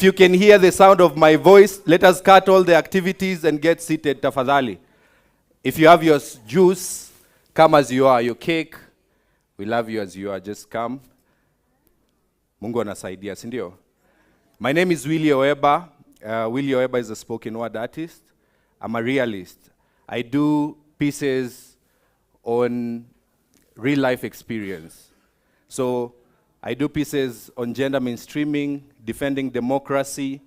If you can hear the sound of my voice, let us cut all the activities and get seated, tafadhali. If you have your juice, come as you are. Your cake, we love you as you are. Just come. Mungu anasaidia, si ndio? My name is Willie Oeba. Willie Oeba is a spoken word artist. I'm a realist. I do pieces on real life experience. So I do pieces on gender mainstreaming, defending democracy.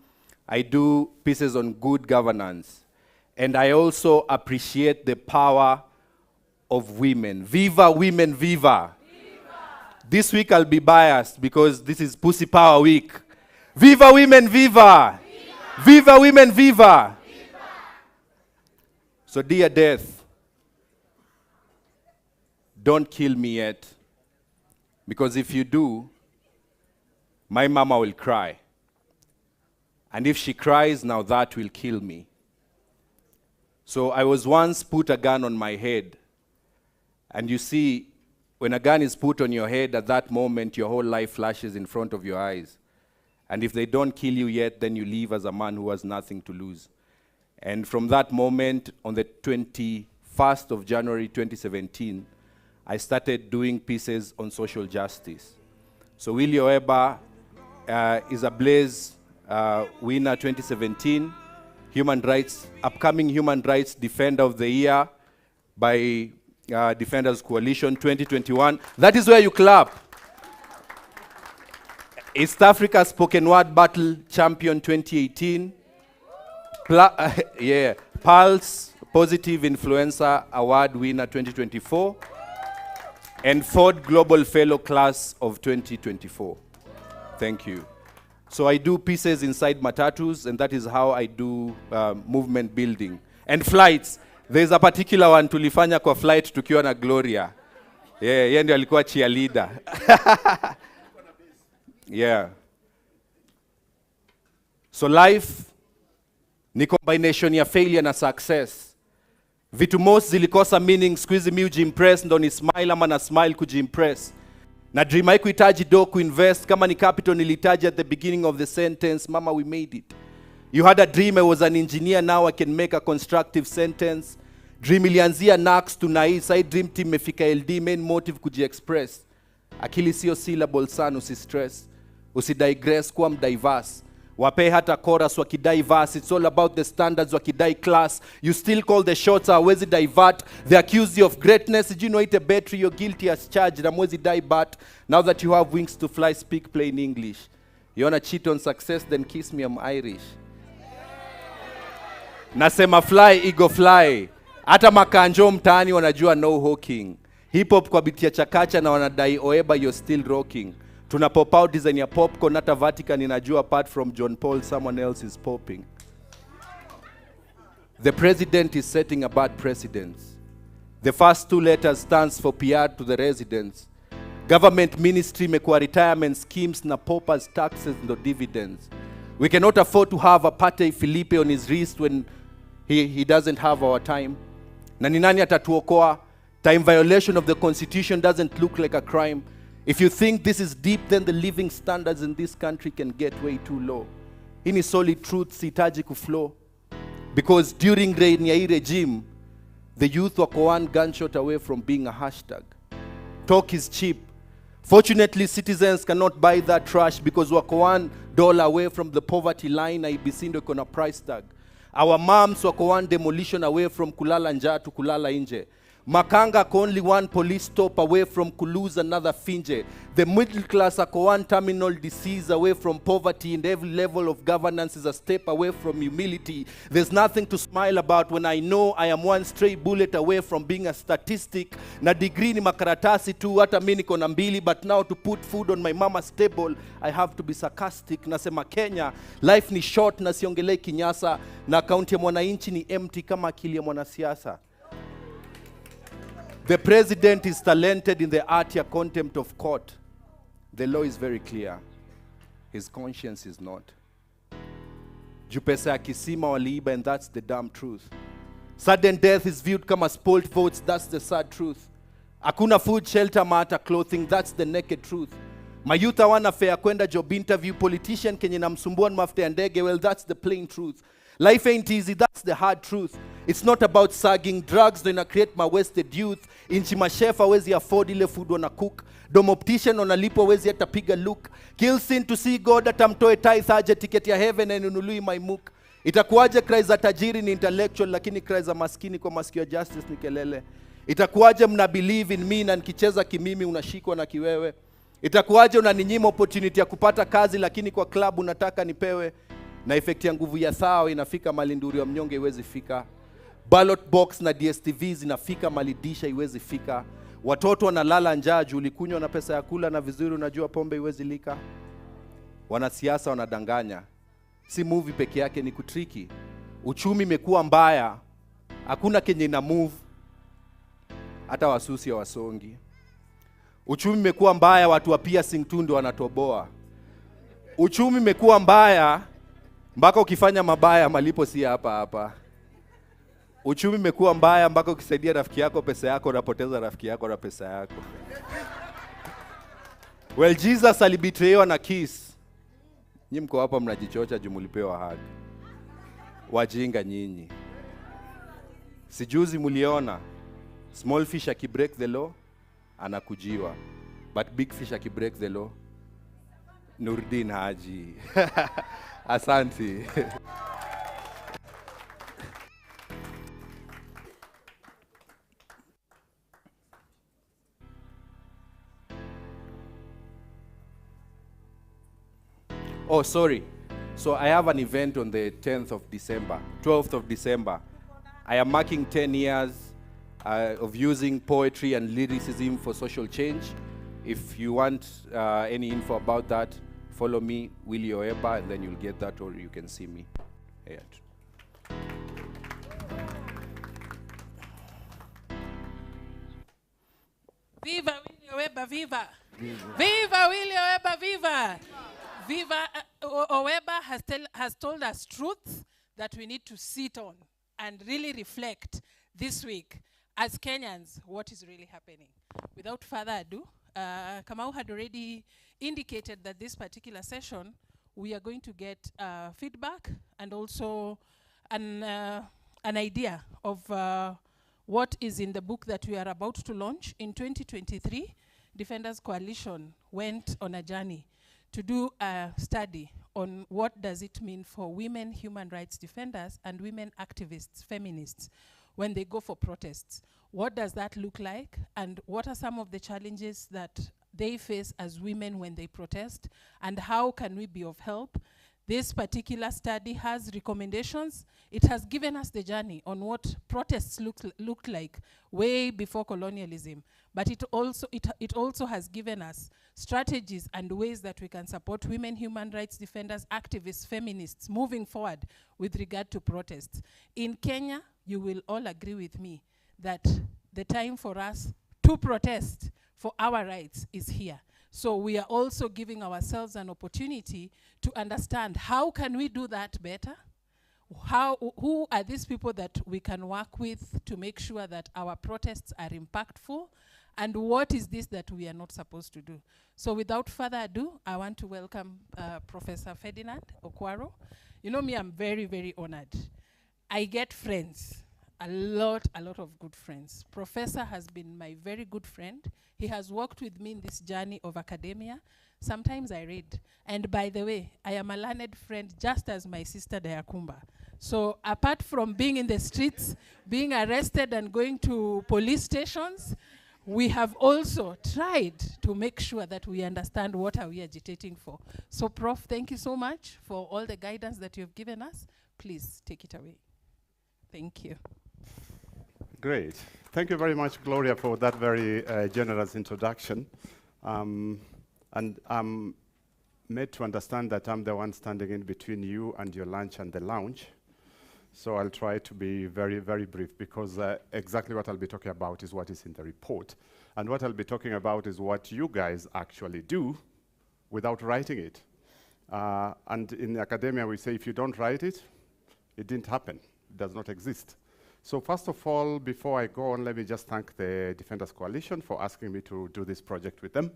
I do pieces on good governance. And I also appreciate the power of women. Viva women, viva. This week I'll be biased because this is Pussy Power Week. Viva women, viva! Viva, viva women, viva! Viva. So dear death, don't kill me yet. Because if you do, my mama will cry. And if she cries, now that will kill me. So I was once put a gun on my head. And you see, when a gun is put on your head, at that moment, your whole life flashes in front of your eyes. And if they don't kill you yet, then you live as a man who has nothing to lose. And from that moment, on the 21st of January 2017, I started doing pieces on social justice. So Willie Oeba is a Blaze winner 2017, upcoming Human Rights Defender of the Year by Defenders Coalition 2021. That is where you clap. East Africa Spoken Word Battle Champion 2018. Pulse Positive Influencer Award winner 2024. And Ford Global Fellow Class of 2024. Thank you. So I do pieces inside matatus, and that is how I do movement building. And flights. There's a particular one tulifanya kwa flight tukiwa na Gloria. Yeye ndio alikuwa cheerleader. Yeah. So life ni combination ya failure na success. Vitu most zilikosa meaning, squeeze mi ujiimpress, ndo ni smile ama na smile kujiimpress. Na dream haikuhitaji do kuinvest, kama ni capital nilihitaji at the beginning of the sentence, mama we made it. You had a dream, I was an engineer, now I can make a constructive sentence. Dream ilianzia Nax to Nai, side dream team mefika LD, main motive kuji-express. Akili sio syllable sana, usistress. Usidigress, kuwa mdiverse. Wape hata chorus wakidai verse, it's all about the standards wakidai class. You still call the shots, hawezi divert. They accuse you of greatness, did you know it a battery, you're guilty as charged, hamwezi die but. Now that you have wings to fly, speak plain English. You wanna cheat on success, then kiss me, I'm Irish. Nasema fly, ego fly. Hata makanjo mtaani wanajua no hawking. Hip hop kwa biti ya chakacha na wanadai Oeba you're still rocking. Tuna pop out design ya popcorn, hata Vatican inajua apart from John Paul someone else is popping. The president is setting a bad precedence. The first two letters stands for PR to the residents. Government ministry mekuwa retirement schemes na paupers taxes no dividends. We cannot afford to have a Pate Felipe on his wrist when he doesn't have our time. Na ni nani atatuokoa? Time violation of the constitution doesn't look like a crime. If you think this is deep, then the living standards in this country can get way too low. Hii ni solid truth, sihitaji kuflow. Because during reign ya hii regime, the youth wako one gunshot away from being a hashtag. Talk is cheap. Fortunately, citizens cannot buy that trash because wako $1 away from the poverty line na IBC ndo iko na price tag. Our moms wako one demolition away from kulala njaa to kulala nje. Makanga ako only one police stop away from lose another finje. The middle class ako one terminal disease away from poverty, and every level of governance is a step away from humility. There's nothing to smile about when I know I am one stray bullet away from being a statistic. Na degree ni makaratasi tu, hata mimi niko na mbili, but now to put food on my mama's table, I have to be sarcastic. Nasema Kenya, life ni short na siongelei kinyasa, na account ya mwananchi ni empty kama akili ya mwanasiasa. The president is talented in the art ya contempt of court. The law is very clear. His conscience is not. Juu pesa ya kisima waliiba, and that's the damn truth. Sudden death is viewed kama spoiled votes, that's the sad truth. Hakuna food, shelter, matter, clothing, that's the naked truth. Mayouth hawana fare kwenda job interview. Politician kenye namsumbua ni mafuta ya ndege. Well, that's the plain truth. Life ain't easy, that's the hard truth. It's not about sagging drugs, do ina create my wasted youth. Inchi mashef hawezi afford ile food wana cook. Domoptician wanalipo hawezi hata piga look. Kill sin to see God atamtoe tithe aje ticket ya heaven na inunului my mook. Itakuwaje cry za tajiri ni intellectual lakini cry za maskini kwa masikio ya justice ni kelele. Itakuwaje mna believe in me na nikicheza kimimi unashikwa na kiwewe. Itakuwaje unaninyima opportunity ya kupata kazi lakini kwa club unataka nipewe. Na effect ya nguvu ya sawa inafika mali nduri ya mnyonge iwezi fika. Ballot box na DSTV zinafika mali disha iwezi fika. Watoto wanalala njaa juu ulikunywa na pesa ya kula na vizuri unajua pombe iwezi lika. Wanasiasa wanadanganya. Si movie peke yake ni kutriki. Uchumi imekuwa mbaya. Hakuna kenye ina move. Hata wasusi ya wasongi. Uchumi imekuwa mbaya, watu wa piercing tu ndio wanatoboa. Uchumi imekuwa mbaya, mpaka ukifanya mabaya malipo si hapa hapa. Uchumi imekuwa mbaya mpaka ukisaidia rafiki yako pesa yako unapoteza rafiki yako na pesa yako. Well, Jesus alibetrayiwa na kiss. Nyinyi mko hapa mnajichocha juu mlipewa haki. Wajinga nyinyi. Sijuzi mliona small fish akibreak the law anakujiwa, but big fish akibreak the law Nurdin Haji. Asante. Oh, sorry. So I have an event on the 12th of December. I am marking 10 years of using poetry and lyricism for social change. If you want any info about that, follow me, Willie Oeba, and then you'll get that, or you can see me. Yeah. Viva Willie Oeba, viva! Viva Willie Oeba, viva! Viva Oeba has told us truths that we need to sit on and really reflect this week as Kenyans what is really happening. Without further ado, Kamau had already indicated that this particular session we are going to get feedback and also an idea of what is in the book that we are about to launch. In 2023, Defenders Coalition went on a journey to do a study on what does it mean for women human rights defenders and women activists, feminists, when they go for protests. What does that look like? And what are some of the challenges that they face as women when they protest? And how can we be of help? This particular study has recommendations. It has given us the journey on what protests looked like way before colonialism. But it also has given us strategies and ways that we can support women human rights defenders, activists, feminists moving forward with regard to protests. In Kenya, you will all agree with me that the time for us to protest for our rights is here. So we are also giving ourselves an opportunity to understand how can we do that better? Who are these people that we can work with to make sure that our protests are impactful? And what is this that we are not supposed to do? So without further ado, I want to welcome Professor Ferdinand Okwaro. You know me, I'm very, very honored. I get friends, a lot of good friends. Professor has been my very good friend. He has worked with me in this journey of academia. Sometimes I read. And by the way, I am a learned friend just as my sister Dayakumba. So apart from being in the streets, being arrested and going to police stations, we have also tried to make sure that we understand what are we agitating for. So Prof, thank you so much for all the guidance that you've given us. Please take it away. Thank you. Great. Thank you very much, Gloria, for that very generous introduction. And I'm made to understand that I'm the one standing in between you and your lunch and the lounge. So I'll try to be very, very brief because exactly what I'll be talking about is what is in the report. And what I'll be talking about is what you guys actually do without writing it. And in academia, we say if you don't write it, it didn't happen. It does not exist. So first of all, before I go on, let me just thank the Defenders Coalition for asking me to do this project with them.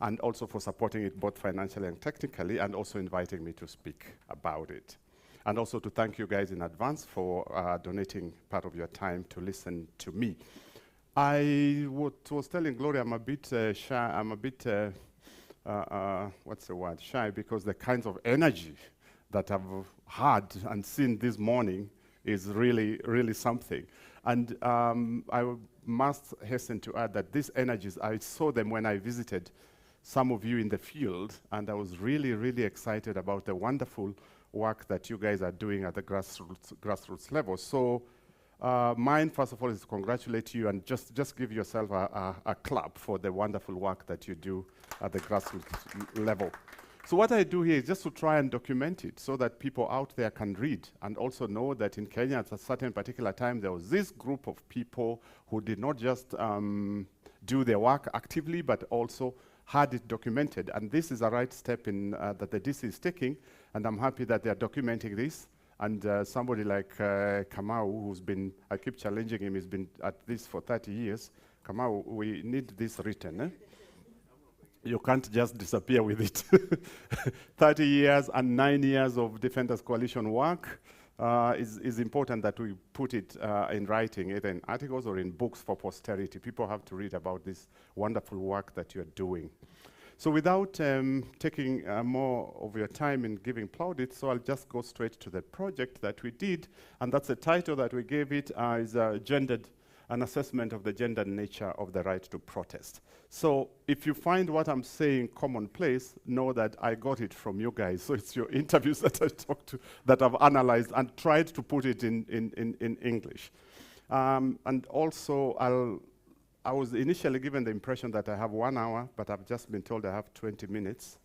and also for supporting it both financially and technically, and also inviting me to speak about it. And also to thank you guys in advance for donating part of your time to listen to me. I was telling Gloria I'm a bit shy, I'm a bit, what's the word, shy, because the kinds of energy that I've had and seen this morning is really, really something. And I must hasten to add that these energies, I saw them when I visited some of you in the field, and I was really, really excited about the wonderful work that you guys are doing at the grassroots level. So mine, first of all, is to congratulate you and just give yourself a clap for the wonderful work that you do at the grassroots level. So what I do here is just to try and document it so that people out there can read and also know that in Kenya at a certain particular time there was this group of people who did not just do their work actively but also had it documented. And this is a right step in that the DC is taking, and I'm happy that they are documenting this. And somebody like Kamau, who's been, I keep challenging him, he's been at this for 30 years. Kamau, we need this written. You can't just disappear with it. 30 years and 9 years of Defenders Coalition work is important that we put it in writing, either in articles or in books for posterity. People have to read about this wonderful work that you're doing. So without taking more of your time in giving plaudits, so I'll just go straight to the project that we did, and that's the title that we gave it, is an assessment of the gendered nature of the right to protest. So if you find what I'm saying commonplace, know that I got it from you guys. So it's your interviews that I talked to that I've analyzed and tried to put it in English. And also, I was initially given the impression that I have 1 hour, but I've just been told I have 20 minutes.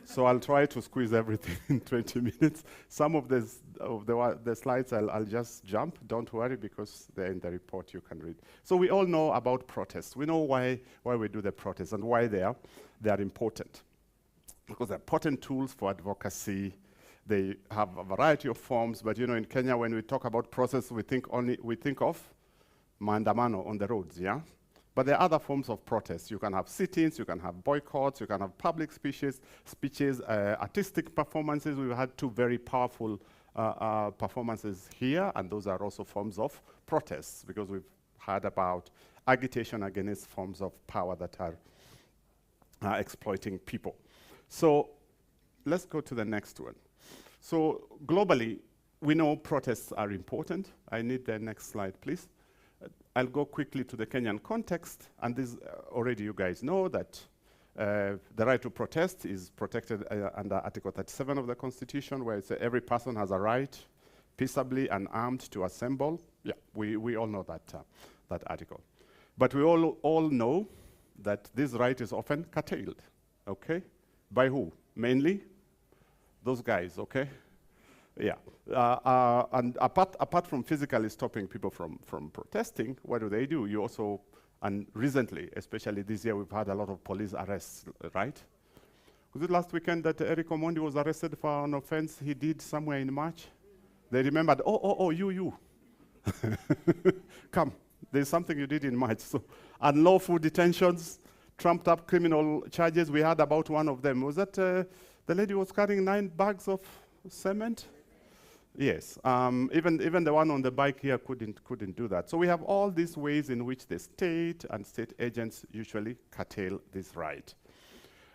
So I'll try to squeeze everything in 20 minutes. Some of the slides I'll just jump, don't worry, because they're in the report you can read. So we all know about protests. We know why we do the protests and why they are important. Because they're potent tools for advocacy. They have a variety of forms, but you know, in Kenya, when we talk about protests, we think of maandamano on the roads, yeah? But there are other forms of protest. You can have sit-ins, you can have boycotts, you can have public speeches, artistic performances. We've had 2 very powerful performances here, and those are also forms of protests, because we've heard about agitation against forms of power that are exploiting people. So let's go to the next one. So globally, we know protests are important. I need the next slide, please. I'll go quickly to the Kenyan context, and this already you guys know that the right to protest is protected under Article 37 of the Constitution, where it says every person has a right peaceably and armed to assemble. Yeah, we all know that article. But we all know that this right is often curtailed, okay? By who? Mainly those guys, okay? Yeah, and apart from physically stopping people from protesting, what do? You also, and recently, especially this year, we've had a lot of police arrests, right? Was it last weekend that Eric Omondi was arrested for an offense he did somewhere in March? They remembered, oh, you. Come, there's something you did in March. So, unlawful detentions, trumped up criminal charges. We heard about one of them. Was that the lady who was carrying 9 bags of cement? Yes, even the one on the bike here couldn't do that. So we have all these ways in which the state and state agents usually curtail this right.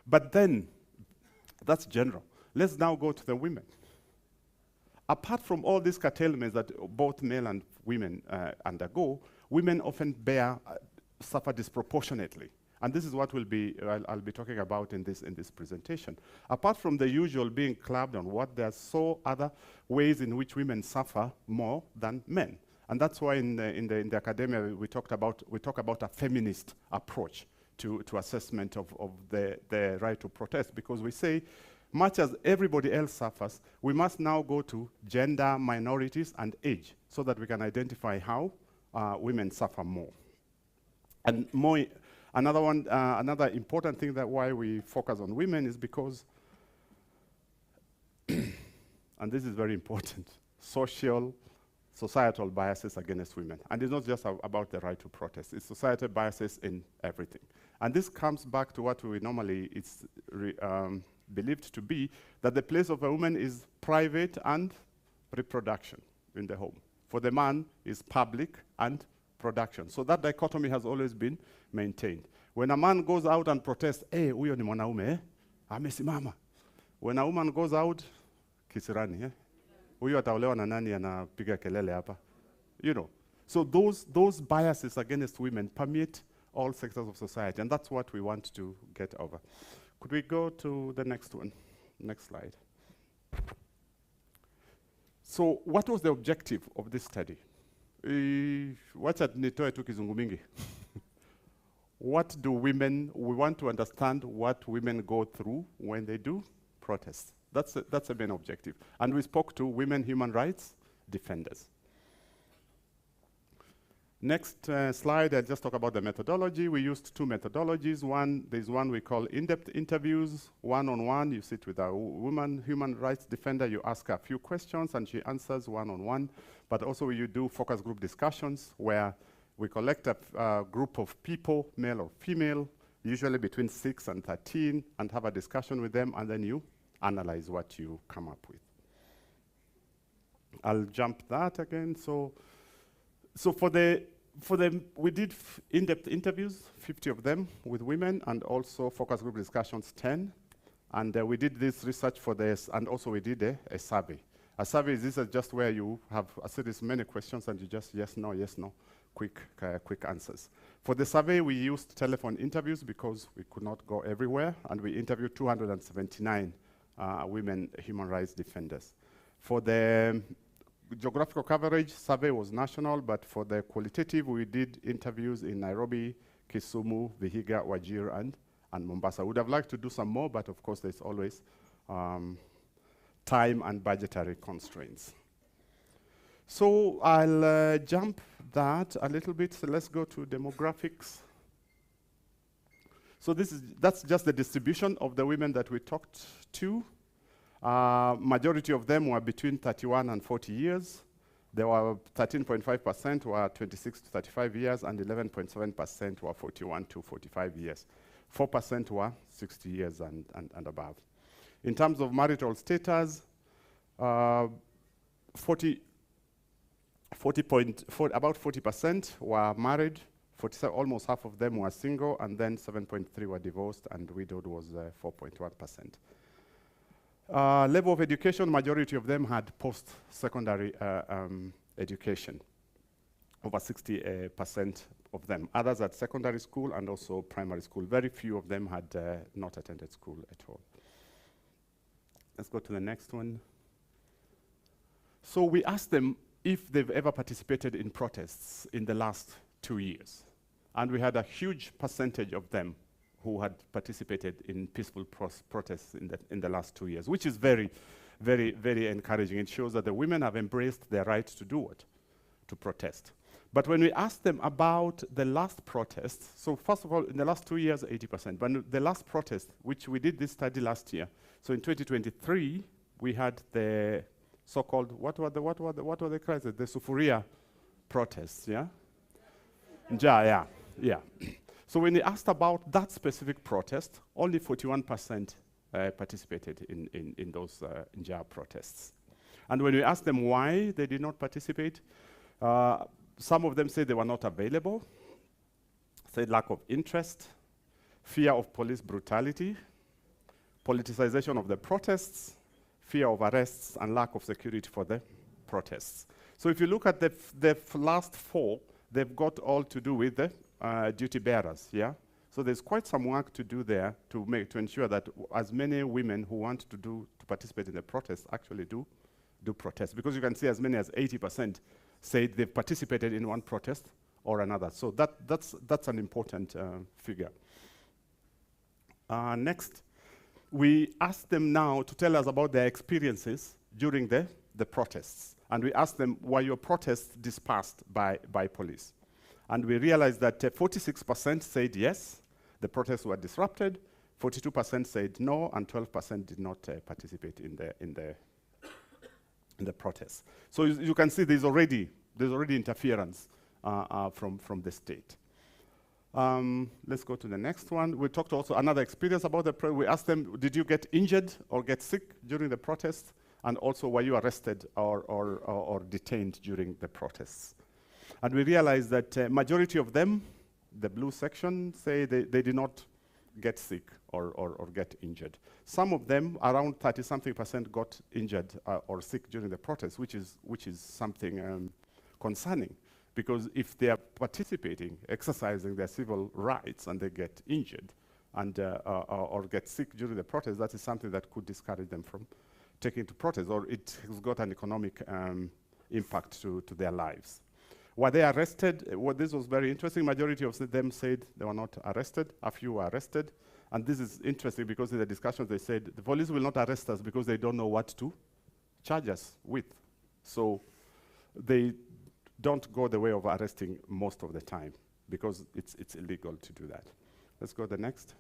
But then, that's general. Let's now go to the women. Apart from all these curtailments that both male and women undergo, women often suffer disproportionately. And this is what I'll be talking about in this presentation. Apart from the usual being clubbed on what, there are so other ways in which women suffer more than men. And that's why in the academia we talk about a feminist approach to assessment of the right to protest, because we say, much as everybody else suffers, we must now go to gender, minorities, and age, so that we can identify how women suffer more. And more. Another important thing that why we focus on women is because, and this is very important, societal biases against women. And it's not just about the right to protest, it's societal biases in everything. And this comes back to what we normally believed to be, that the place of a woman is private and reproduction in the home. For the man is public and production. So that dichotomy has always been maintained. When a man goes out and protests, huyo ni mwanaume, amesimama. When a woman goes out, kisirani, huyo ataolewa na nani anapiga kelele hapa. You know. So those biases against women permeate all sectors of society, and that's what we want to get over. Could we go to the next one? Next slide. So what was the objective of this study? Wacha nitoe tu kizungu mingi. What do women, we want to understand what women go through when they do protests. That's the main objective. And we spoke to women human rights defenders. Next slide, I'll just talk about the methodology. We used two methodologies. There's one we call in-depth interviews, one-on-one. You sit with a woman human rights defender, you ask her a few questions and she answers one-on-one. But also you do focus group discussions where we collect a group of people, male or female, usually between 6 and 13, and have a discussion with them, and then you analyze what you come up with. I'll jump that again. So we did in-depth interviews, 50 of them with women, and also focus group discussions, 10. And we did this research for this, and also we did a survey. A survey is just where you have a series many questions and you just yes, no, quick answers. For the survey, we used telephone interviews because we could not go everywhere, and we interviewed 279 women human rights defenders. For the geographical coverage, survey was national, but for the qualitative, we did interviews in Nairobi, Kisumu, Vihiga, Wajir, and Mombasa. Would have liked to do some more, but of course there's always time and budgetary constraints. So I'll jump that a little bit. So let's go to demographics. So that's just the distribution of the women that we talked to. Majority of them were between 31 and 40 years. There were 13.5% were 26 to 35 years, and 11.7% were 41 to 45 years. 4% were 60 years and above. In terms of marital status, about 40% were married, almost half of them were single, and then 7.3% were divorced, and widowed was 4.1%. Level of education, majority of them had post-secondary education, over 60% of them. Others at secondary school and also primary school. Very few of them had not attended school at all. Let's go to the next one. So we asked them if they've ever participated in protests in the last 2 years. And we had a huge percentage of them who had participated in peaceful protests in the last 2 years, which is very, very, very encouraging. It shows that the women have embraced their right to do what? To protest. But when we asked them about the last protest, so first of all, in the last 2 years, 80%. But the last protest, which we did this study last year, so in 2023, we had the so-called, what were the crises? The Sufuria protests, yeah? Yeah. So when they asked about that specific protest, only 41% participated in those Njaa protests. And when we asked them why they did not participate, some of them said they were not available, said lack of interest, fear of police brutality, politicization of the protests, fear of arrests, and lack of security for the protests. So if you look at the last four, they've got all to do with the duty bearers, yeah? So there's quite some work to do there to ensure that as many women who want to participate in the protests actually do protest. Because you can see as many as 80% say they've participated in one protest or another. So that's an important figure. Next, we asked them now to tell us about their experiences during the protests. And we asked them, were your protests dispersed by police? And we realized that 46% said yes, the protests were disrupted, 42% said no, and 12% did not participate in the protests. So you can see there's already interference from the state. Let's go to the next one. We talked also another experience about the we asked them, did you get injured or get sick during the protests? And also, were you arrested or detained during the protests? And we realized that majority of them, the blue section, say they did not get sick or get injured. Some of them, around 30-something%, got injured or sick during the protests, which is something concerning. Because if they are participating, exercising their civil rights, and they get injured and or get sick during the protest, that is something that could discourage them from taking to protest, or it has got an economic impact to their lives. Were they arrested? This was very interesting. Majority of them said they were not arrested. A few were arrested. And this is interesting because in the discussions they said the police will not arrest us because they don't know what to charge us with. So they don't go the way of arresting most of the time because it's illegal to do that. Let's go to the next.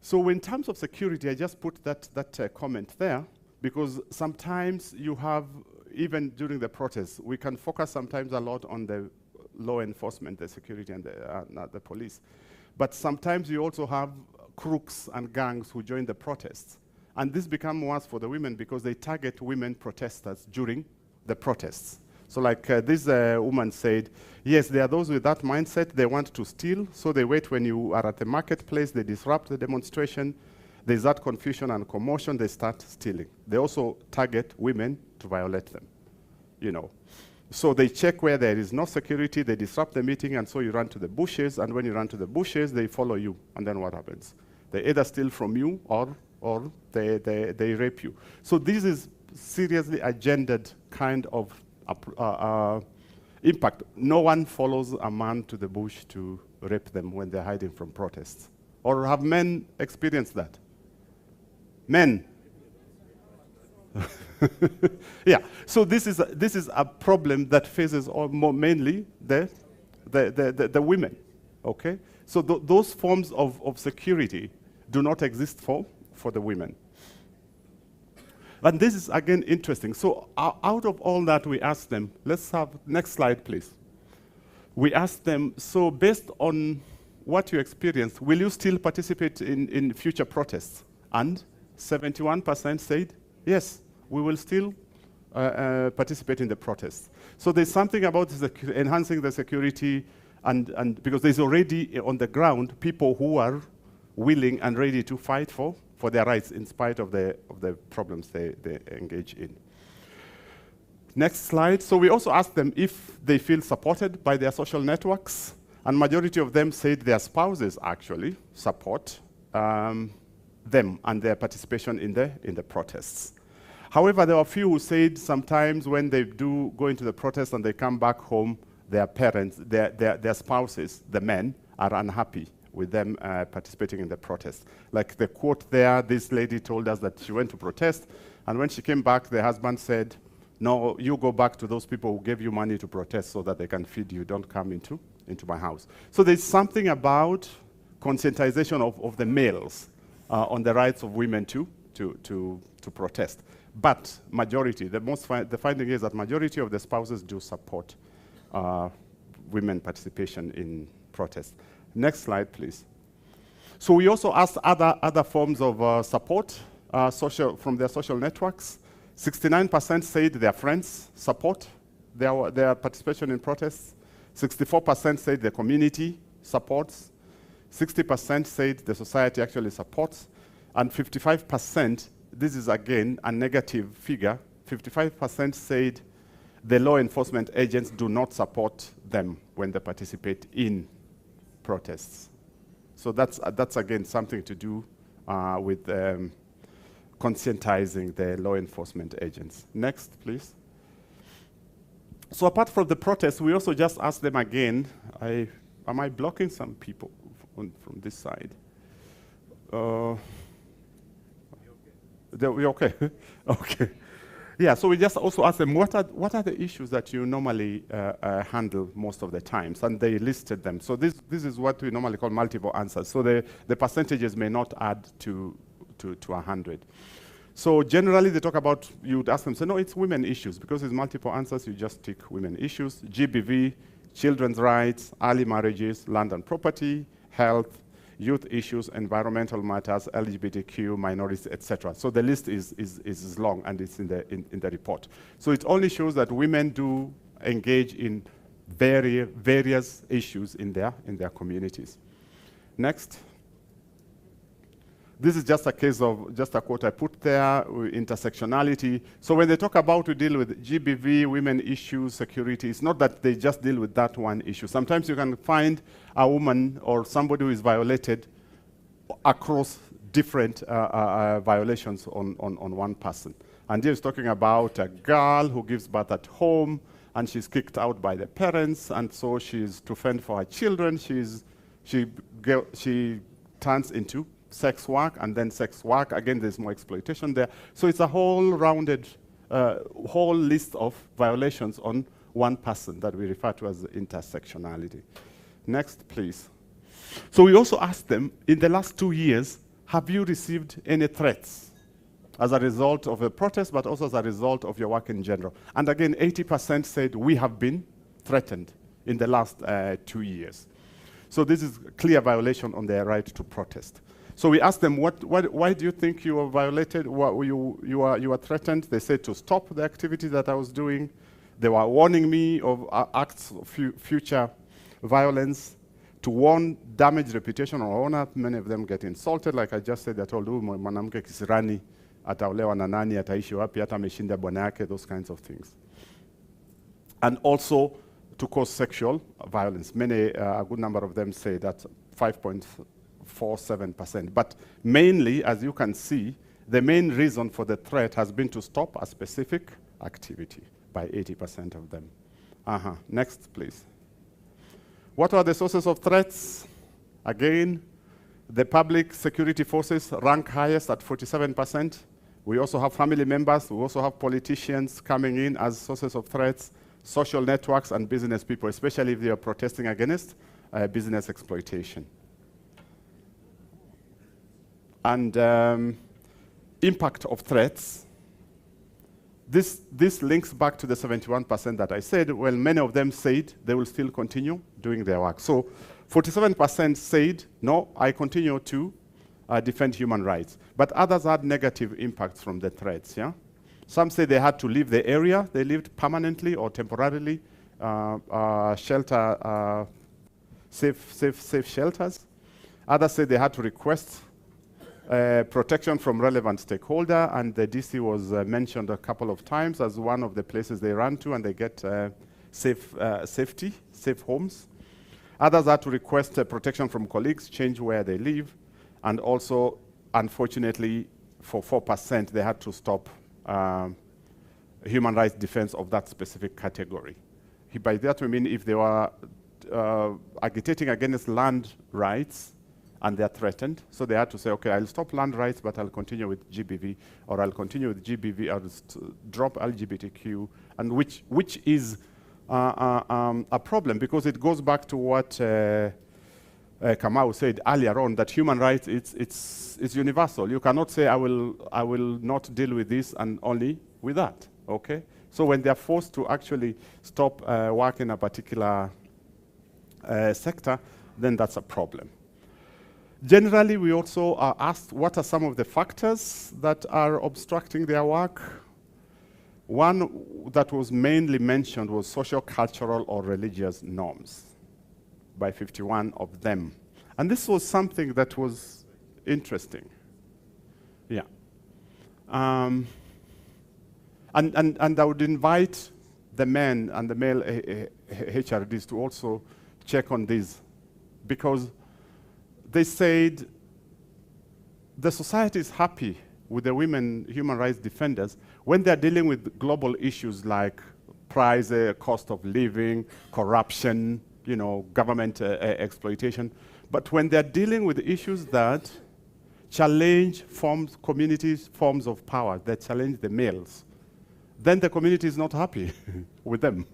So in terms of security, I just put that comment there because sometimes you have, even during the protests, we can focus sometimes a lot on the law enforcement, the security and the police. But sometimes you also have crooks and gangs who join the protests. And this becomes worse for the women because they target women protesters during the protests. So like this woman said, yes, there are those with that mindset, they want to steal, so they wait when you are at the marketplace, they disrupt the demonstration, there's that confusion and commotion, they start stealing. They also target women to violate them, you know. So they check where there is no security, they disrupt the meeting, and so you run to the bushes, and when you run to the bushes, they follow you, and then what happens? They either steal from you or they rape you. So this is seriously agendaed kind of impact. No one follows a man to the bush to rape them when they're hiding from protests. Or have men experienced that? Men? Yeah, so this is a problem that faces mainly the women, okay? So those forms of security do not exist for the women. And this is, again, interesting. So out of all that, we asked them, let's have, next slide, please. We asked them, so based on what you experienced, will you still participate in future protests? And 71% said, yes, we will still participate in the protests. So there's something about enhancing the security, and because there's already on the ground people who are willing and ready to fight for their rights in spite of the problems they engage in. Next slide. So we also asked them if they feel supported by their social networks, and majority of them said their spouses actually support them and their participation in the protests. However, there were a few who said sometimes when they do go into the protest and they come back home, their parents, their spouses, the men, are unhappy with them participating in the protest. Like the quote there, this lady told us that she went to protest, and when she came back, the husband said, no, you go back to those people who gave you money to protest so that they can feed you. Don't come into my house. So there's something about conscientization of the males on the rights of women to protest. But majority, the finding is that majority of the spouses do support women participation in protest. Next slide, please. So we also asked other forms of support from their social networks. 69% said their friends support their participation in protests. 64% said the community supports. 60% said the society actually supports. And 55%, this is again a negative figure, 55% said the law enforcement agents do not support them when they participate in protests. So that's again something to do with conscientizing the law enforcement agents. Next, please. So apart from the protests, we also just asked them again, am I blocking some people from this side? We okay? Okay. Yeah, so we just also asked them, what are the issues that you normally handle most of the times? And they listed them. So this is what we normally call multiple answers. So the percentages may not add to 100. So generally they talk about, you'd ask them, so no, it's women issues. Because it's multiple answers, you just tick women issues. GBV, children's rights, early marriages, land and property, health, youth issues, environmental matters, LGBTQ, minorities, etc. So the list is long, and it's in the report. So it only shows that women do engage in various issues in their communities. Next. This is just a case of, just a quote I put there, intersectionality. So when they talk about to deal with GBV, women issues, security, it's not that they just deal with that one issue. Sometimes you can find a woman or somebody who is violated across different violations on one person. And here is talking about a girl who gives birth at home, and she's kicked out by the parents, and so she's to fend for her children. She turns into sex work, and then sex work, again, there's more exploitation there. So it's a whole rounded, whole list of violations on one person that we refer to as intersectionality. Next, please. So we also asked them, in the last 2 years, have you received any threats as a result of a protest, but also as a result of your work in general? And again, 80% said we have been threatened in the last 2 years. So this is a clear violation on their right to protest. So we asked them, why do you think you were violated? You were threatened? They said to stop the activity that I was doing. They were warning me of acts of future violence, to warn damage reputation or honor. Many of them get insulted. Like I just said, I told you, mwanamke kisirani ataolewa na nani, ataishi wapi, hata ameshinda bwana yake, those kinds of things. And also to cause sexual violence. Many, a good number of them say that 5.47%. But mainly, as you can see, the main reason for the threat has been to stop a specific activity by 80% of them. Next, please. What are the sources of threats? Again, the public security forces rank highest at 47%. We also have family members. We also have politicians coming in as sources of threats, social networks, and business people, especially if they are protesting against business exploitation. And impact of threats. This links back to the 71% that I said. Well, many of them said they will still continue doing their work. So 47% said, no, I continue to defend human rights. But others had negative impacts from the threats, yeah? Some say they had to leave the area they lived permanently or temporarily, shelter, safe shelters. Others say they had to request protection from relevant stakeholder, and the DC was mentioned a couple of times as one of the places they run to, and they get safe homes. Others had to request protection from colleagues, change where they live, and also, unfortunately, for 4%, they had to stop human rights defense of that specific category. By that we mean if they were agitating against land rights, and they're threatened. So they had to say, okay, I'll stop land rights, but I'll continue with GBV, or I'll continue with GBV, I'll drop LGBTQ, and which is a problem, because it goes back to what Kamau said earlier on, that human rights, it's universal. You cannot say, I will not deal with this and only with that, okay? So when they're forced to actually stop work in a particular sector, then that's a problem. Generally, we also are asked what are some of the factors that are obstructing their work. One that was mainly mentioned was social, cultural, or religious norms by 51 of them. And this was something that was interesting. Yeah. And I would invite the men and the male HRDs to also check on this, because they said the society is happy with the women human rights defenders when they're dealing with global issues like price, cost of living, corruption, government exploitation. But when they're dealing with issues that challenge communities' forms of power, that challenge the males, then the community is not happy with them.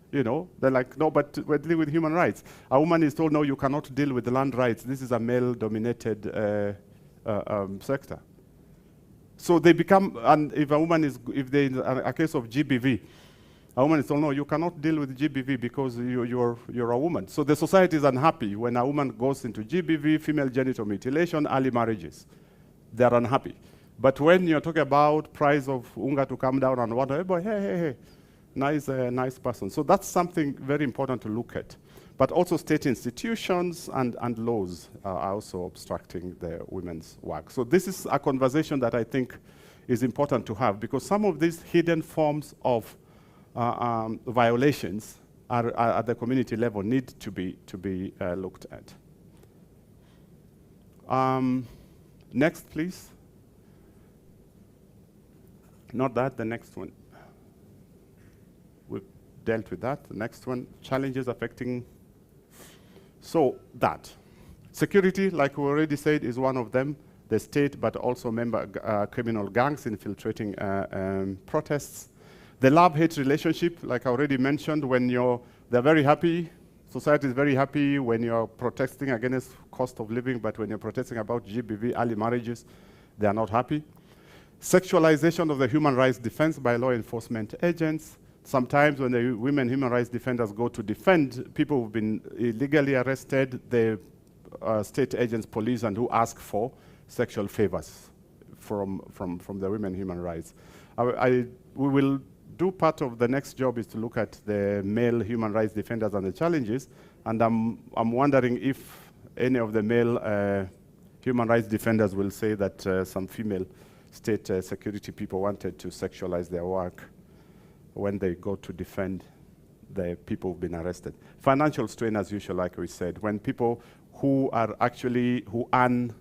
They're like, no, but we're dealing with human rights. A woman is told, no, you cannot deal with the land rights. This is a male-dominated sector. So they become, and if a woman is, if there is a case of GBV, A woman is told, no, you cannot deal with GBV because you're a woman. So the society is unhappy when a woman goes into GBV, female genital mutilation, early marriages. They're unhappy. But when you're talking about price of unga to come down and whatever, boy, hey, nice person. So that's something very important to look at. But also state institutions and laws are also obstructing the women's work. So this is a conversation that I think is important to have, because some of these hidden forms of violations are at the community level need to be looked at. Next, please. Not that, the next one. We've dealt with that. The next one, challenges affecting. So that. Security, like we already said, is one of them. The state, but also member criminal gangs infiltrating protests. The love-hate relationship, like I already mentioned, when they're very happy, society is very happy when you're protesting against cost of living, but when you're protesting about GBV, early marriages, they are not happy. Sexualization of the human rights defense by law enforcement agents. Sometimes when the women human rights defenders go to defend people who've been illegally arrested, the state agents, police, and who ask for sexual favors from the women human rights. We will do part of the next job is to look at the male human rights defenders and the challenges, and I'm wondering if any of the male human rights defenders will say that some female state security people wanted to sexualize their work when they go to defend the people who've been arrested. Financial strain, as usual, like we said, when people who earn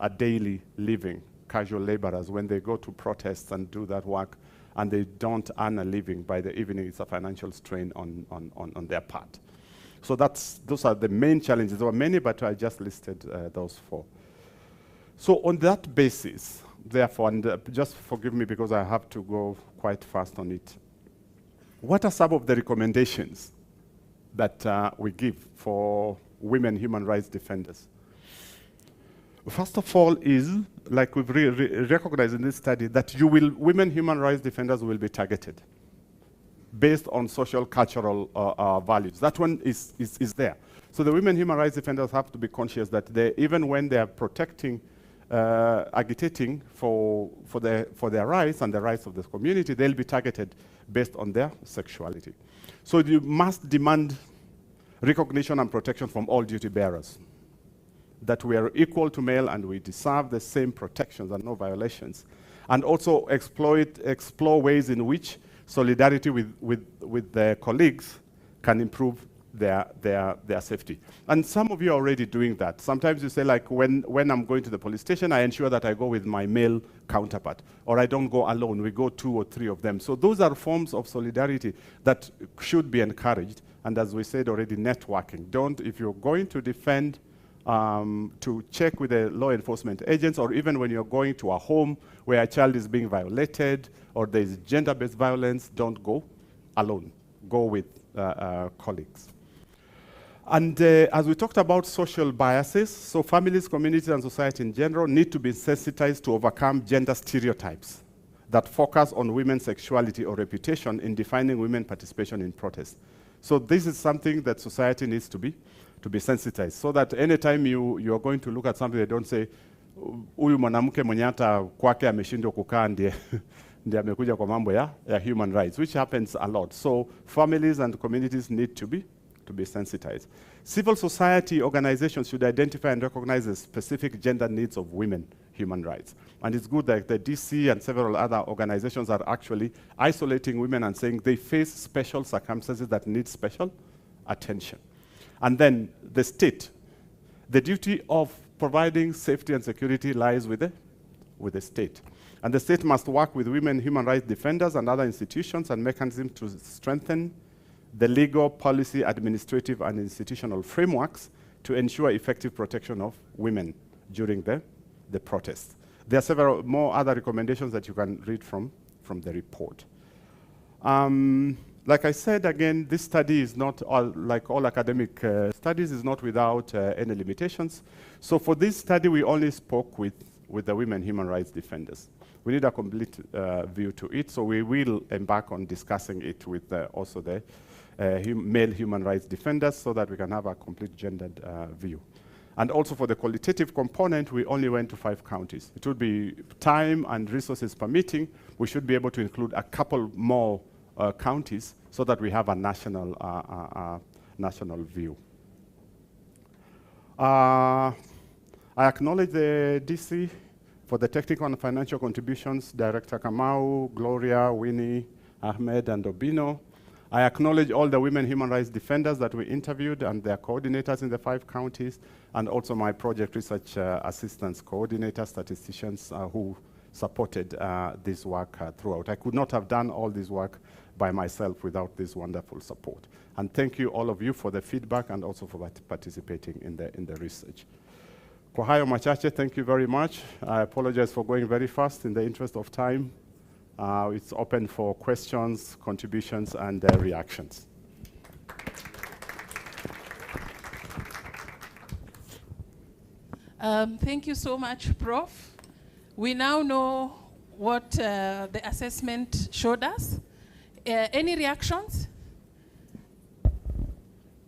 a daily living, casual laborers, when they go to protests and do that work, and they don't earn a living by the evening, it's a financial strain on their part. So those are the main challenges. There were many, but I just listed those four. So on that basis, therefore, and just forgive me because I have to go quite fast on it, what are some of the recommendations that we give for women human rights defenders? First of all is, like we've recognized in this study, that women human rights defenders will be targeted based on social cultural values. That one is there. So the women human rights defenders have to be conscious that even when they are protecting, agitating for their rights and the rights of the community, they'll be targeted based on their sexuality. So you must demand recognition and protection from all duty bearers, that we are equal to male and we deserve the same protections and no violations. And also explore ways in which solidarity with their colleagues can improve their safety. And some of you are already doing that. Sometimes you say, like, when I'm going to the police station, I ensure that I go with my male counterpart, or I don't go alone, we go 2 or 3 of them. So those are forms of solidarity that should be encouraged. And as we said already, networking. If you're going to defend, to check with the law enforcement agents, or even when you're going to a home where a child is being violated or there's gender-based violence, don't go alone. Go with colleagues. And as we talked about social biases, so families, communities, and society in general need to be sensitized to overcome gender stereotypes that focus on women's sexuality or reputation in defining women's participation in protests. So this is something that society needs to be sensitized, so that anytime you are going to look at something, they don't say, huyu mwanamke mwenye hata kwake ameshindwa kukaa ndiye amekuja kwa mambo ya human rights, which happens a lot. So families and communities need to be sensitized. Civil society organizations should identify and recognize the specific gender needs of women human rights. And it's good that the DC and several other organizations are actually isolating women and saying they face special circumstances that need special attention. And then the state, the duty of providing safety and security lies with the state. And the state must work with women human rights defenders and other institutions and mechanisms to strengthen the legal, policy, administrative, and institutional frameworks to ensure effective protection of women during the protests. There are several more other recommendations that you can read from the report. Like I said, again, this study is not, like all academic studies, is not without any limitations. So for this study, we only spoke with the women human rights defenders. We need a complete view to it, so we will embark on discussing it with also the male human rights defenders so that we can have a complete gendered view. And also for the qualitative component, we only went to 5 counties. It would be time and resources permitting, we should be able to include a couple more counties so that we have a national, national view. I acknowledge the DC for the technical and financial contributions, Director Kamau, Gloria, Winnie, Ahmed, and Obino. I acknowledge all the women human rights defenders that we interviewed and their coordinators in the 5 counties, and also my project research assistants, coordinators, statisticians who supported this work throughout. I could not have done all this work by myself without this wonderful support. And thank you, all of you, for the feedback and also for participating in the research. Kwa hayo machache, thank you very much. I apologize for going very fast in the interest of time. It's open for questions, contributions, and reactions. Thank you so much, Prof. We now know what the assessment showed us. Any reactions?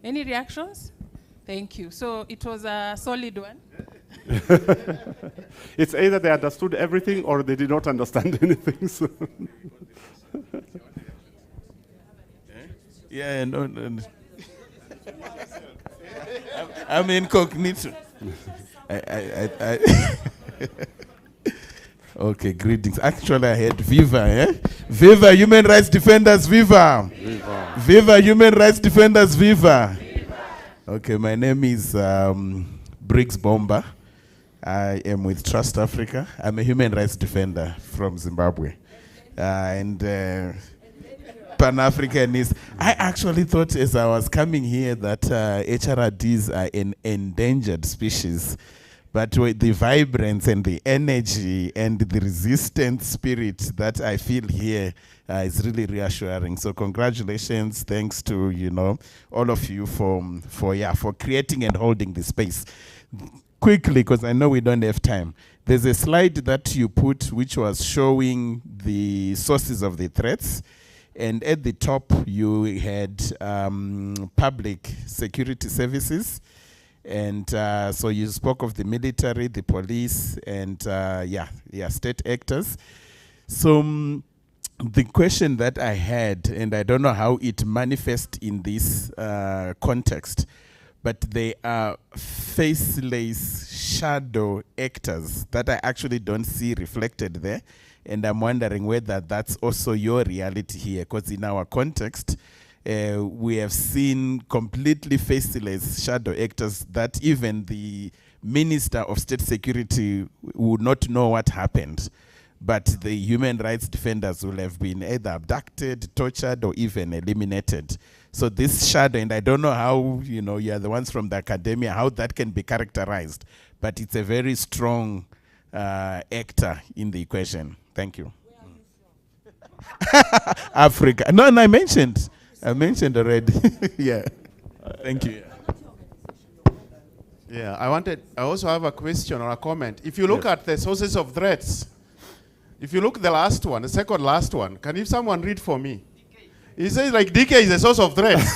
Any reactions? Thank you. So it was a solid one. It's either they understood everything or they did not understand anything. So. Yeah, no. I'm incognito. Okay, greetings. Actually, I had Viva, eh? Viva, human rights defenders, Viva. Viva. Viva, human rights defenders, Viva. Viva. Okay, my name is Briggs Bomba. I am with Trust Africa. I'm a human rights defender from Zimbabwe. And Pan-Africanist. I actually thought as I was coming here that HRDs are an endangered species. But with the vibrance and the energy and the resistant spirit that I feel here is really reassuring. So congratulations, thanks to all of you for creating and holding the space. Quickly, because I know we don't have time. There's a slide that you put which was showing the sources of the threats. And at the top, you had public security services. And so you spoke of the military, the police, and state actors. So the question that I had, and I don't know how it manifests in this context, but they are faceless shadow actors that I actually don't see reflected there. And I'm wondering whether that's also your reality here, because in our context, we have seen completely faceless shadow actors that even the Minister of State Security would not know what happened. But the human rights defenders will have been either abducted, tortured, or even eliminated. So this shadow, and I don't know how, you are the ones from the academia, how that can be characterized. But it's a very strong actor in the equation. Thank you. Africa. No, and I mentioned already. Yeah. Thank you. Yeah, I also have a question or a comment. If you look at the sources of threats, if you look at the last one, the second last one, can someone read for me? He says like DK is a source of threats.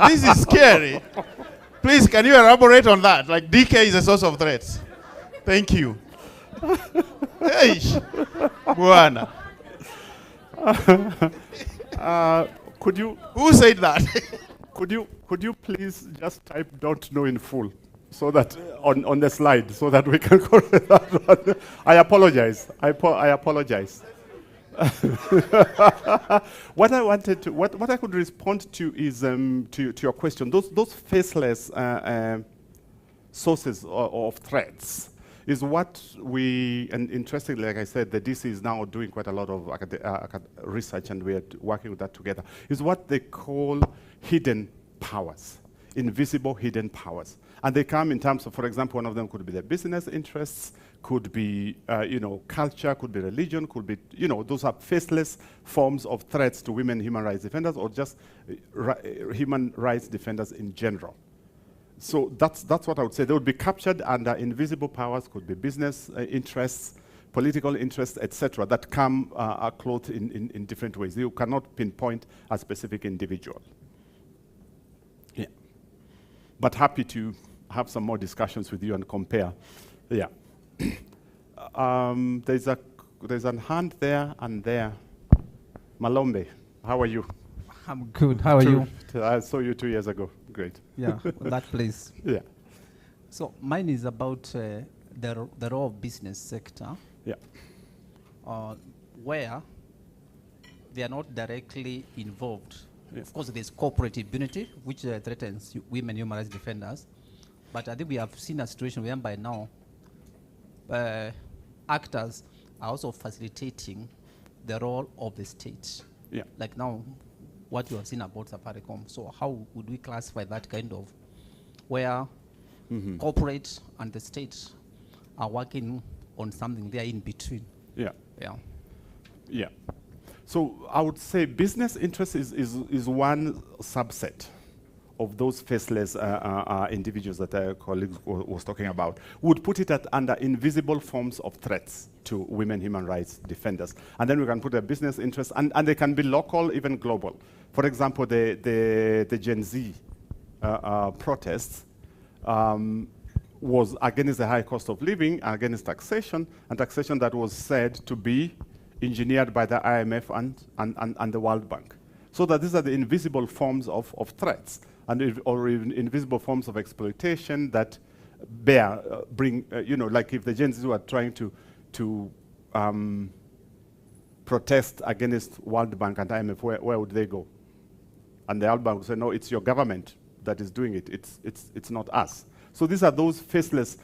This is scary. Please, can you elaborate on that? Like DK is a source of threats. Thank you. Hey, Buana. Could you? Who said that? Could you please just type "don't know" in full, so that on the slide, so that we can correct that one. I apologize. I apologize. What I could respond to is to your question. Those faceless sources of threats is what we, and interestingly, like I said, the DC is now doing quite a lot of research, and we are working with that together, is what they call hidden powers, invisible hidden powers. And they come in terms of, for example, one of them could be their business interests, could be, culture, could be religion, could be, those are faceless forms of threats to women human rights defenders or just human rights defenders in general. So that's what I would say. They would be captured under invisible powers, could be business interests, political interests, etc., that come clothed in different ways. You cannot pinpoint a specific individual. Yeah. But happy to have some more discussions with you and compare. Yeah. There's a hand there and there. Malombe, how are you? I'm good. How are you? I saw you 2 years ago. Great. Yeah, that place. Yeah. So mine is about the role of business sector. Yeah. Where they are not directly involved. Yeah. Of course, there's corporate impunity, which threatens women human rights defenders. But I think we have seen a situation whereby now actors are also facilitating the role of the state. Yeah. Like now, what you have seen about Safaricom. So how would we classify that kind of where corporate and the state are working on something there in between? Yeah. Yeah. Yeah. So I would say business interest is one subset of those faceless individuals that our colleague was talking about. Would put it under invisible forms of threats to women human rights defenders. And then we can put a business interest, and they can be local, even global. For example, the Gen Z protests was against the high cost of living, against taxation, and taxation that was said to be engineered by the IMF and the World Bank. So that these are the invisible forms of threats, or invisible forms of exploitation that bring, like if the Gen Z were trying to protest against World Bank and IMF, where would they go? And the World Bank would say, no, it's your government that is doing it. It's not us. So these are those faceless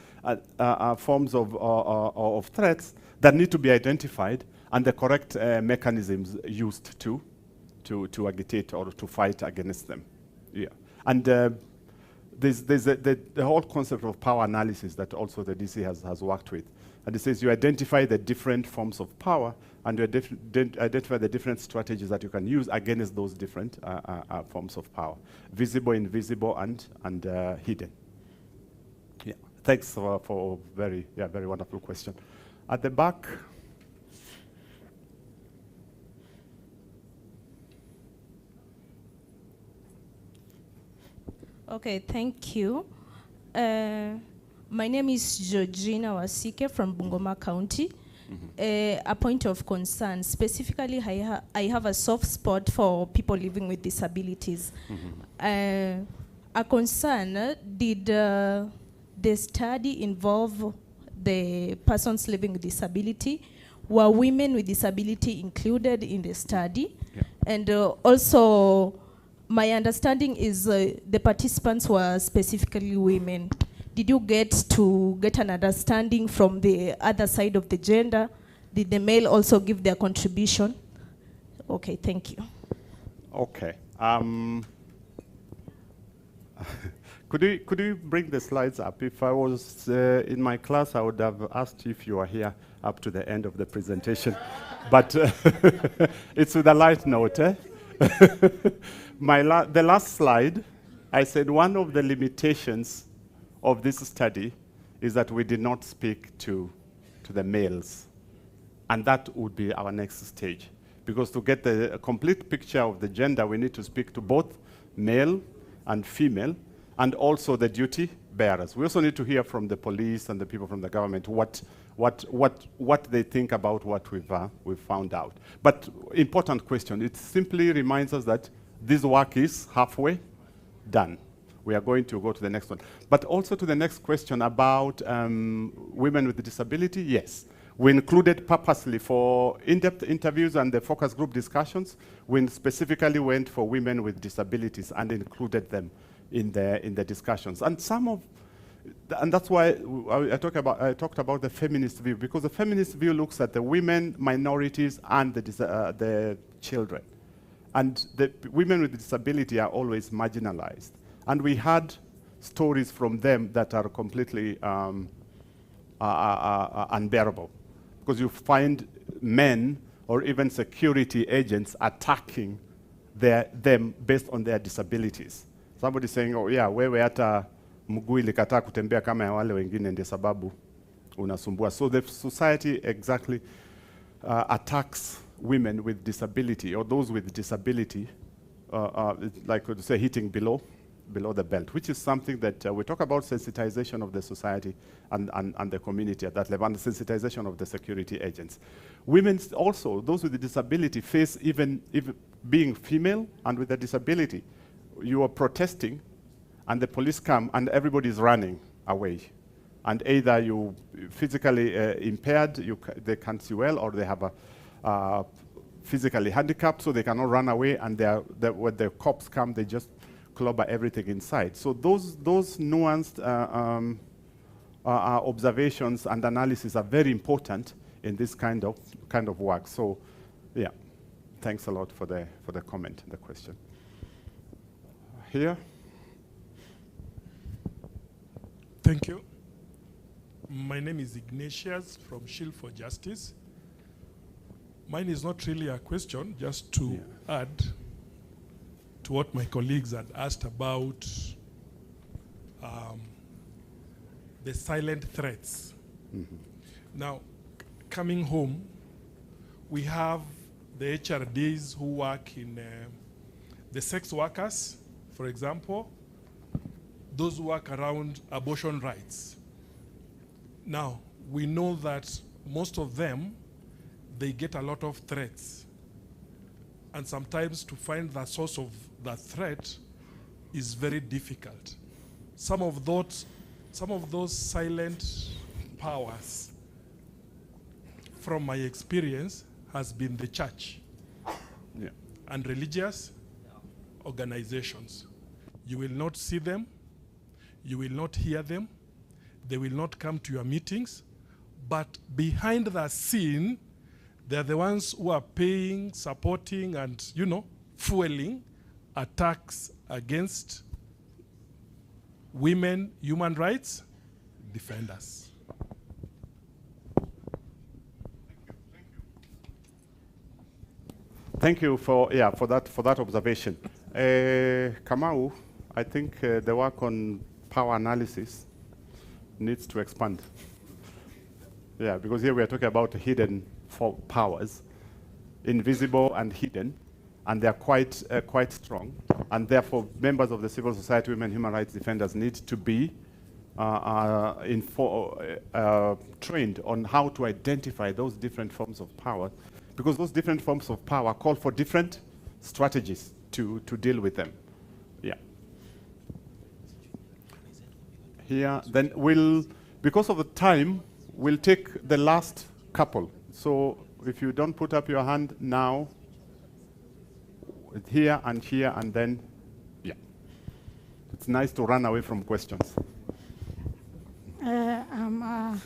forms of threats that need to be identified, and the correct mechanisms used to agitate or to fight against them. Yeah. And there's the whole concept of power analysis that also the DC has worked with. And it says you identify the different forms of power, and you identify the different strategies that you can use against those different forms of power. Visible, invisible, and hidden. Yeah. Thanks for very wonderful question. At the back. Okay, thank you. My name is Georgina Wasike from Bungoma County. A point of concern, specifically I have a soft spot for people living with disabilities. A concern, did the study involve the persons living with disability? Were women with disability included in the study? Yeah. And also, my understanding is the participants were specifically women. Did you get an understanding from the other side of the gender? Did the male also give their contribution? Okay, thank you. Okay. Could you bring the slides up? If I was in my class, I would have asked you if you were here up to the end of the presentation. But it's with a light note, eh? The last slide, I said one of the limitations of this study is that we did not speak to the males. And that would be our next stage. Because to get a complete picture of the gender, we need to speak to both male and female, and also the duty bearers. We also need to hear from the police and the people from the government what they think about what we've found out. But important question, it simply reminds us that this work is halfway done. We are going to go to the next one. But also to the next question about women with disability, yes. We included purposely for in-depth interviews and the focus group discussions, we specifically went for women with disabilities and included them in the discussions. And that's why I talked about the feminist view, because the feminist view looks at the women, minorities, and the children. And the women with disability are always marginalized. And we had stories from them that are completely unbearable. Because you find men or even security agents attacking them based on their disabilities. Somebody saying, oh yeah, wewe hata mguu ilikataa kutembea kama ya wale wengine ndio sababu unasumbua. So the society exactly attacks women with disability or those with disability, like we say, hitting below the belt, which is something that we talk about sensitization of the society and the community at that level, and the sensitization of the security agents. Women also, those with the disability, face even being female and with a disability. You are protesting, and the police come, and everybody is running away. And either you physically impaired, they can't see well, or they have a physically handicapped, so they cannot run away, and when the cops come, they just clobber everything inside. So those nuanced observations and analysis are very important in this kind of work. So, yeah, thanks a lot for the comment, the question. Here. Thank you. My name is Ignatius from Shield for Justice. Mine is not really a question, just to add to what my colleagues had asked about the silent threats. Mm-hmm. Now, coming home, we have the HRDs who work in the sex workers, for example, those who work around abortion rights. Now, we know that most of them, they get a lot of threats. And sometimes to find the source of the threat is very difficult. Some of those silent powers, from my experience, has been the church and religious organizations. You will not see them, you will not hear them, they will not come to your meetings, but behind the scene, they're the ones who are paying, supporting, and, fueling attacks against women, human rights defenders. Thank you for that observation. Kamau, I think the work on power analysis needs to expand. Yeah, because here we are talking about hidden powers, invisible and hidden, and they are quite strong, and therefore members of the civil society, women human rights defenders, need to be trained on how to identify those different forms of power, because those different forms of power call for different strategies to deal with them. Yeah. Here, then because of the time, we'll take the last couple. So if you don't put up your hand now, here, and then, yeah. It's nice to run away from questions. I'm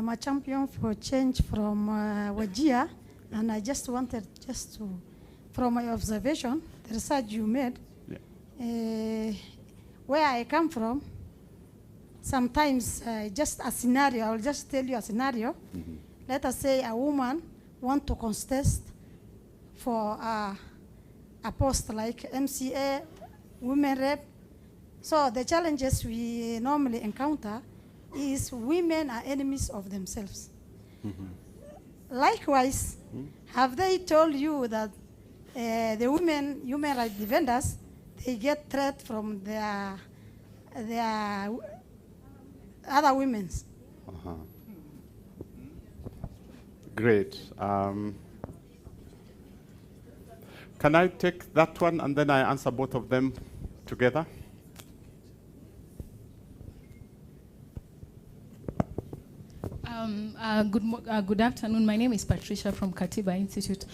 a champion for change from Wajir, and I just wanted from my observation, the research you made, where I come from, sometimes just a scenario, I'll just tell you a scenario. Mm-hmm. Let us say a woman wants to contest for a post like MCA, women rep. So the challenges we normally encounter is women are enemies of themselves. Mm-hmm. Likewise, have they told you that the women human rights defenders, they get threat from their other women? Uh-huh. Great. Can I take that one and then I answer both of them together? Good afternoon. My name is Patricia from Katiba Institute.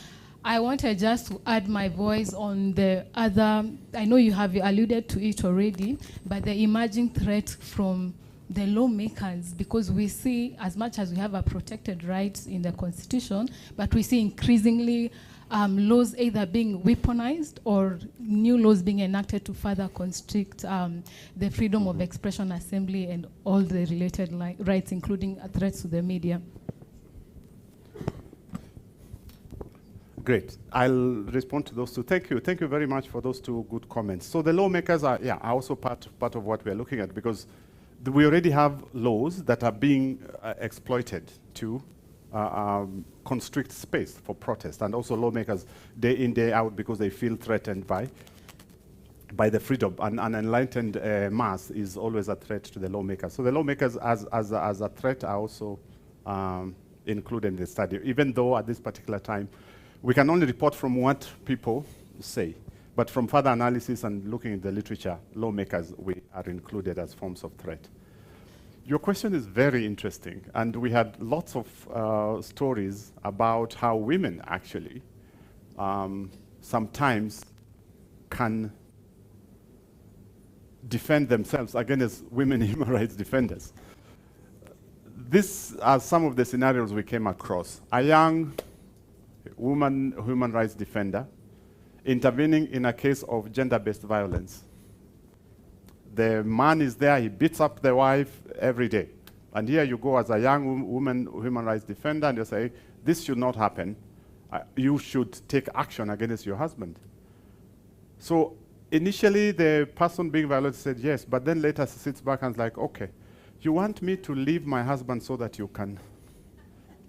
I wanted just to add my voice on the other, I know you have alluded to it already, but the emerging threat from the lawmakers, because we see, as much as we have a protected rights in the Constitution, but we see increasingly laws either being weaponized or new laws being enacted to further constrict the freedom of expression, assembly, and all the related rights, including threats to the media. Great. I'll respond to those two. Thank you. Thank you very much for those two good comments. So the lawmakers are also part of what we're looking at, because We already have laws that are being exploited to constrict space for protest, and also lawmakers day in, day out, because they feel threatened by the freedom. An unenlightened mass is always a threat to the lawmakers. So the lawmakers as a threat are also included in the study, even though at this particular time we can only report from what people say. But from further analysis and looking at the literature, lawmakers are included as forms of threat. Your question is very interesting, and we had lots of stories about how women actually sometimes can defend themselves against women human rights defenders. These are some of the scenarios we came across. A young woman human rights defender intervening in a case of gender-based violence. The man is there, he beats up the wife every day. And here you go as a young woman human rights defender and you say, this should not happen. You should take action against your husband. So initially the person being violated said yes, but then later sits back and is like, okay, you want me to leave my husband so that you can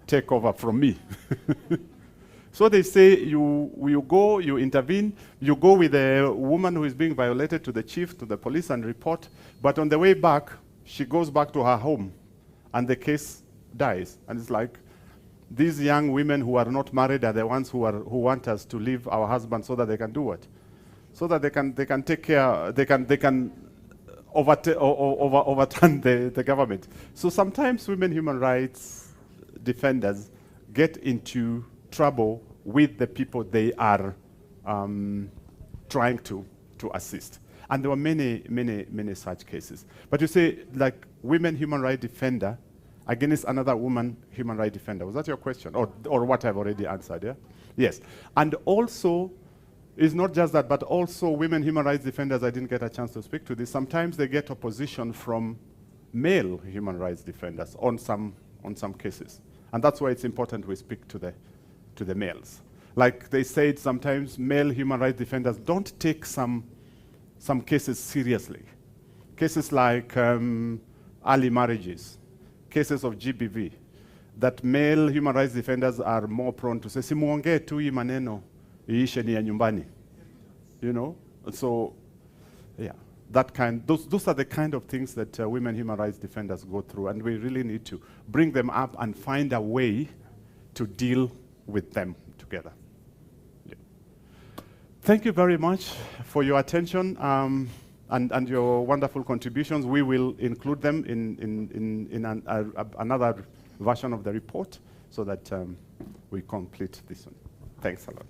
take over from me? So they say you go, you intervene, you go with the woman who is being violated to the chief, to the police and report, but on the way back, she goes back to her home and the case dies. And it's like, these young women who are not married are the ones who want us to leave our husband so that they can do what? So that they can take care, they can overturn the government. So sometimes women human rights defenders get into trouble with the people they are trying to assist. And there were many such cases. But you say, like, women human rights defender against another woman human rights defender. Was that your question? Or what I've already answered, yeah? Yes. And also, it's not just that, but also women human rights defenders, I didn't get a chance to speak to this, sometimes they get opposition from male human rights defenders on some cases. And that's why it's important we speak to the males. Like they said, sometimes male human rights defenders don't take some cases seriously. Cases like early marriages, cases of GBV, that male human rights defenders are more prone to say, simuongee tu hii maneno, iishe ni ya nyumbani. You know? So, yeah, those are the kind of things that women human rights defenders go through, and we really need to bring them up and find a way to deal with them together. Yeah. Thank you very much for your attention and your wonderful contributions. We will include them in another version of the report so that we complete this one. Thanks a lot.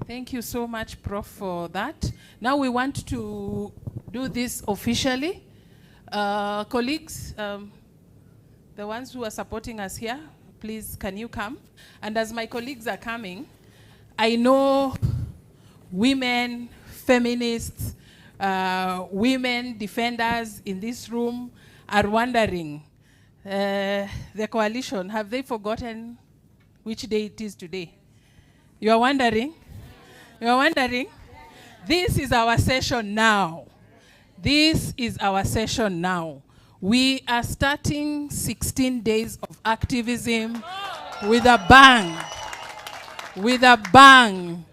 Thank you so much, Prof, for that. Now we want to do this officially. Colleagues, the ones who are supporting us here, please, can you come? And as my colleagues are coming, I know women, feminists, women defenders in this room are wondering, the coalition, have they forgotten which day it is today? You are wondering? You are wondering? This is our session now. This is our session now. We are starting 16 days of activism with a bang. With a bang.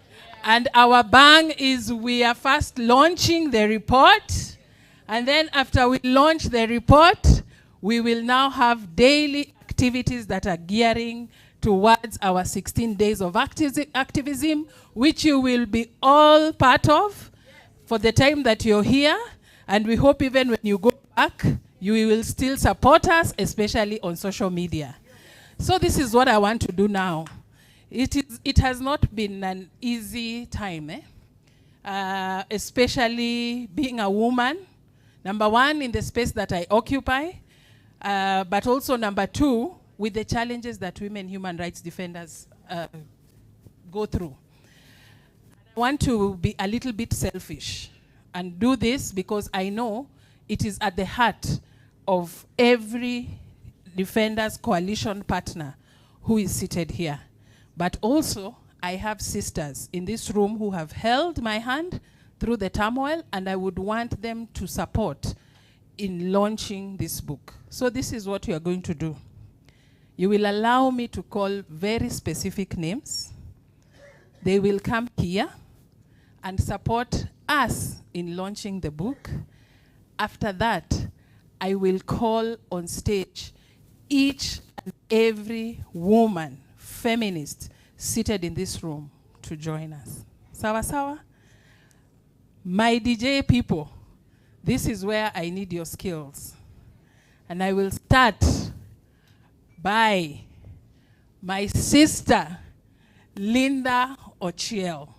And our bang is we are first launching the report, and then after we launch the report, we will now have daily activities that are gearing towards our 16 days of activism, which you will be all part of for the time that you're here. And we hope even when you go back, you will still support us, especially on social media. So this is what I want to do now. It has not been an easy time, especially being a woman, number one, in the space that I occupy, but also number two, with the challenges that women human rights defenders go through. I want to be a little bit selfish and do this because I know it is at the heart of every defenders coalition partner who is seated here. But also, I have sisters in this room who have held my hand through the turmoil, and I would want them to support in launching this book. So this is what we are going to do. You will allow me to call very specific names. They will come here and support us in launching the book. After that, I will call on stage each and every woman, feminist, seated in this room to join us. Sawa sawa? My DJ people, this is where I need your skills. And I will start by my sister, Linda Ochiel.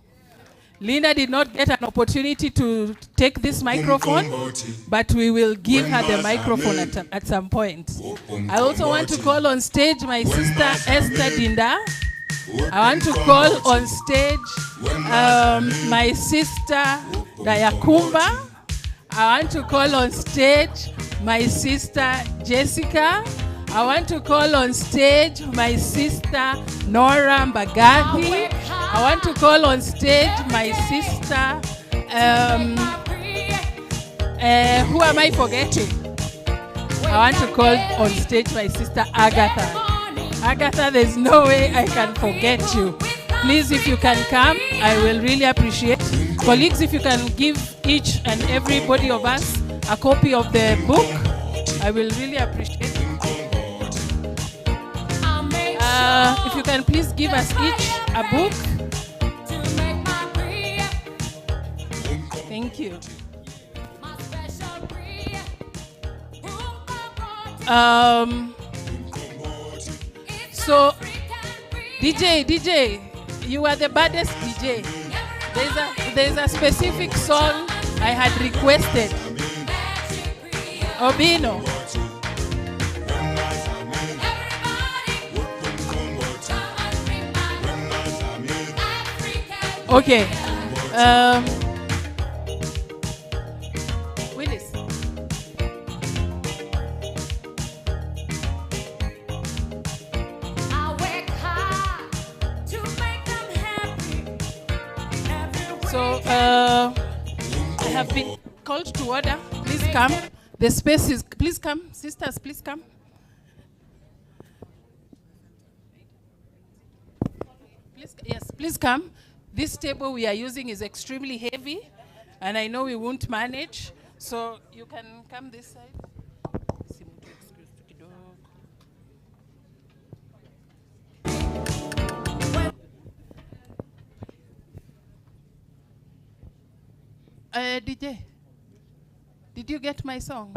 Linda did not get an opportunity to take this microphone, but we will give her the microphone at some point. I also want to call on stage my sister, Esther Dinda. I want to call on stage my sister, Dayakumba. I want to call on stage my sister, Jessica. I want to call on stage my sister, Nora Mbagathi. I want to call on stage my sister, who am I forgetting? I want to call on stage my sister, Agatha. Agatha, there's no way I can forget you. Please, if you can come, I will really appreciate. Colleagues, if you can give each and everybody of us a copy of the book, I will really appreciate it. If you can please give us each a book. Thank you. So, DJ, you are the baddest DJ. There's a specific song I had requested. Obino. Okay. Willis. So, I have been called to order. Please come. The space is, please come. Sisters, please come. Yes, please come. This table we are using is extremely heavy, and I know we won't manage, so you can come this side. DJ, did you get my song?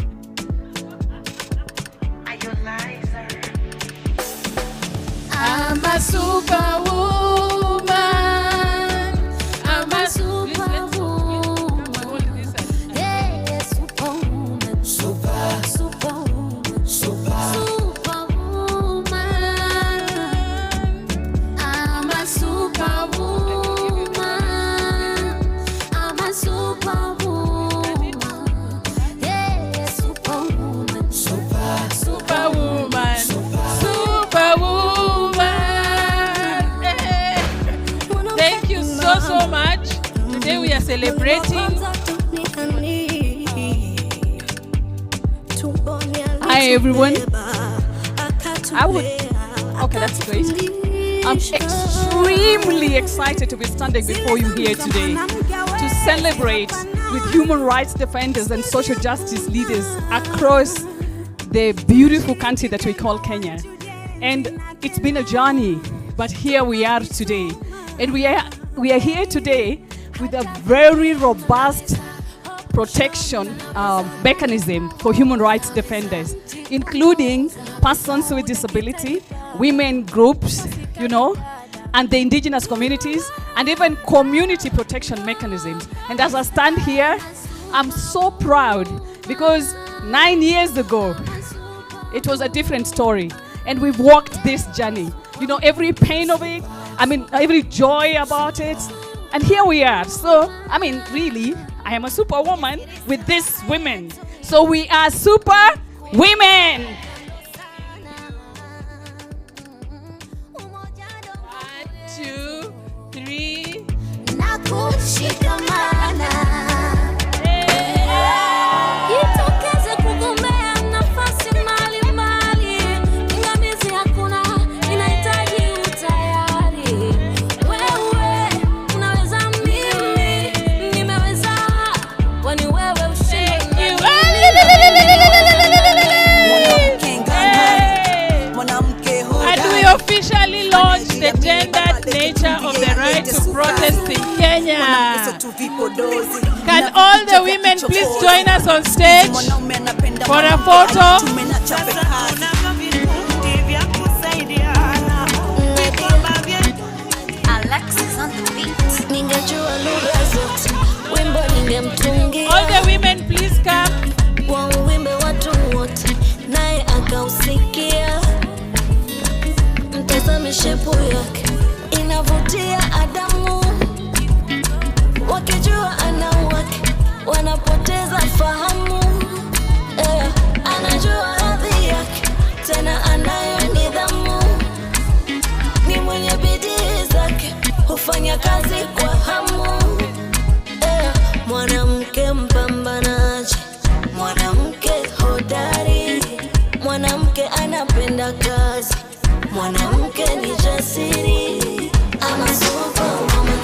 I'm a superwoman. I'm a superwoman. Yeah, superwoman. Superwoman. Superwoman. I'm a superwoman. I'm a superwoman. Yeah, superwoman. Superwoman. So much. Today we are celebrating. Hi everyone. Okay, that's great. I'm extremely excited to be standing before you here today to celebrate with human rights defenders and social justice leaders across the beautiful country that we call Kenya. And it's been a journey, but here we are today. And we are here today with a very robust protection mechanism for human rights defenders, including persons with disability, women groups, and the indigenous communities, and even community protection mechanisms. And as I stand here, I'm so proud because 9 years ago, it was a different story. And we've walked this journey. Every pain of it, every joy about it. And here we are. So, really, I am a superwoman with these women. So we are super women. 1, 2, 3. officially launched the gendered nature of the right to protest in Kenya. Can all the women please join us on stage for a photo? All the women please come. Mtazame shepu yake inavutia Adamu, wakijua ana wake wanapoteza fahamu. Anajua hadhi yake tena anayo nidhamu, ni mwenye bidii zake hufanya kazi kwa hamu. Mwanamke mpambanaji, mwanamke hodari, mwanamke anapenda kazi, mwanamke ni jasiri. I'm a superwoman.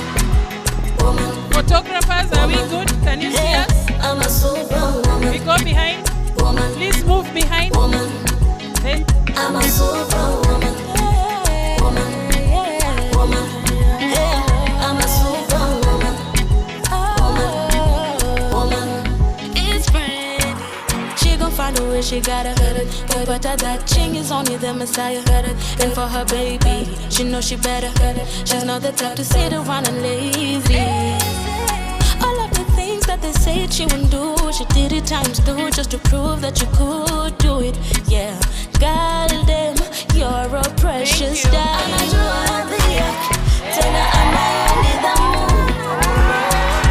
Photographers, are we good? Can you see us? I'm a superwoman. We go behind. Please move behind. Then I'm a superwoman. I'm a superwoman. It's friend. She gon' find a way, she gotta hurt it. But that ching is only the Messiah. And for her baby, she knows she better. She's not the type to sit around and lazy. All of the things that they said she wouldn't do, she did it times two just to prove that you could do it. Yeah, goddamn, you're a precious diamond. Tena anayo nidhamu,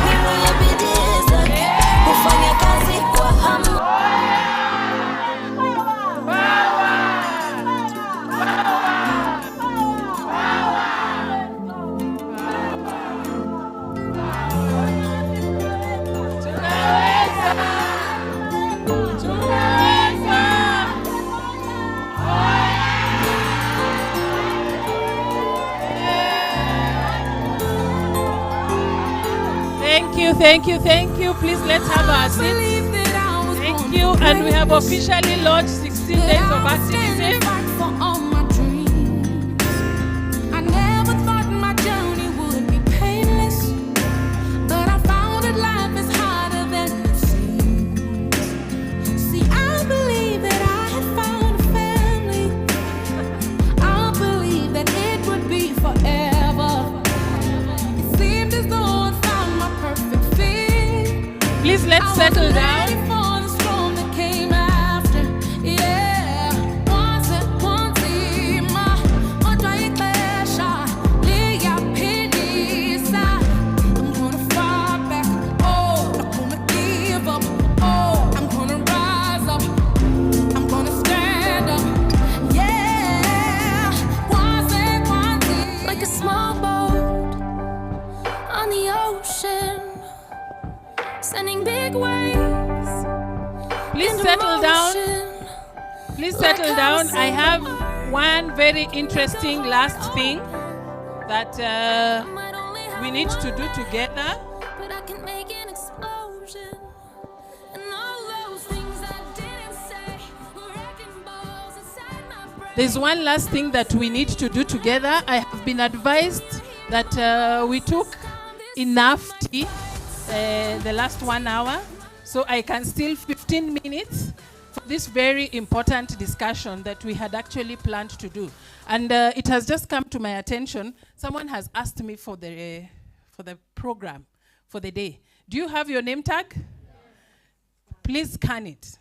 ni mwenye bidii zake hufanya kazi kwa hamu. Thank you. Please let's have our seats. Thank you. And we have officially launched 16 days of activism. I never thought my journey would be painless, but I found that life is harder than it seems. See, I believe that I had found a family. I believe that it would be forever. It seemed as though I found my perfect fit. Please let's settle down. Please settle down. I have one very interesting last thing that we need to do together. There's one last thing that we need to do together. I have been advised that we took enough tea the last 1 hour, so I can steal 15 minutes for this very important discussion that we had actually planned to do. And it has just come to my attention. Someone has asked me for the program for the day. Do you have your name tag? Please scan it.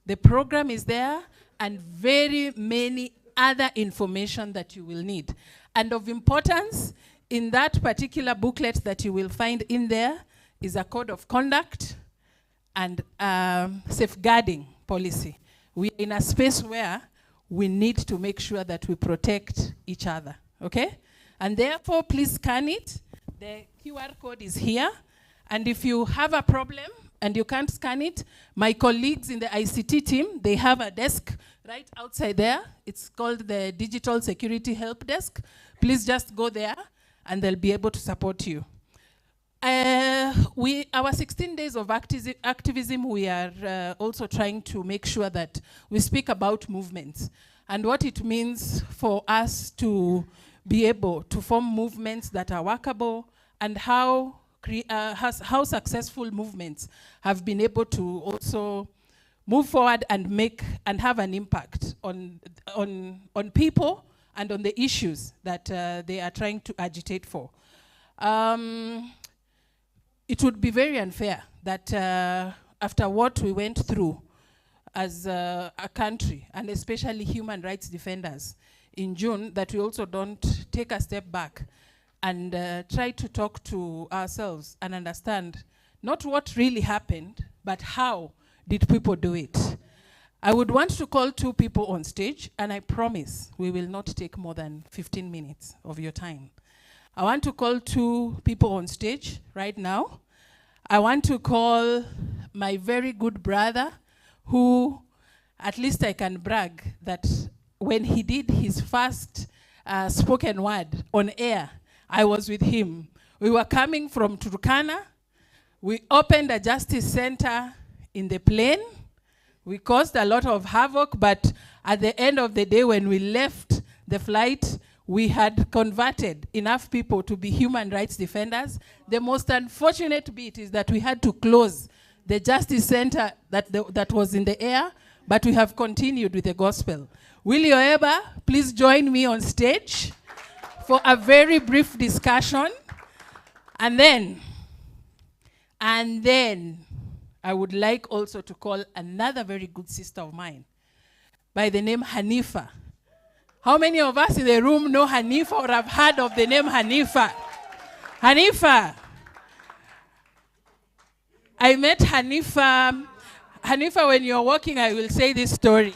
The program is there, and very many other information that you will need. And of importance, in that particular booklet that you will find in there is a code of conduct and safeguarding policy. We are in a space where we need to make sure that we protect each other, okay? And therefore, please scan it. The QR code is here. And if you have a problem and you can't scan it, my colleagues in the ICT team, they have a desk right outside there. It's called the Digital Security Help Desk. Please just go there and they'll be able to support you. Our 16 days of activism, we are also trying to make sure that we speak about movements. and what it means for us to be able to form movements that are workable, and how successful movements have been able to also move forward and make and have an impact on people and on the issues that they are trying to agitate for. It would be very unfair that after what we went through as a country, and especially human rights defenders in June, that we also don't take a step back and try to talk to ourselves and understand not what really happened, but how did people do it. I would want to call 2 people on stage, and I promise we will not take more than 15 minutes of your time. I want to call 2 people on stage right now. I want to call my very good brother, who at least I can brag that when he did his first spoken word on air, I was with him. We were coming from Turkana. We opened a justice center in the plane. We caused a lot of havoc, but at the end of the day, when we left the flight, we had converted enough people to be human rights defenders. The most unfortunate bit is that we had to close the justice center that was in the air, but we have continued with the gospel. Willie Oeba, please join me on stage for a very brief discussion. And then I would like also to call another very good sister of mine by the name Hanifa. How many of us in the room know Hanifa or have heard of the name Hanifa? Hanifa. I met Hanifa. Hanifa, when you're walking, I will say this story.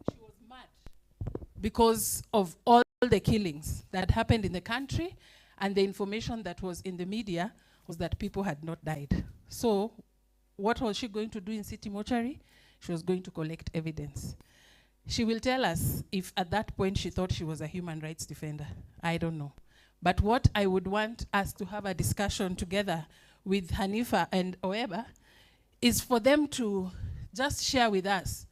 She was mad because of all the killings that happened in the country, and the information that was in the media was that people had not died. So what was she going to do in City Mortuary? She was going to collect evidence. She will tell us if at that point she thought she was a human rights defender. I don't know. But what I would want us to have a discussion together with Hanifa and Oeba is for them to just share with us.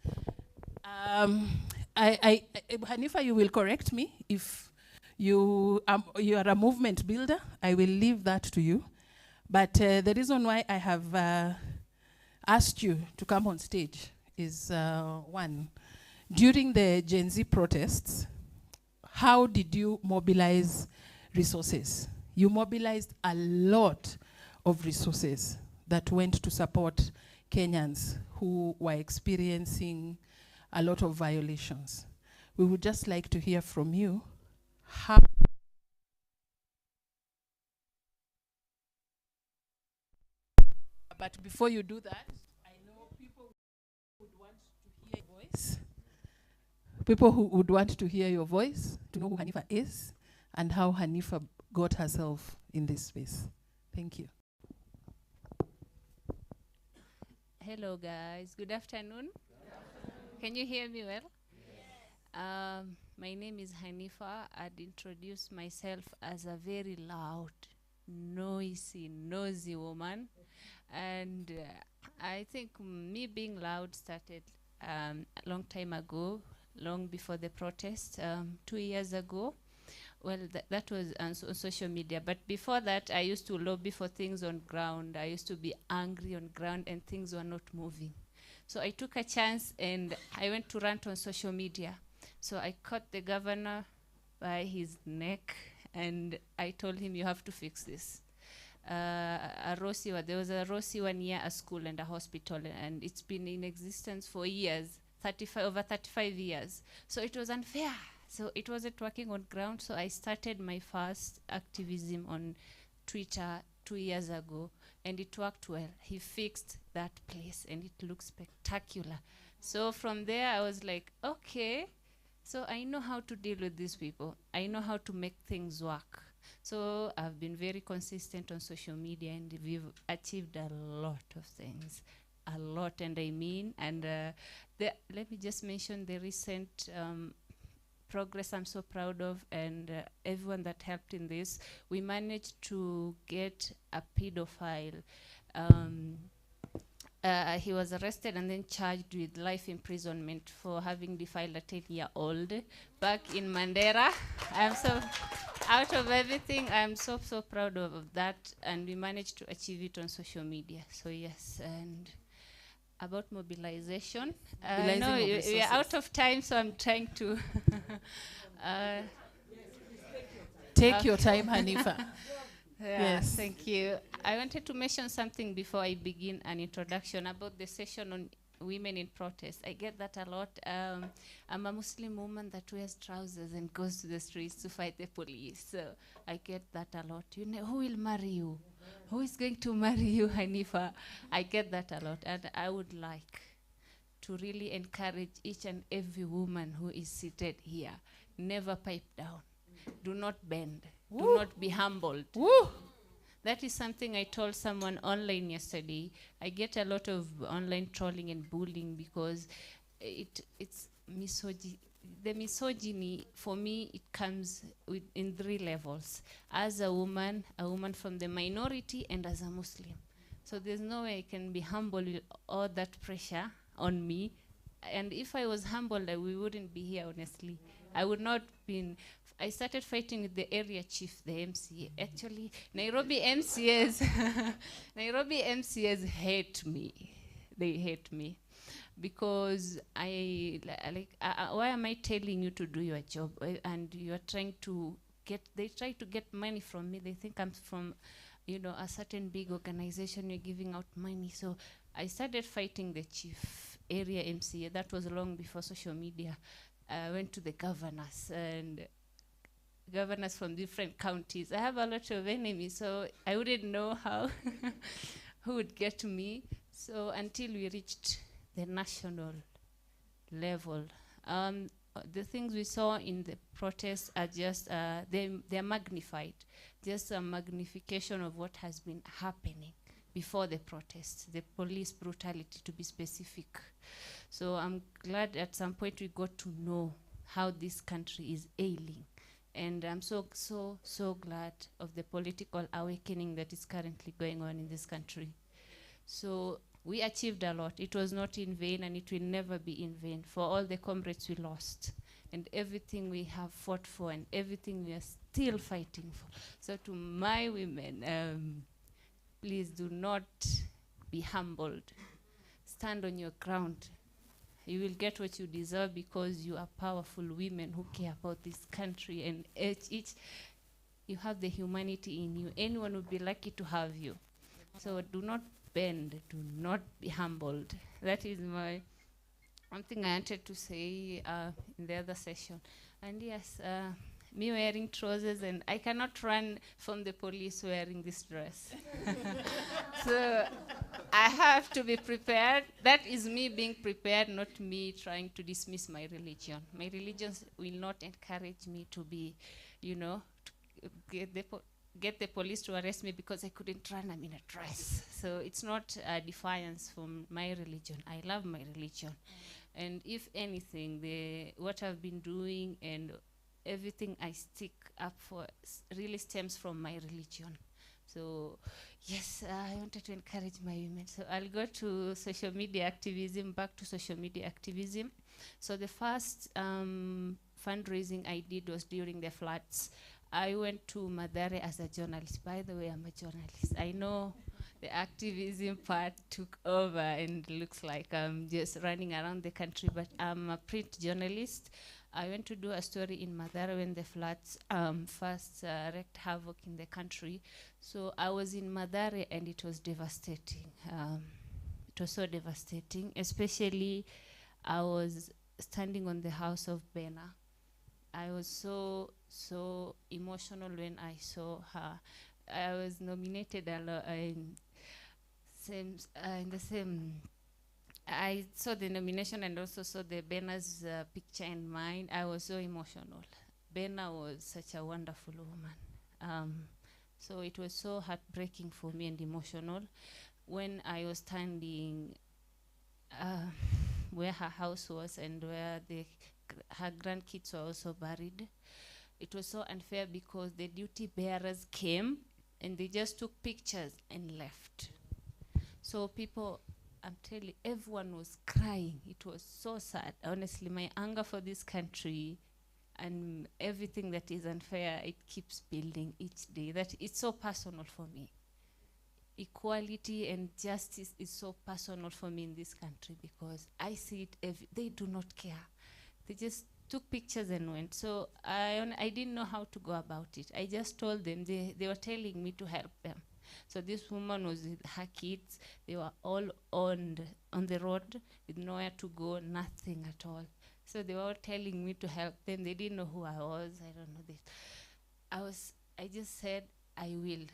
Hanifa, you will correct me if you are a movement builder. I will leave that to you. But the reason why I have asked you to come on stage is one, during the Gen Z protests, how did you mobilize resources? You mobilized a lot of resources that went to support Kenyans who were experiencing a lot of violations. We would just like to hear from you how but before you do that, I know people would want to hear your voice. People who would want to hear your voice, to know who Hanifa is, and how Hanifa got herself in this space. Thank you. Hello, guys. Good afternoon. Can you hear me well? Yes. My name is Hanifa. I'd introduce myself as a very loud, noisy, nosy woman. And I think me being loud started a long time ago, long before the protest, 2 years ago. Well, that was on social media. But before that, I used to lobby for things on ground. I used to be angry on ground and things were not moving. So I took a chance and I went to rant on social media. So I caught the governor by his neck and I told him, you have to fix this. There was a Rossi 1 year, a school and a hospital, and it's been in existence for years. over 35 years. So it was unfair. So it wasn't working on ground. So I started my first activism on Twitter 2 years ago, and it worked well. He fixed that place, and it looks spectacular. So from there, I was like, okay, so I know how to deal with these people. I know how to make things work. So I've been very consistent on social media, and we've achieved a lot of things. A lot, and I mean, and let me just mention the recent progress I'm so proud of, and everyone that helped in this. We managed to get a pedophile. He was arrested and then charged with life imprisonment for having defiled a 10-year-old back in Mandera. I'm so, out of everything, I'm so proud of that, and we managed to achieve it on social media. So yes, and about mobilization. No, we are out of time, so I'm trying to take your time, Hanifa. Yes, thank you. I wanted to mention something before I begin an introduction about the session on women in protest. I get that a lot. I'm a Muslim woman that wears trousers and goes to the streets to fight the police. So I get that a lot. You know, who will marry you? Who is going to marry you, Hanifa? I get that a lot, and I would like to really encourage each and every woman who is seated here. Never pipe down. Do not bend. Woo. Do not be humbled. Woo. That is something I told someone online yesterday. I get a lot of online trolling and bullying because it's misogyny. The misogyny, for me, it comes in 3 levels. As a woman from the minority, and as a Muslim. So there's no way I can be humble with all that pressure on me. And if I was humbled, we wouldn't be here, honestly. I would not been. I started fighting with the area chief, the MCA. Actually, Nairobi MCAs, Nairobi MCAs hate me. They hate me. Because why am I telling you to do your job? And you are trying to they try to get money from me. They think I'm from, a certain big organization, you're giving out money. So I started fighting the chief area MCA. That was long before social media. I went to the governors and governors from different counties. I have a lot of enemies, so I wouldn't know how, who would get to me. So until we reached the national level. The things we saw in the protests are just, they're magnified, just a magnification of what has been happening before the protests, the police brutality, to be specific. So I'm glad at some point we got to know how this country is ailing. And I'm so glad of the political awakening that is currently going on in this country. So we achieved a lot. It was not in vain, and it will never be in vain for all the comrades we lost and everything we have fought for and everything we are still fighting for. So to my women, please do not be humbled. Stand on your ground. You will get what you deserve because you are powerful women who care about this country, and each you have the humanity in you. Anyone would be lucky to have you. So do not bend, do not be humbled. That is one thing I wanted to say in the other session. And yes, me wearing trousers, and I cannot run from the police wearing this dress. So I have to be prepared. That is me being prepared, not me trying to dismiss my religion. My religion will not encourage me to be, to get the police to arrest me because I couldn't run, I'm in a dress. So it's not a defiance from my religion. I love my religion. And if anything, what I've been doing and everything I stick up for really stems from my religion. So yes, I wanted to encourage my women. So I'll go to social media activism, back to social media activism. So the first fundraising I did was during the floods. I went to Mathare as a journalist. By the way, I'm a journalist. I know the activism part took over and looks like I'm just running around the country, but I'm a print journalist. I went to do a story in Mathare when the floods first wreaked havoc in the country. So I was in Mathare and it was devastating. It was so devastating, especially I was standing on the house of Bena. I was so emotional when I saw her. I was nominated in the same. I saw the nomination and also saw the Bena's picture in mine. I was so emotional. Bena was such a wonderful woman. So it was so heartbreaking for me and emotional when I was standing where her house was and where her grandkids were also buried. It was so unfair because the duty bearers came and they just took pictures and left. So people, I'm telling you, everyone was crying. It was so sad. Honestly, my anger for this country and everything that is unfair, it keeps building each day. That it's so personal for me. Equality and justice is so personal for me in this country because I see it, they do not care. They just took pictures and went. So I didn't know how to go about it. I just told them, they were telling me to help them. So this woman was with her kids. They were all on the road with nowhere to go, nothing at all. So they were all telling me to help them. They didn't know who I was. I don't know this. I just said, I will.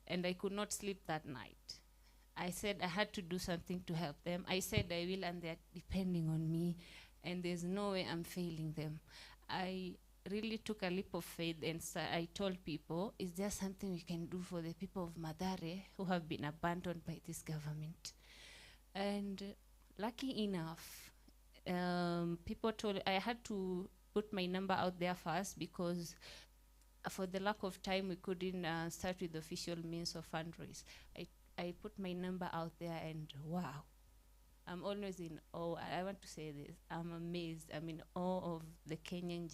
And I could not sleep that night. I said I had to do something to help them. I said I will, and they're depending on me. And there's no way I'm failing them. I really took a leap of faith and I told people, is there something we can do for the people of Mathare who have been abandoned by this government? And lucky enough, people told, I had to put my number out there first because for the lack of time, we couldn't start with the official means of fundraise. I put my number out there and wow. I'm always in awe. I want to say this. I'm amazed. I'm in awe of the Kenyan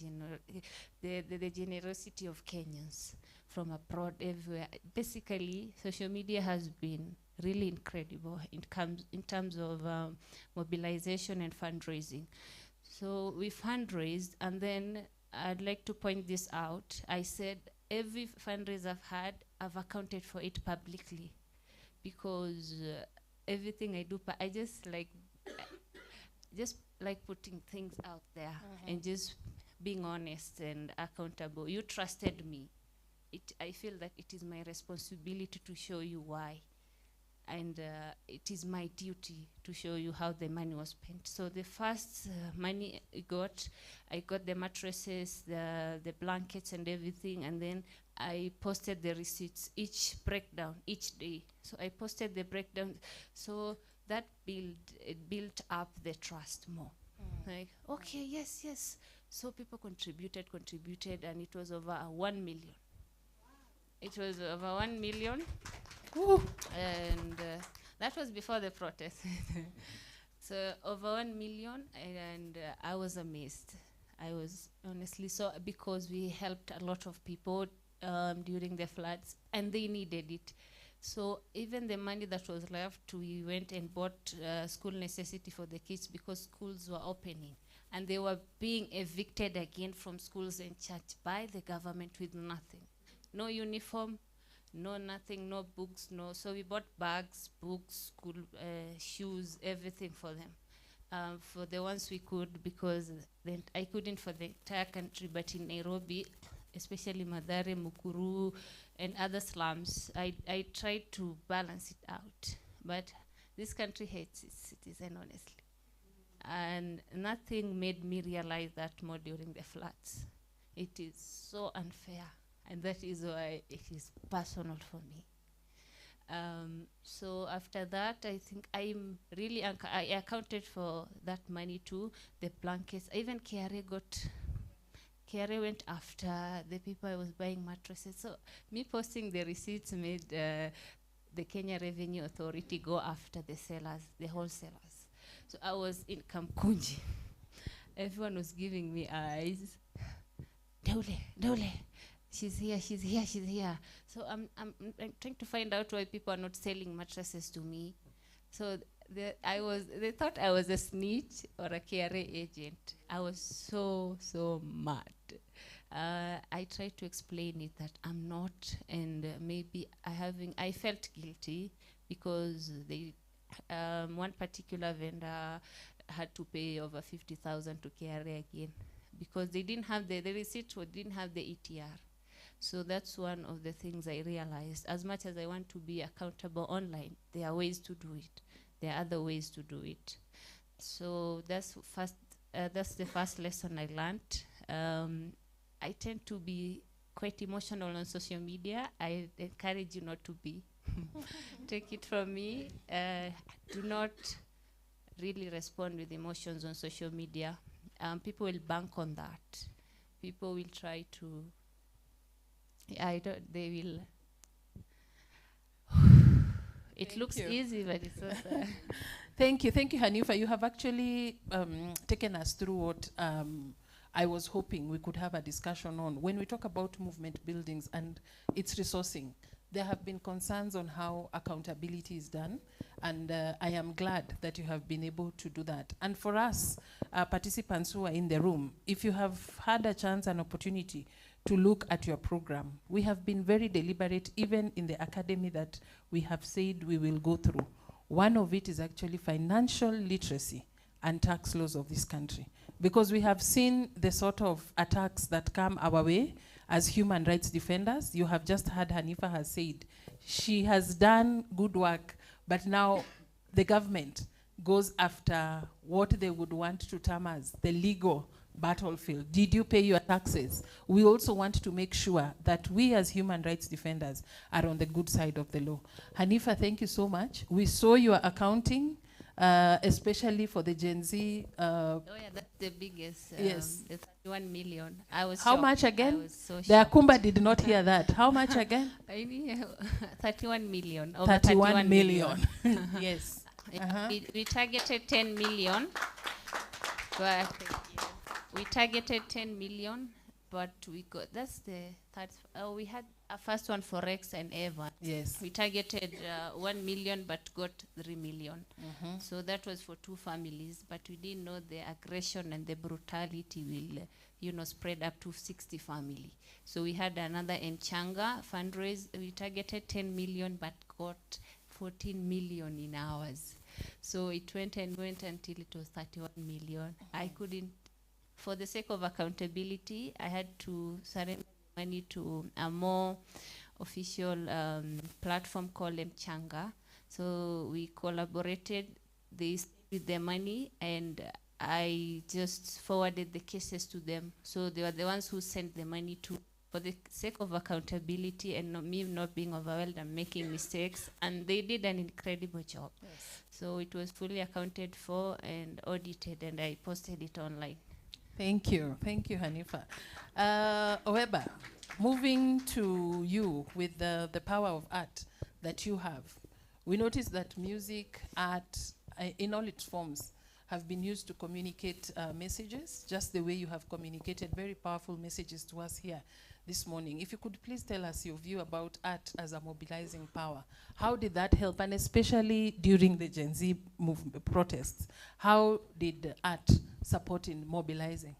the generosity of Kenyans from abroad, everywhere. Basically, social media has been really incredible in terms of mobilization and fundraising. So we fundraised, and then I'd like to point this out. I said every fundraiser I've had, I've accounted for it publicly because everything I do, I just like putting things out there and just being honest and accountable. You trusted me. I feel that it is my responsibility to show you why. And it is my duty to show you how the money was spent. So the first money I got the mattresses, the blankets and everything, and then I posted the receipts, each breakdown, each day. So I posted the breakdown, so that built up the trust more. Like, okay, yes. So people contributed, and it was over 1 million. It was over 1 million. And that was before the protest. So over 1 million, and I was amazed. I was honestly so, because we helped a lot of people during the floods, and they needed it. So even the money that was left, we went and bought school necessity for the kids because schools were opening, and they were being evicted again from schools and church by the government with nothing. No uniform, no nothing, no books, no. So we bought bags, books, school shoes, everything for them. For the ones we could, because then I couldn't for the entire country, but in Nairobi, especially Mathare, Mukuru, and other slums, I tried to balance it out. But this country hates its citizens, honestly. And nothing made me realize that more during the floods. It is so unfair. And that is why it is personal for me. So after that, I think I'm really, I accounted for that money too, the blankets. Even KRA went after the people I was buying mattresses. So me posting the receipts made the Kenya Revenue Authority go after the sellers, the wholesalers. So I was in Kamkunji. Everyone was giving me eyes. Dole. She's here. So I'm trying to find out why people are not selling mattresses to me. So they thought I was a snitch or a KRA agent. I was so mad. I tried to explain it that I'm not, and maybe I felt guilty because they one particular vendor had to pay over 50,000 to KRA again because they didn't have the receipt or didn't have the ETR. So that's one of the things I realized. As much as I want to be accountable online, there are ways to do it. There are other ways to do it. So that's the first lesson I learned. I tend to be quite emotional on social media. I encourage you not to be. Take it from me. Do not really respond with emotions on social media. People will bank on that. People will try to, they will. It Thank looks you. easy, but it's not. Thank you, Hanifa. You have actually taken us through what I was hoping we could have a discussion on. When we talk about movement buildings and its resourcing, there have been concerns on how accountability is done, and I am glad that you have been able to do that. And for us, participants who are in the room, if you have had a chance and opportunity to look at your program, we have been very deliberate, even in the academy that we have said we will go through. One of it is actually financial literacy and tax laws of this country. Because we have seen the sort of attacks that come our way as human rights defenders. You have just heard Hanifa has said she has done good work, but now the government goes after what they would want to term as the legal battlefield. Did you pay your taxes? We also want to make sure that we as human rights defenders are on the good side of the law. Hanifa, thank you so much. We saw your accounting, especially for the Gen Z. Oh yeah, that's the biggest. Yes. The 31 million. I was How shocked. much again? I was so The shocked. Akumba did not hear that. How much again? I mean, 31 million. Over 31 million. Yes. We targeted 10 million, but we targeted 10 million, but we got, that's the third, we had a first one for Rex and Eva. Yes. We targeted 1 million, but got 3 million. Mhm. So that was for 2 families, but we didn't know the aggression and the brutality will, spread up to 60 family. So we had another Enchanga fundraise. We targeted 10 million, but got 14 million in hours. So it went and went until it was 31 million. I couldn't, for the sake of accountability, I had to surrender money to a more official platform called Mchanga. So we collaborated with the money, and I just forwarded the cases to them. So they were the ones who sent the money to, for the sake of accountability and me not being overwhelmed and making mistakes. And they did an incredible job. Yes. So it was fully accounted for and audited, and I posted it online. Thank you, Hanifa. Oweba, moving to you with the power of art that you have. We noticed that music, art, in all its forms, have been used to communicate messages, just the way you have communicated very powerful messages to us here this morning. If you could please tell us your view about art as a mobilizing power. How did that help, and especially during the Gen Z protests, how did art support in mobilizing?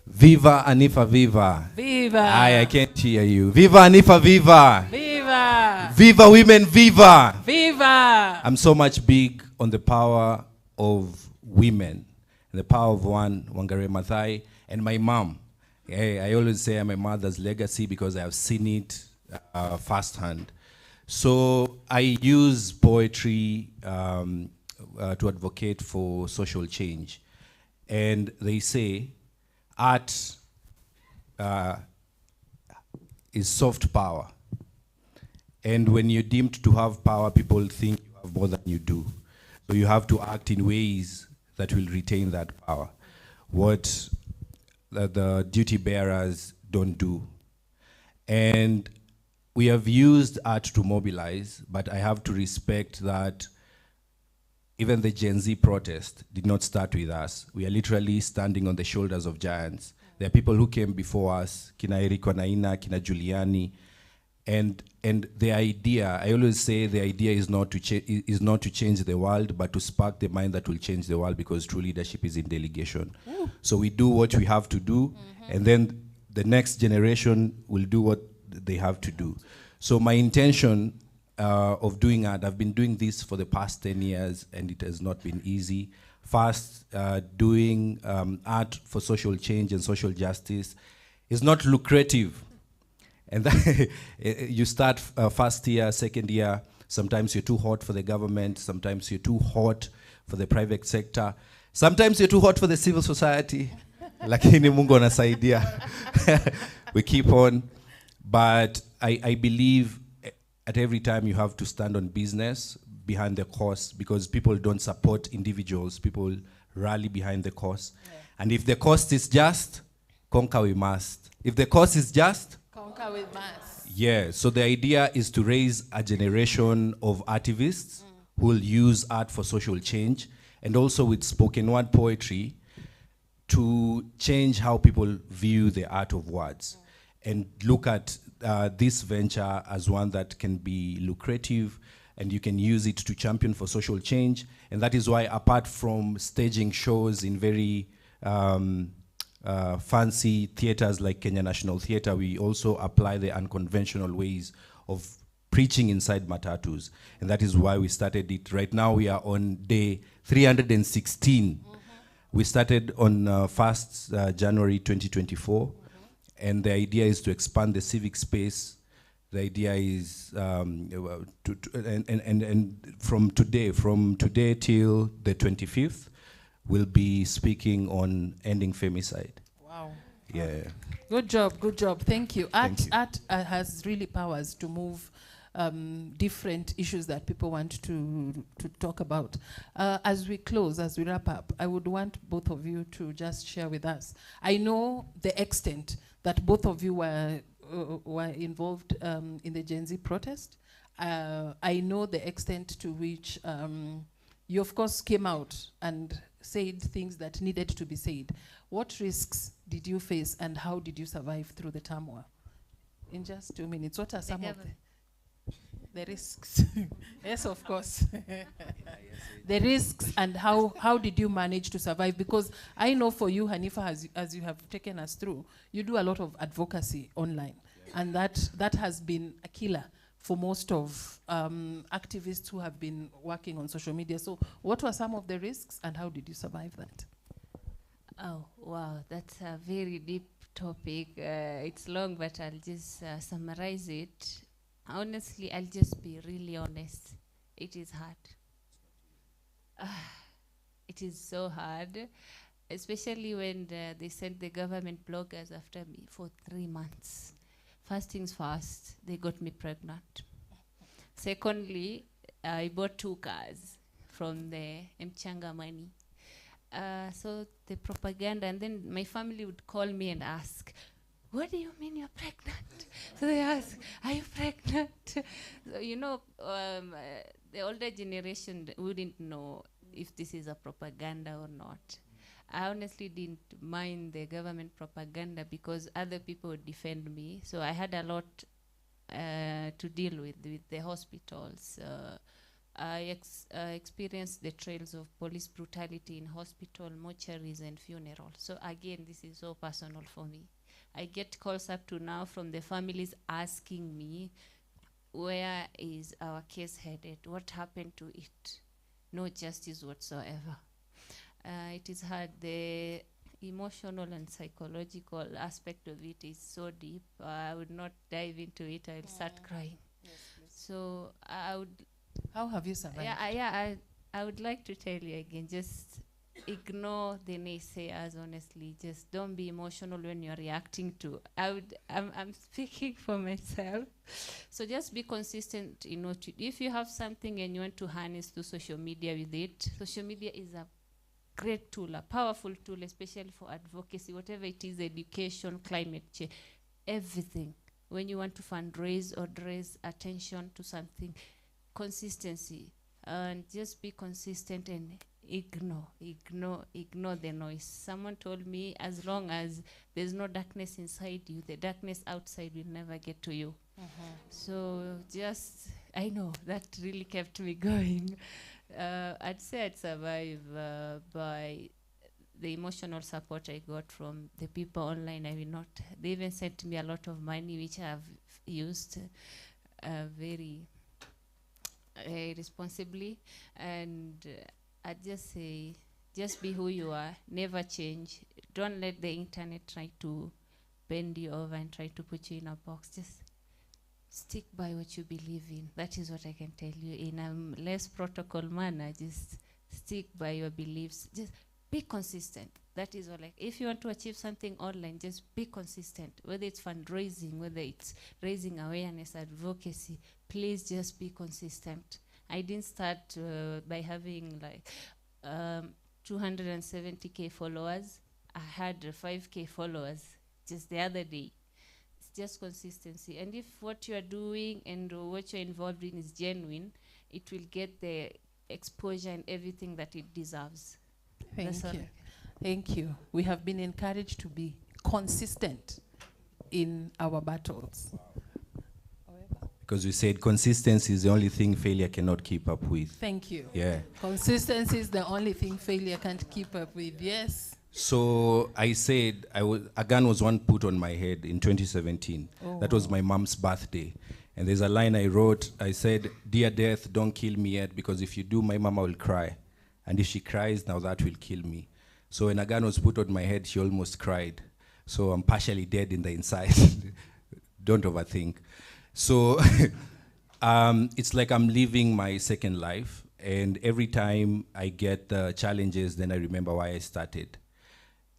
Viva Hanifa, viva. Viva. I can't hear you. Viva Hanifa, viva. Viva. Viva women, viva. Viva. I'm so much big on the power of women, and the power of one, Wangari Maathai, and my mom. I always say I'm my mother's legacy because I have seen it firsthand. So I use poetry to advocate for social change. And they say art is soft power. And when you're deemed to have power, people think you have more than you do. So you have to act in ways that will retain that power. What the duty bearers don't do. And we have used art to mobilize, but I have to respect that even the Gen Z protest did not start with us. We are literally standing on the shoulders of giants. There are people who came before us, Kina Eriko Naina, Kina Giuliani, and the idea, I always say the idea is not to change the world, but to spark the mind that will change the world, because true leadership is in delegation. Ooh. So we do what we have to do, and then the next generation will do what they have to do. So my intention of doing art. I've been doing this for the past 10 years, and it has not been easy. First, doing art for social change and social justice is not lucrative. And you start first year, second year, sometimes you're too hot for the government, sometimes you're too hot for the private sector, sometimes you're too hot for the civil society. Lakini Mungu anasaidia. We keep on. But I believe at every time you have to stand on business behind the cause, because people don't support individuals, people rally behind the cause. Yeah. And if the cost is just, conquer we must. If the cost is just, conquer with mass. Yeah, so the idea is to raise a generation of activists who will use art for social change, and also with spoken word poetry to change how people view the art of words, and look at this venture as one that can be lucrative, and you can use it to champion for social change. And that is why, apart from staging shows in very fancy theaters like Kenya National Theatre, we also apply the unconventional ways of preaching inside matatus. And that is why we started it. Right now we are on day 316. We started on 1st January 2024. And the idea is to expand the civic space. The idea is from today till the 25th, we'll be speaking on ending femicide. Wow. Yeah. Good job, good job. Thank you. Art, Thank you. art has really powers to move different issues that people want to talk about. As we close, as we wrap up, I would want both of you to just share with us. I know the extent that both of you were involved in the Gen Z protest. I know the extent to which you, of course, came out and said things that needed to be said. What risks did you face, and how did you survive through the turmoil? In just 2 minutes, what are some of the risks? Yes, of course. The risks, and how did you manage to survive? Because I know for you, Hanifa, as you have taken us through, you do a lot of advocacy online. Yeah. And that has been a killer for most of activists who have been working on social media. So what were some of the risks, and how did you survive that? Oh, wow, that's a very deep topic. It's long, but I'll just summarize it. Honestly, I'll just be really honest. It is hard. It is so hard, especially when they sent the government bloggers after me for 3 months. First things first, they got me pregnant. Secondly, I bought 2 cars from the Mchanga money. So the propaganda, and then my family would call me and ask, "What do you mean you're pregnant?" So they ask, "Are you pregnant?" So, you know, the older generation wouldn't know if this is a propaganda or not. I honestly didn't mind the government propaganda because other people would defend me. So I had a lot to deal with the hospitals. I experienced the trails of police brutality in hospital, mortuaries, and funerals. So again, this is so personal for me. I get calls up to now from the families asking me, where is our case headed? What happened to it? No justice whatsoever. It is hard. The emotional and psychological aspect of it is so deep. I would not dive into it. I'll start crying. Yes, so I would... How have you survived? I would like to tell you again, just ignore the naysayers, honestly. Just don't be emotional when you're reacting to... I'm speaking for myself. So just be consistent in what you... If you have something and you want to harness to social media with it, social media is a great tool, a powerful tool, especially for advocacy, whatever it is, education, climate change, everything. When you want to fundraise or raise attention to something, consistency, and just be consistent and ignore the noise. Someone told me, as long as there's no darkness inside you, the darkness outside will never get to you. So just, I know, that really kept me going. I'd say I'd survive by the emotional support I got from the people online. I will not. They even sent me a lot of money, which I have used very responsibly. And I'd just say, just be who you are, never change. Don't let the internet try to bend you over and try to put you in a box. Just stick by what you believe in. That is what I can tell you in a less protocol manner. Just stick by your beliefs. Just be consistent. That is all. Like, if you want to achieve something online, just be consistent. Whether it's fundraising, whether it's raising awareness, advocacy, please just be consistent. I didn't start by having like 270K followers. I had 5K followers just the other day. It's just consistency. And if what you are doing and what you're involved in is genuine, it will get the exposure and everything that it deserves. That's all. Thank you. Thank you. We have been encouraged to be consistent in our battles. Because we said consistency is the only thing failure cannot keep up with. Thank you. Yeah. Consistency is the only thing failure can't keep up with. Yes. So I said, a gun was one put on my head in 2017. Oh. That was my mom's birthday. And there's a line I wrote. I said, "Dear death, don't kill me yet, because if you do, my mama will cry. And if she cries, now that will kill me." So when a gun was put on my head, she almost cried. So I'm partially dead in the inside. Don't overthink. So it's like I'm living my second life. And every time I get the challenges, then I remember why I started.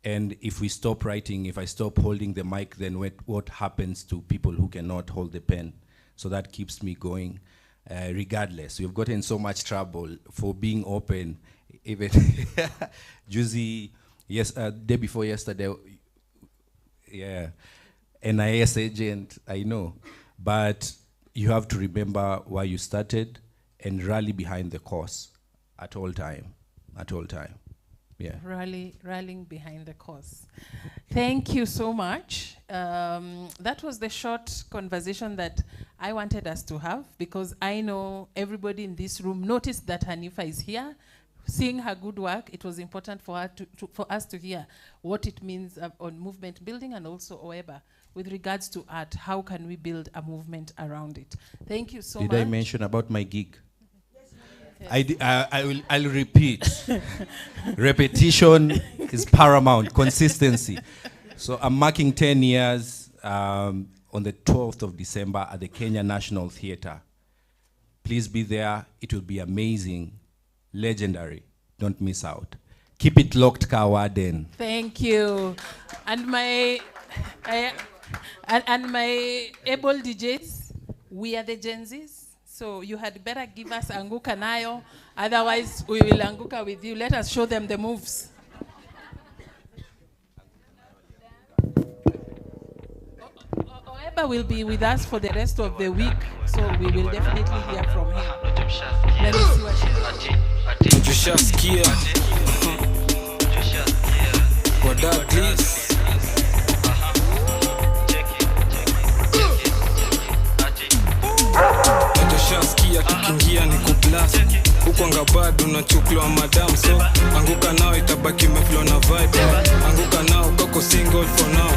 And if we stop writing, if I stop holding the mic, then what happens to people who cannot hold the pen? So that keeps me going, regardless. We've gotten in so much trouble for being open. Even Juicy, yes, day before yesterday, yeah, NIS agent, I know. But you have to remember why you started and rally behind the cause at all time, yeah. Rallying behind the cause. Thank you so much. That was the short conversation that I wanted us to have, because I know everybody in this room noticed that Hanifa is here. Seeing her good work, it was important for her for us to hear what it means on movement building, and also OEBA with regards to art. How can we build a movement around it? Thank you so much. Did I mention about my gig? I'll repeat. Repetition is paramount. Consistency. So I'm marking 10 years on the 12th of December at the Kenya National Theatre. Please be there. It will be amazing, legendary. Don't miss out. Keep it locked, Kawaden. Thank you. And my able DJs, we are the Gen Zs. So you had better give us Anguka Nayo, otherwise we will Anguka with you. Let us show them the moves. Oeba will be with us for the rest of the week, so we will definitely hear from him. Let me see what Shaskia kikingia ni kublast huko ngabado na chuklo wa madam, so anguka nao itabaki meflow na vibe. Anguka nao koko single for now.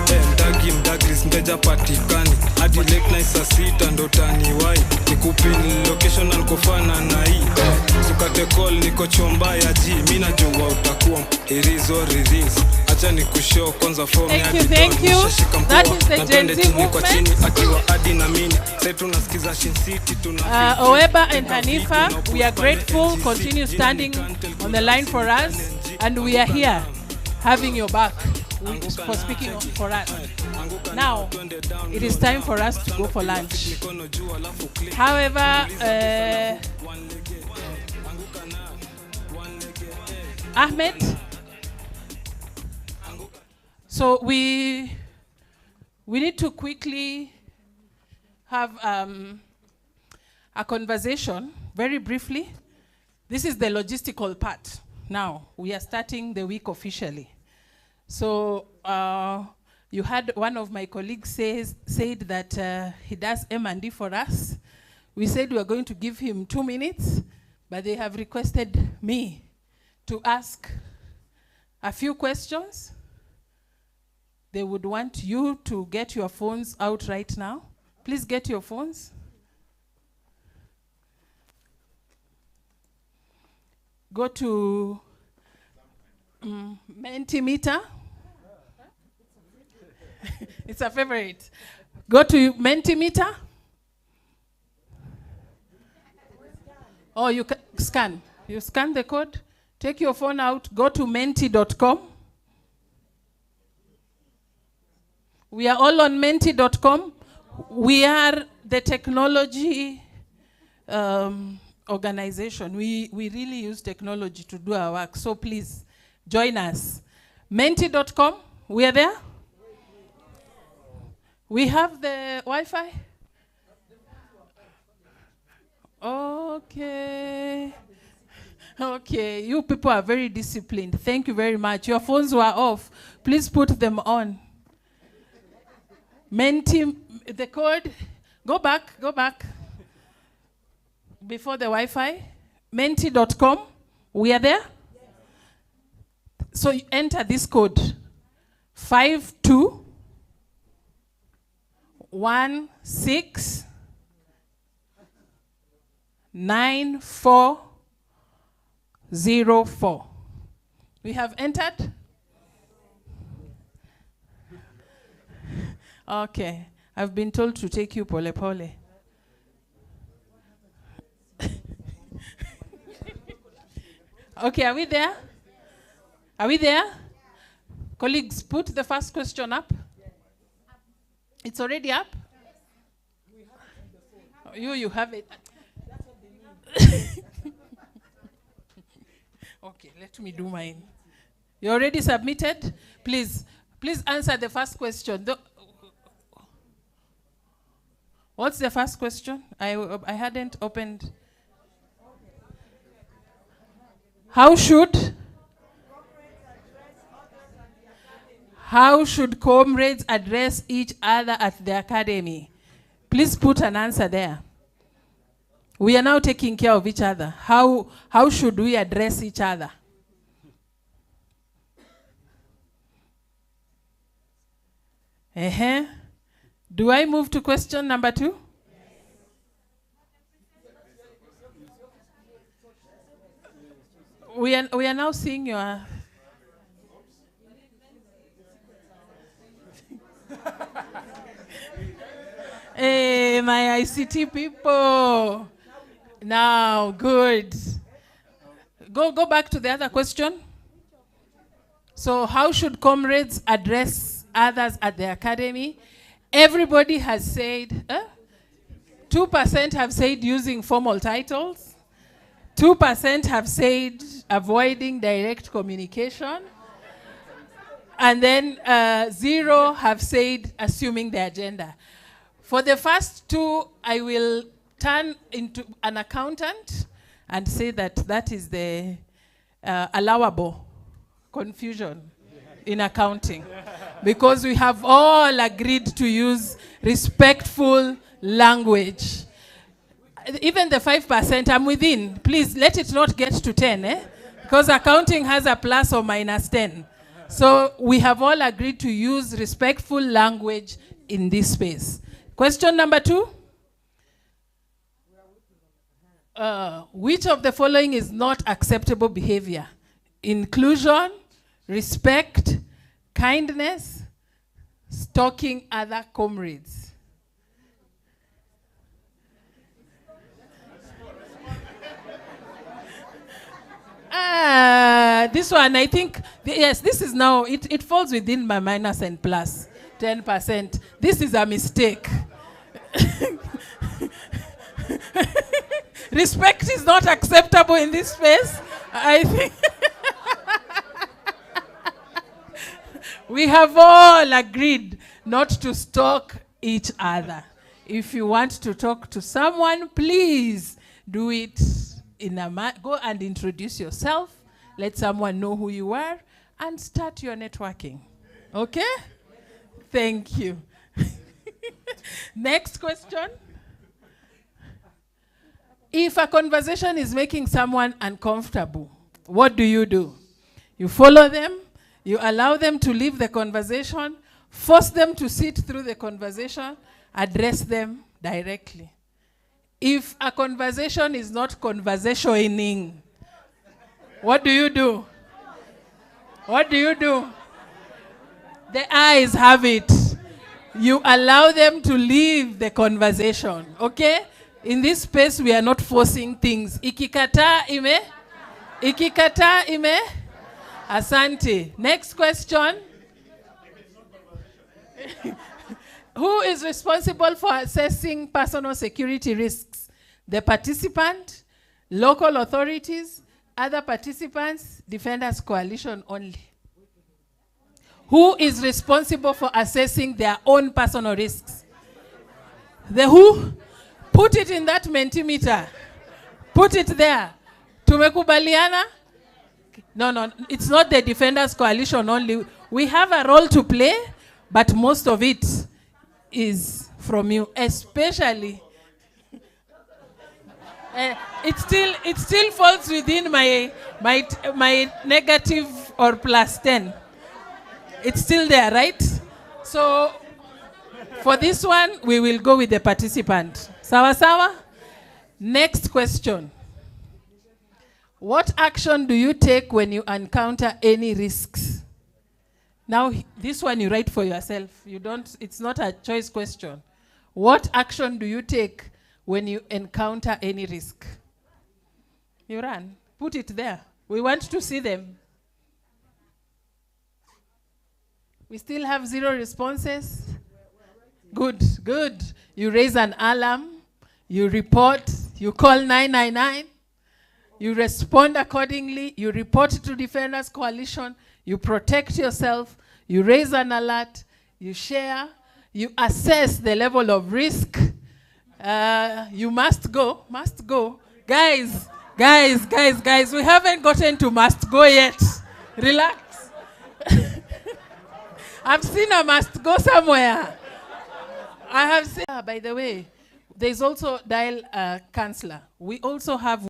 Mdagris mteja patikani hadi late night saa 6 ndo taniwai. Nikupin location na nikofana na hii sukate call niko chomba ya G. Mimi najua utakuwa irizo riris. Acha nikushow kwanza form ya Thank you. That is the Gen Z movement. OEBA and Hanifa, we are grateful. Continue standing on the line for us, and we are here having your back for speaking for us. Now, it is time for us to go for lunch. However, Ahmed, so we need to quickly have a conversation very briefly. This is the logistical part. Now, we are starting the week officially. So you had one of my colleagues said that he does M&D for us. We said we are going to give him 2 minutes, but they have requested me to ask a few questions. They would want you to get your phones out right now. Please get your phones. Go to Mentimeter. It's a favorite. Go to Mentimeter. Oh, you can scan. You scan the code. Take your phone out. Go to menti.com. We are all on menti.com. We are the technology organization. We really use technology to do our work. So please join us. Menti.com. We are there. We have the Wi-Fi. Okay. Okay, you people are very disciplined. Thank you very much. Your phones were off. Please put them on. Menti, the code, go back. Before the Wi-Fi, menti.com, we are there? So you enter this code, 52169404. We have entered? Okay, I've been told to take you pole pole. Okay, are we there? Are we there? Colleagues, put the first question up. It's already up? You have it. Okay, let me do mine. You already submitted? Please answer the first question. What's the first question? I hadn't opened. How should comrades address each other at the academy? Please put an answer there. We are now taking care of each other. How should we address each other? Do I move to question number 2? We are now seeing your... Hey, my ICT people. Now, good. Go back to the other question. So how should comrades address others at the academy? Everybody has said, 2% have said using formal titles. 2% have said avoiding direct communication. And then 0 have said assuming the agenda. For the first 2, I will turn into an accountant and say that is the allowable confusion in accounting. Because we have all agreed to use respectful language. Even the 5%, I'm within. Please, let it not get to 10, Because accounting has a plus or minus 10. So we have all agreed to use respectful language in this space. Question number 2. Which of the following is not acceptable behavior? Inclusion, respect, kindness, stalking other comrades. This one, I think, yes, this is now, it falls within my minus and plus, 10%. This is a mistake. Respect is not acceptable in this space. I think we have all agreed not to stalk each other. If you want to talk to someone, please do it in go and introduce yourself. Let someone know who you are and start your networking. Okay? Thank you. Next question. If a conversation is making someone uncomfortable, what do? You follow them, you allow them to leave the conversation, force them to sit through the conversation, address them directly. If a conversation is not conversationing, What do you do? What do you do? The eyes have it. You allow them to leave the conversation, okay? In this space, we are not forcing things. Ikikata ime? Ikikata ime? Asante. Next question. Who is responsible for assessing personal security risks? The participant, local authorities, other participants, Defenders Coalition only. Who is responsible for assessing their own personal risks? The who? Put it in that Mentimeter. Put it there. Tumekubaliana? No, it's not the Defenders Coalition only. We have a role to play, but most of it is from you, especially. It still falls within my negative or plus 10. It's still there, right? So for this one, we will go with the participant. Sawa sawa? Next question. What action do you take when you encounter any risks? Now, this one you write for yourself. It's not a choice question. What action do you take when you encounter any risk? You run. Put it there. We want to see them. We still have 0 responses. Good. You raise an alarm. You report. You call 999. You respond accordingly. You report to Defenders Coalition. You protect yourself. You raise an alert. You share. You assess the level of risk. You must go. Guys, we haven't gotten to must go yet. Relax. I've seen a must go somewhere. I have seen, by the way, there's also dial counselor. We also have